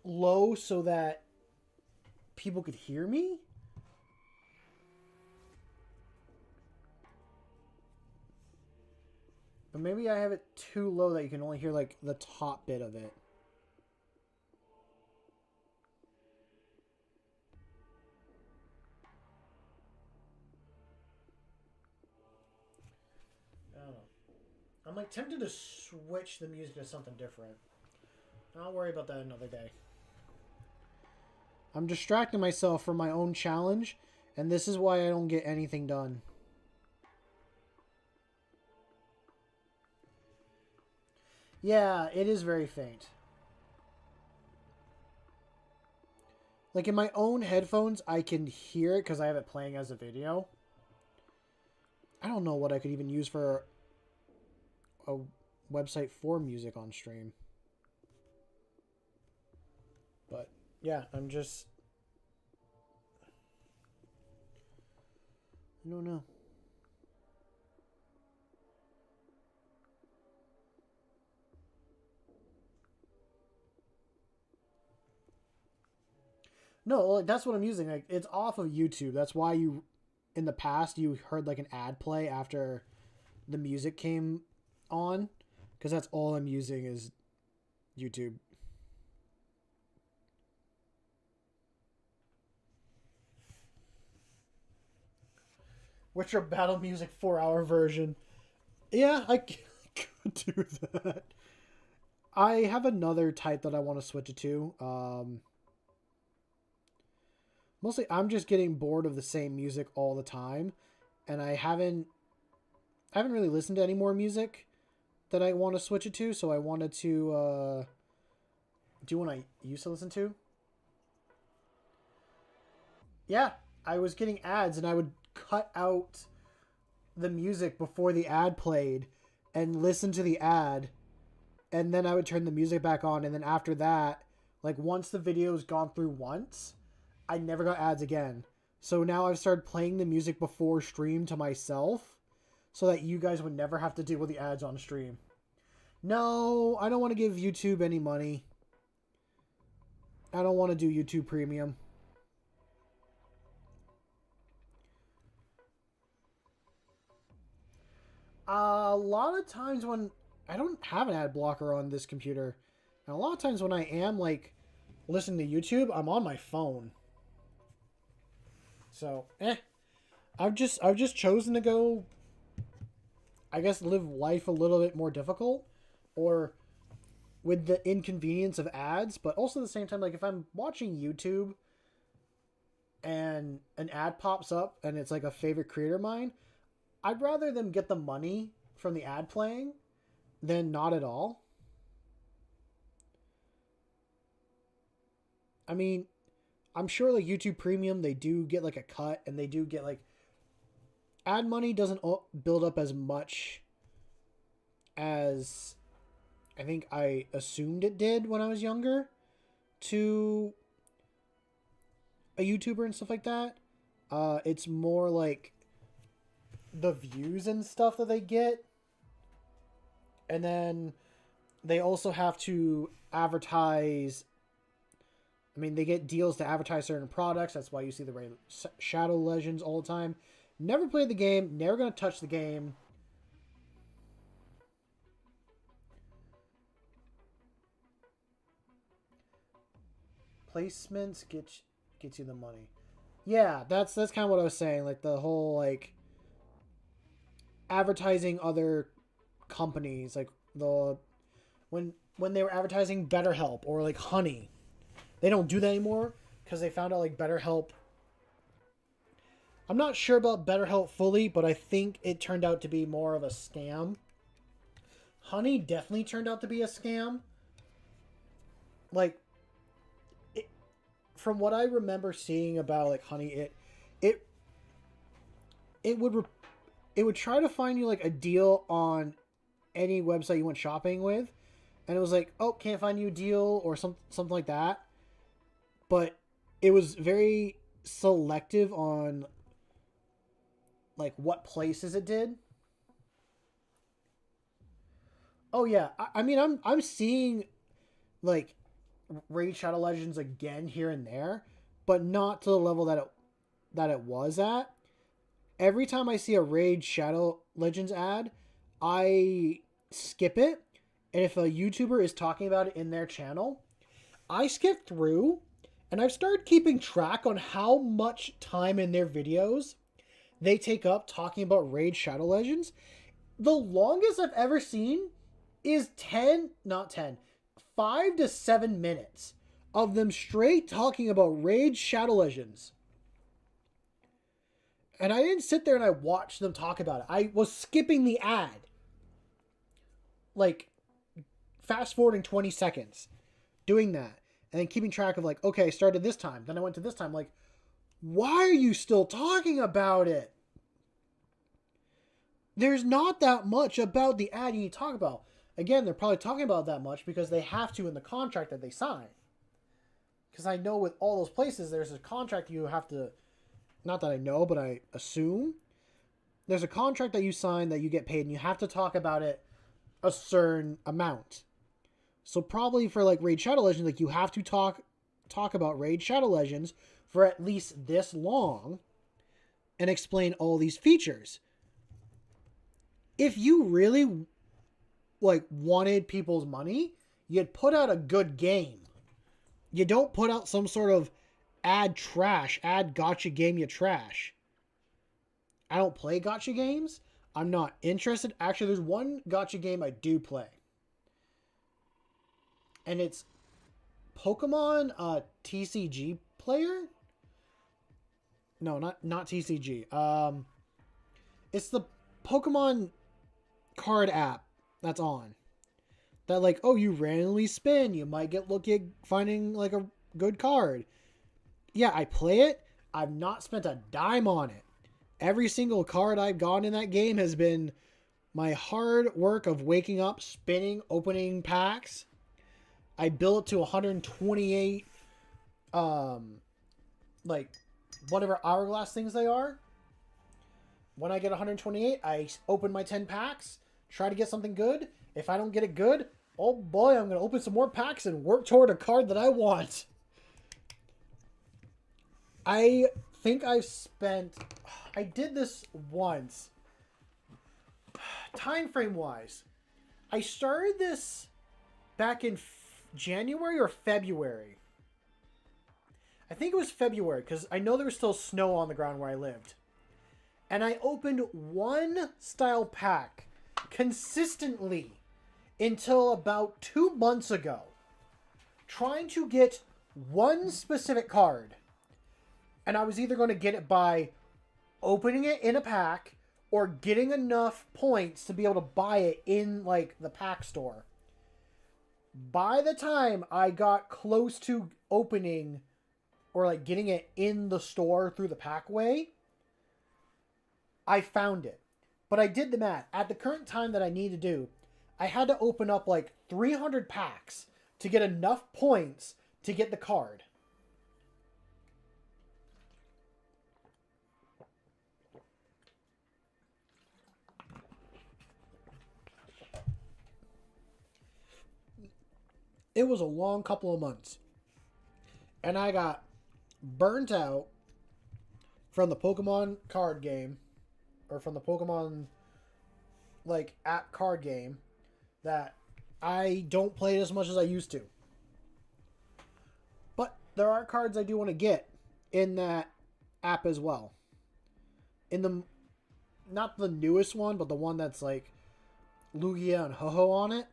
low so that people could hear me. But maybe I have it too low that you can only hear like the top bit of it. I don't know. I'm like tempted to switch the music to something different. I'll worry about that another day. I'm distracting myself from my own challenge, and this is why I don't get anything done. Yeah, it is very faint. Like in my own headphones, I can hear it because I have it playing as a video. I don't know what I could even use for a website for music on stream. But yeah, I'm just... I don't know. No, like, that's what I'm using. Like, it's off of YouTube. That's why you, in the past, you heard like an ad play after the music came on, because that's all I'm using is YouTube. Witcher Battle Music 4-hour version. Yeah, I could do that. I have another type that I want to switch it to. Mostly, I'm just getting bored of the same music all the time, and I haven't really listened to any more music that I want to switch it to. So I wanted to do one I used to listen to. Yeah, I was getting ads, and I would cut out the music before the ad played and listen to the ad, and then I would turn the music back on, and then after that, like once the video's gone through once, I never got ads again. So now I've started playing the music before stream to myself so that you guys would never have to deal with the ads on stream. No, I don't want to give YouTube any money. I don't want to do YouTube Premium. A lot of times when I don't have an ad blocker on this computer, and a lot of times when I am like listening to YouTube, I'm on my phone. So, I've just chosen to go, I guess, live life a little bit more difficult, or with the inconvenience of ads, but also at the same time, like if I'm watching YouTube and an ad pops up and it's like a favorite creator of mine, I'd rather them get the money from the ad playing than not at all. I mean, I'm sure like YouTube Premium, they do get like a cut, and they do get like ad money doesn't build up as much as I think I assumed it did when I was younger to a YouTuber and stuff like that. It's more like the views and stuff that they get, and then they also have to advertise. I mean, they get deals to advertise certain products. That's why you see the Shadow Legends all the time. Never played the game. Never going to touch the game. Placements gets you the money. Yeah, that's kind of what I was saying. Like the whole like advertising other companies, like when they were advertising BetterHelp or like Honey. They don't do that anymore because they found out like BetterHelp. I'm not sure about BetterHelp fully, but I think it turned out to be more of a scam. Honey definitely turned out to be a scam. Like, it, from what I remember seeing about like Honey, it it would it would try to find you like a deal on any website you went shopping with, and it was like, oh, can't find you a deal or something like that. But it was very selective on like what places it did. Oh yeah, I mean I'm seeing like Raid Shadow Legends again here and there, but not to the level that it was at. Every time I see a Raid Shadow Legends ad, I skip it, and if a YouTuber is talking about it in their channel, I skip through, and I've started keeping track on how much time in their videos they take up talking about Raid Shadow Legends. The longest I've ever seen is 10, not 10, 5 to 7 minutes of them straight talking about Raid Shadow Legends. And I didn't sit there and I watched them talk about it. I was skipping the ad. Like, fast forwarding 20 seconds. Doing that. And then keeping track of like, okay, I started this time. Then I went to this time. Like, why are you still talking about it? There's not that much about the ad you need to talk about. Again, they're probably talking about that much because they have to in the contract that they sign. Because I know with all those places, there's a contract you have to... Not that I know, but I assume. There's a contract that you sign that you get paid, and you have to talk about it a certain amount. So probably for like Raid Shadow Legends, like you have to talk about Raid Shadow Legends for at least this long and explain all these features. If you really like wanted people's money, you'd put out a good game. You don't put out some sort of ad gotcha game you trash. I don't play gotcha games. I'm not interested. Actually, there's one gotcha game I do play. And it's Pokemon TCG player? No, not TCG. It's the Pokemon card app that's on. That like, oh, you randomly spin, you might get lucky at finding like a good card. Yeah, I play it. I've not spent a dime on it. Every single card I've gotten in that game has been my hard work of waking up, spinning, opening packs. I built it to 128 like whatever hourglass things they are. When I get 128, I open my 10 packs, try to get something good. If I don't get it good, oh boy, I'm going to open some more packs and work toward a card that I want. I think I did this once. Time frame wise, I started this back in January or February. I think it was February because I know there was still snow on the ground where I lived. And I opened one style pack consistently until about 2 months ago, trying to get one specific card. And I was either going to get it by opening it in a pack or getting enough points to be able to buy it in like the pack store. By the time I got close to opening or like getting it in the store through the pack way, I found it. But I did the math. At the current time that I need to do, I had to open up like 300 packs to get enough points to get the card. It was a long couple of months. And I got burnt out from the Pokemon card game, or from the Pokemon like app card game, that I don't play it as much as I used to. But there are cards I do want to get in that app as well. In the, not the newest one, but the one that's like Lugia and Ho-Oh on it,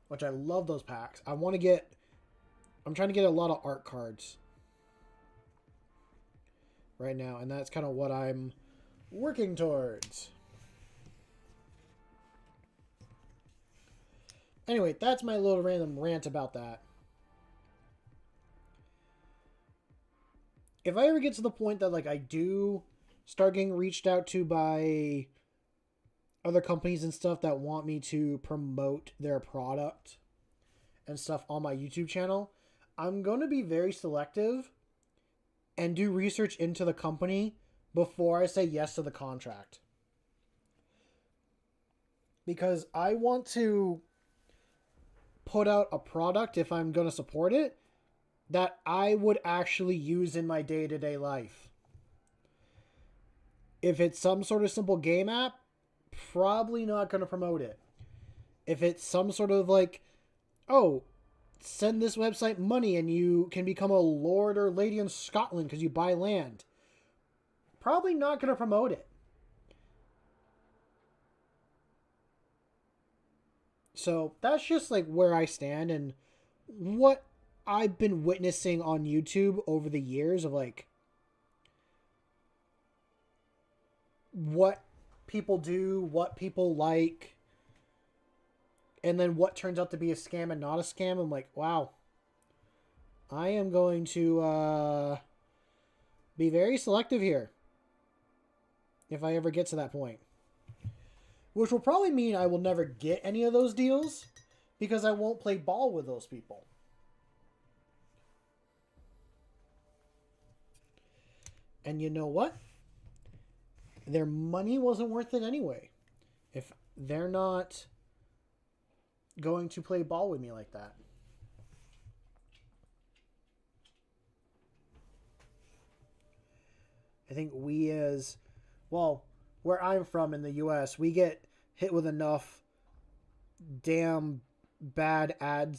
which I love those packs. I'm trying to get a lot of art cards right now, and that's kind of what I'm working towards. Anyway, that's my little random rant about that. If I ever get to the point that like I do start getting reached out to by other companies and stuff that want me to promote their product and stuff on my YouTube channel, I'm going to be very selective and do research into the company before I say yes to the contract. Because I want to put out a product, if I'm going to support it, that I would actually use in my day-to-day life. If it's some sort of simple game app, probably not going to promote it. If it's some sort of like, oh, send this website money and you can become a lord or lady in Scotland because you buy land, probably not going to promote it. So that's just like where I stand and what I've been witnessing on YouTube over the years of like what people do, what people like, and then what turns out to be a scam and not a scam. I'm like, wow, I am going to be very selective here if I ever get to that point. Which will probably mean I will never get any of those deals because I won't play ball with those people. And you know what? Their money wasn't worth it anyway. If they're not going to play ball with me like that. I think we as, well, where I'm from in the US, we get hit with enough damn bad ad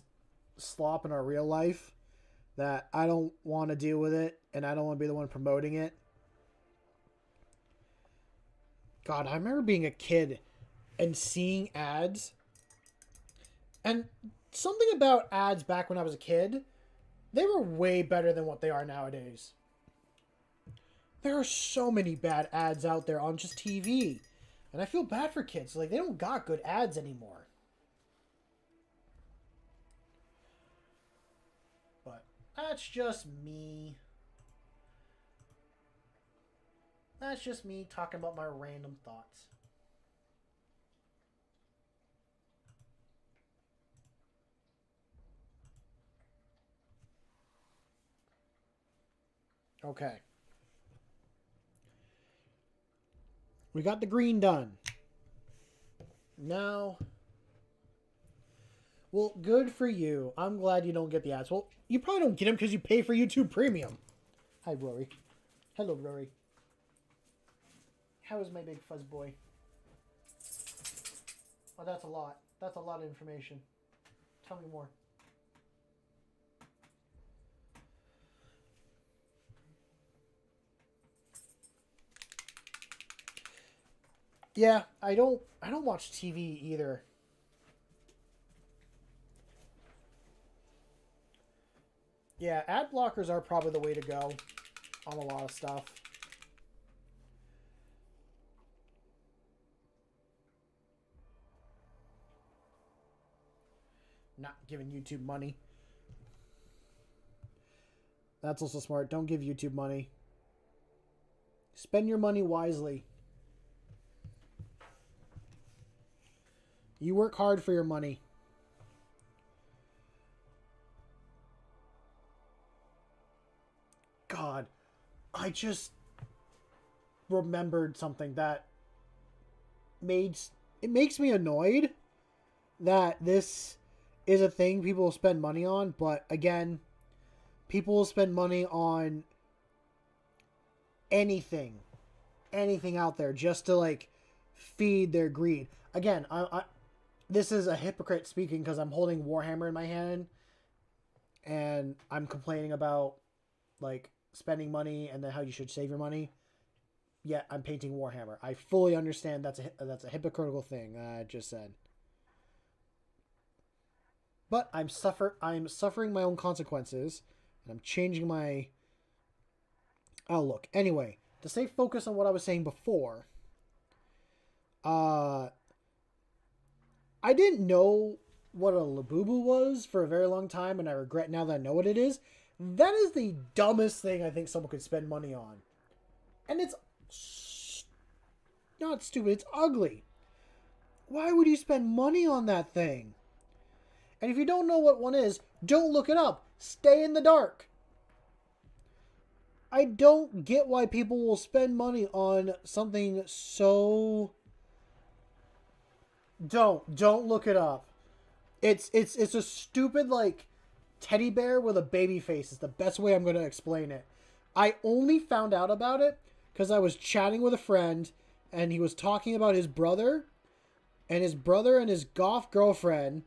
slop in our real life that I don't want to deal with it and I don't want to be the one promoting it. God, I remember being a kid and seeing ads. And something about ads back when I was a kid, they were way better than what they are nowadays. There are so many bad ads out there on just TV. And I feel bad for kids. Like, they don't got good ads anymore. But that's just me. That's just me talking about my random thoughts. Okay. We got the green done. Now, well, good for you. I'm glad you don't get the ads. Well, you probably don't get them because you pay for YouTube Premium. Hi, Rory. Hello, Rory. How is my big fuzz boy? Oh, that's a lot. That's a lot of information. Tell me more. Yeah, I don't watch TV either. Yeah, ad blockers are probably the way to go on a lot of stuff. Not giving YouTube money. That's also smart. Don't give YouTube money. Spend your money wisely. You work hard for your money. God, I just remembered something that makes me annoyed that this is a thing people will spend money on, but again, people will spend money on anything out there just to like feed their greed. Again, I this is a hypocrite speaking because I'm holding Warhammer in my hand and I'm complaining about like spending money and then how you should save your money. Yet I'm painting Warhammer. I fully understand that's a hypocritical thing I just said. But I'm suffering my own consequences and I'm changing my outlook. Anyway, to stay focused on what I was saying before, I didn't know what a Labubu was for a very long time, and I regret now that I know what it is. That is the dumbest thing I think someone could spend money on. And it's not stupid, it's ugly. Why would you spend money on that thing? And if you don't know what one is, don't look it up. Stay in the dark. I don't get why people will spend money on something so... Don't look it up. It's a stupid, like, teddy bear with a baby face is the best way I'm going to explain it. I only found out about it because I was chatting with a friend and he was talking about his brother and his goth girlfriend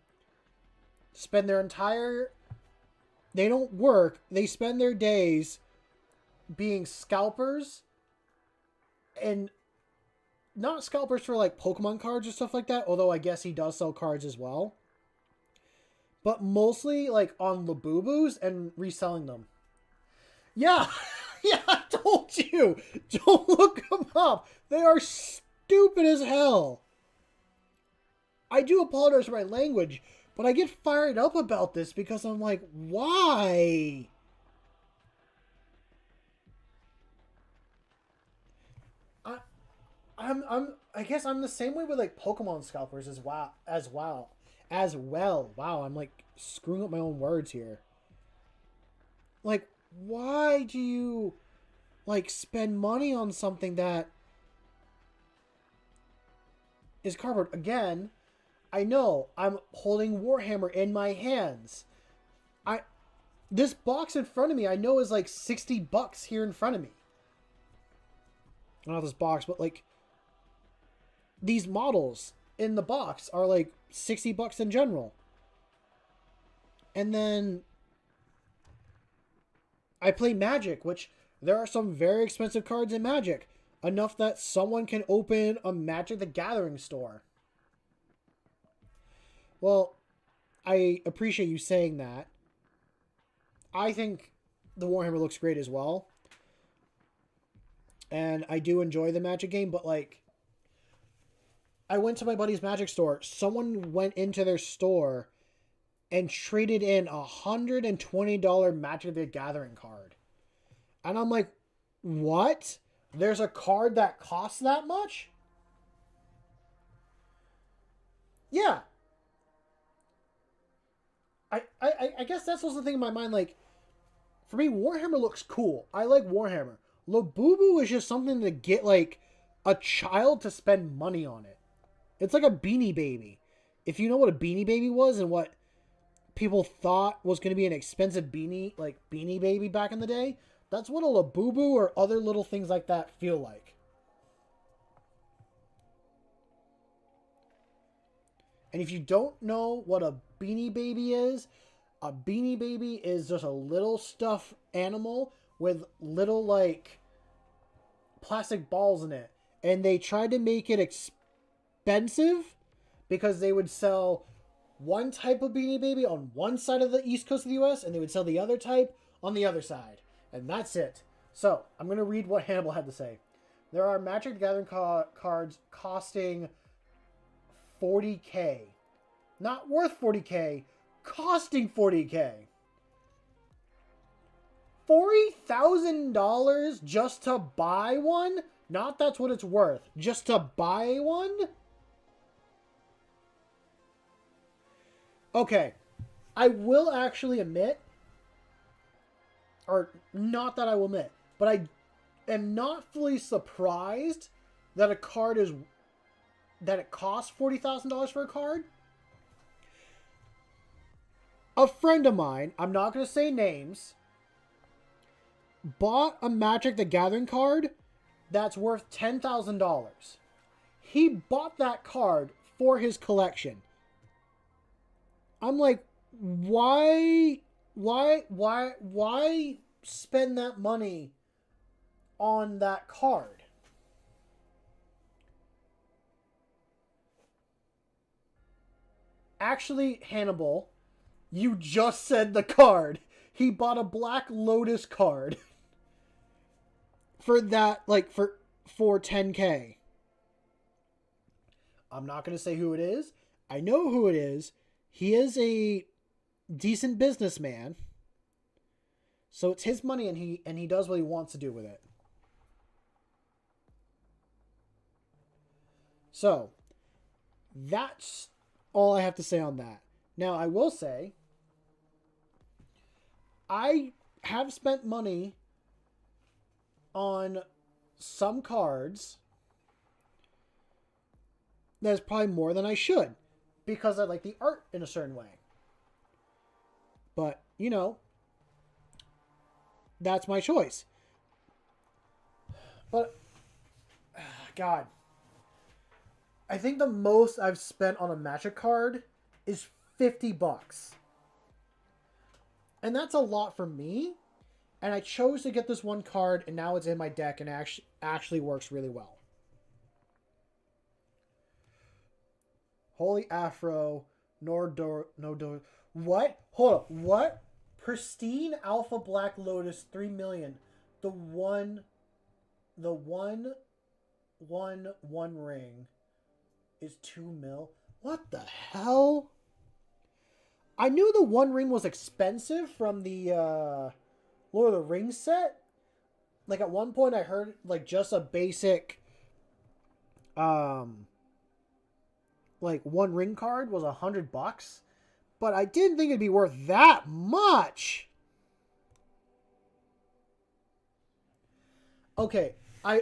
spend their entire... They don't work. They spend their days being scalpers, and not scalpers for like Pokemon cards or stuff like that, although I guess he does sell cards as well. But mostly like on Labubus and reselling them. Yeah, yeah, I told you. Don't look them up. They are stupid as hell. I do apologize for my language, but I get fired up about this because I'm like, why? I guess I'm the same way with like Pokemon scalpers as well. Wow, I'm like screwing up my own words here. Like, why do you like spend money on something that is cardboard? Again, I know I'm holding Warhammer in my hands. This box in front of me I know is like $60 here in front of me. Not this box, but like these models in the box are like $60 in general. And then I play Magic, which there are some very expensive cards in Magic. Enough that someone can open a Magic the Gathering store. Well, I appreciate you saying that. I think the Warhammer looks great as well. And I do enjoy the Magic game, but like, I went to my buddy's Magic store. Someone went into their store and traded in $120 Magic the Gathering card. And I'm like, what? There's a card that costs that much? Yeah. I guess that's also the thing in my mind. Like, for me, Warhammer looks cool. I like Warhammer. Labubu is just something to get, like, a child to spend money on it. It's like a Beanie Baby. If you know what a Beanie Baby was and what people thought was going to be an expensive beanie, like Beanie Baby back in the day, that's what a Labubu or other little things like that feel like. And if you don't know what a Beanie Baby is just a little stuffed animal with little, like, plastic balls in it. And they tried to make it expensive because they would sell one type of Beanie Baby on one side of the east coast of the US and they would sell the other type on the other side. And that's it. So, I'm going to read what Hannibal had to say. There are Magic the Gathering cards costing $40K. Not worth $40K, costing $40K. $40,000 just to buy one? Not that's what it's worth. Just to buy one? Okay. I will actually admit, or not that I will admit, but I am not fully surprised that it costs $40,000 for a card. A friend of mine, I'm not going to say names, bought a Magic the Gathering card that's worth $10,000. He bought that card for his collection. I'm like, why spend that money on that card? Actually, Hannibal, you just said the card. He bought a Black Lotus card for that, like, for $10K. I'm not going to say who it is. I know who it is. He is a decent businessman, so it's his money, and he does what he wants to do with it. So that's all I have to say on that. Now I will say I have spent money on some cards that is probably more than I should because I like the art in a certain way. But, you know, that's my choice. But, God, I think the most I've spent on a Magic card is $50. And that's a lot for me. And I chose to get this one card, and now it's in my deck, and actually works really well. Holy Afro, Nordor. What? Hold up. What? Pristine Alpha Black Lotus 3 million. The one ring is 2 mil. What the hell? I knew the one ring was expensive from the Lord of the Rings set. Like at one point I heard like just a basic like one ring card was $100, but I didn't think it'd be worth that much. Okay, I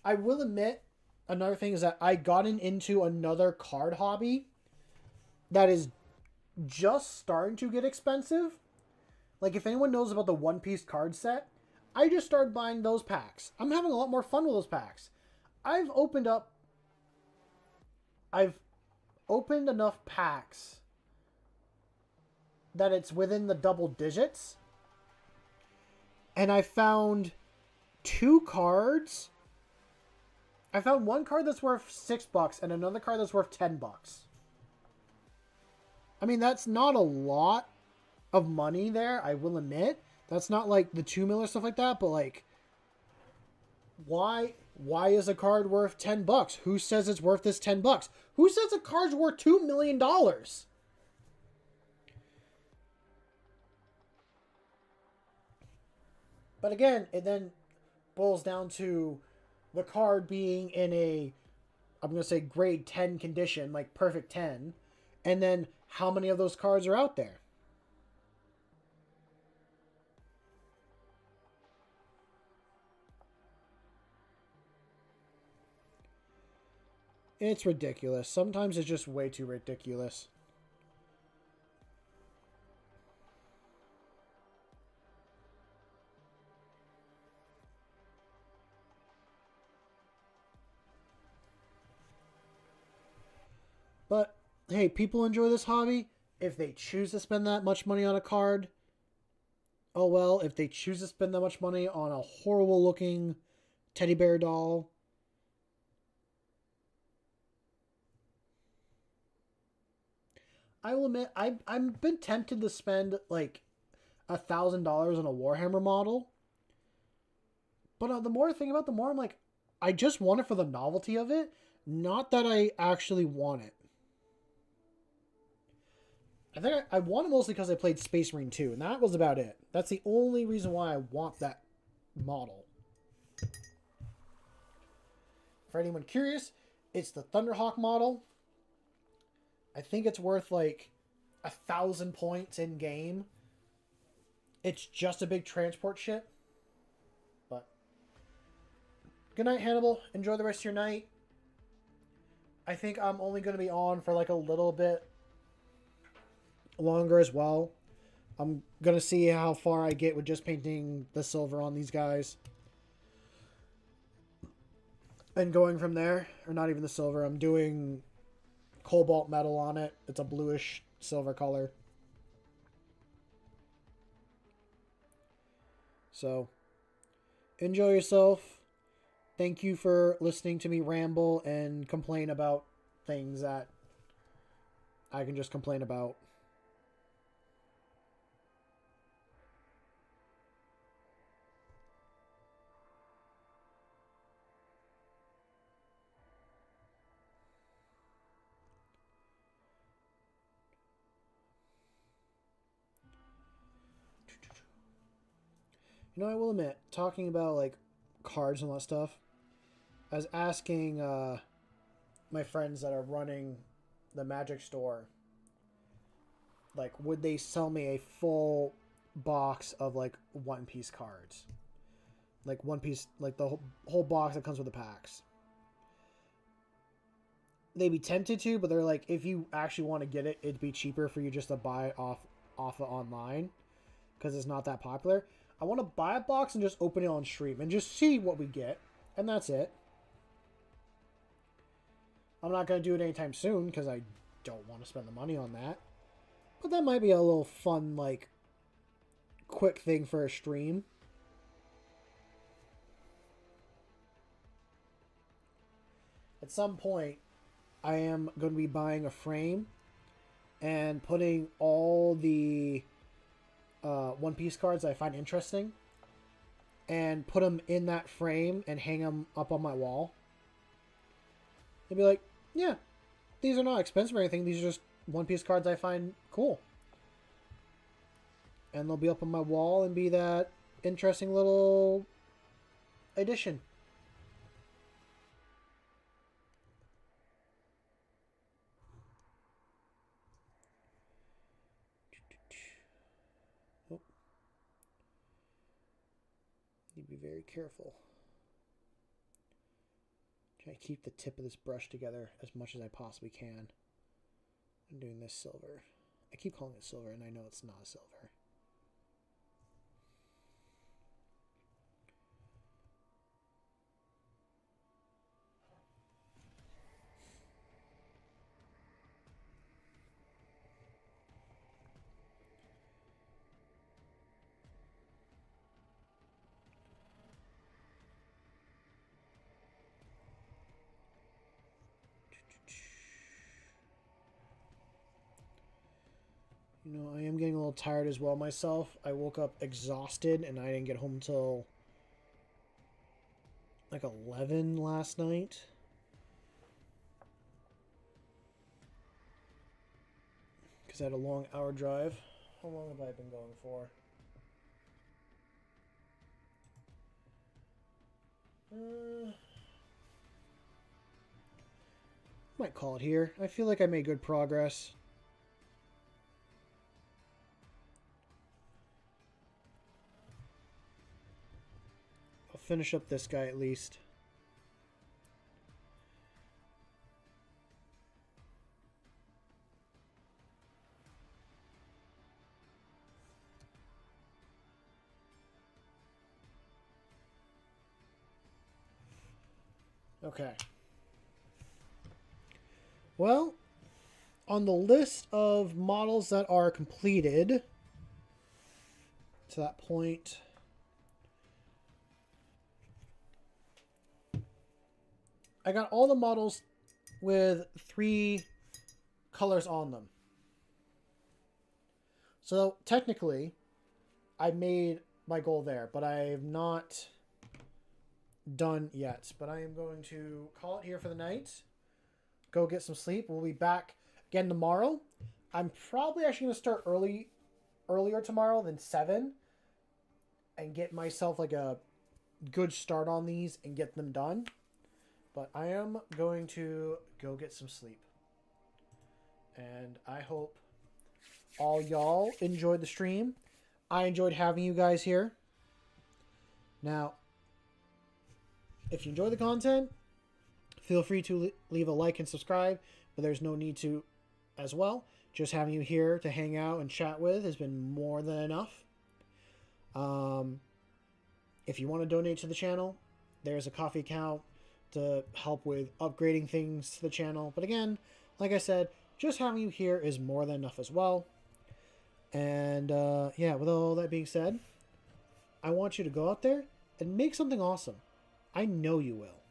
will admit another thing is that I gotten into another card hobby that is just starting to get expensive. Like if anyone knows about the One Piece card set, I just started buying those packs. I'm having a lot more fun with those packs. I've opened enough packs that it's within the double digits. And I found 2 cards. I found one card that's worth $6 and another card that's worth $10. I mean, that's not a lot of money there, I will admit. That's not like the 2 mil or stuff like that, but like why is a card worth $10? Who says it's worth this $10? Who says a card's worth $2 million? But again, it then boils down to the card being in a, I'm going to say grade 10 condition, like perfect 10, and then how many of those cards are out there? It's ridiculous. Sometimes it's just way too ridiculous. But hey, people enjoy this hobby. If they choose to spend that much money on a card, oh well. If they choose to spend that much money on a horrible looking teddy bear doll, I will admit I've been tempted to spend like $1,000 on a Warhammer model. But the more I think about it, the more I'm like, I just want it for the novelty of it, not that I actually want it. I think I want it mostly because I played Space Marine 2, and that was about it. That's the only reason why I want that model. For anyone curious, it's the Thunderhawk model. I think it's worth like 1,000 points in game. It's just a big transport ship. But good night, Hannibal. Enjoy the rest of your night. I think I'm only going to be on for like a little bit longer as well. I'm going to see how far I get with just painting the silver on these guys. And going from there, or not even the silver, I'm doing cobalt metal on it. It's a bluish silver color. So, enjoy yourself. Thank you for listening to me ramble and complain about things that I can just complain about. You know, I will admit, talking about like cards and all that stuff, I was asking my friends that are running the Magic store, like, would they sell me a full box of like One Piece cards, like One Piece, like the whole box that comes with the packs? They'd be tempted to, but they're like, if you actually want to get it, it'd be cheaper for you just to buy it off of online because it's not that popular. I want to buy a box and just open it on stream and just see what we get, and that's it. I'm not going to do it anytime soon because I don't want to spend the money on that. But that might be a little fun, like, quick thing for a stream. At some point, I am going to be buying a frame and putting all the One Piece cards I find interesting and put them in that frame and hang them up on my wall. And be like, yeah, these are not expensive or anything. These are just One Piece cards I find cool. And they'll be up on my wall and be that interesting little addition. Oh. Need to be very careful. Try to keep the tip of this brush together as much as I possibly can. I'm doing this silver. I keep calling it silver, and I know it's not silver. You know, I am getting a little tired as well myself. I woke up exhausted and I didn't get home till like 11 last night. Because I had a long hour drive. How long have I been going for? Might call it here. I feel like I made good progress. I'll finish up this guy at least. Okay. Well, on the list of models that are completed to that point, I got all the models with 3 colors on them. So technically, I made my goal there, but I have not done yet. But I am going to call it here for the night. Go get some sleep. We'll be back again tomorrow. I'm probably actually going to start earlier tomorrow than 7 and get myself like a good start on these and get them done. But I am going to go get some sleep. And I hope all y'all enjoyed the stream. I enjoyed having you guys here. Now, if you enjoy the content, feel free to leave a like and subscribe, but there's no need to as well. Just having you here to hang out and chat with has been more than enough. If you want to donate to the channel, there's a Ko-fi account to help with upgrading things to the channel. But again, like I said, just having you here is more than enough as well. And yeah, with all that being said, I want you to go out there and make something awesome. I know you will.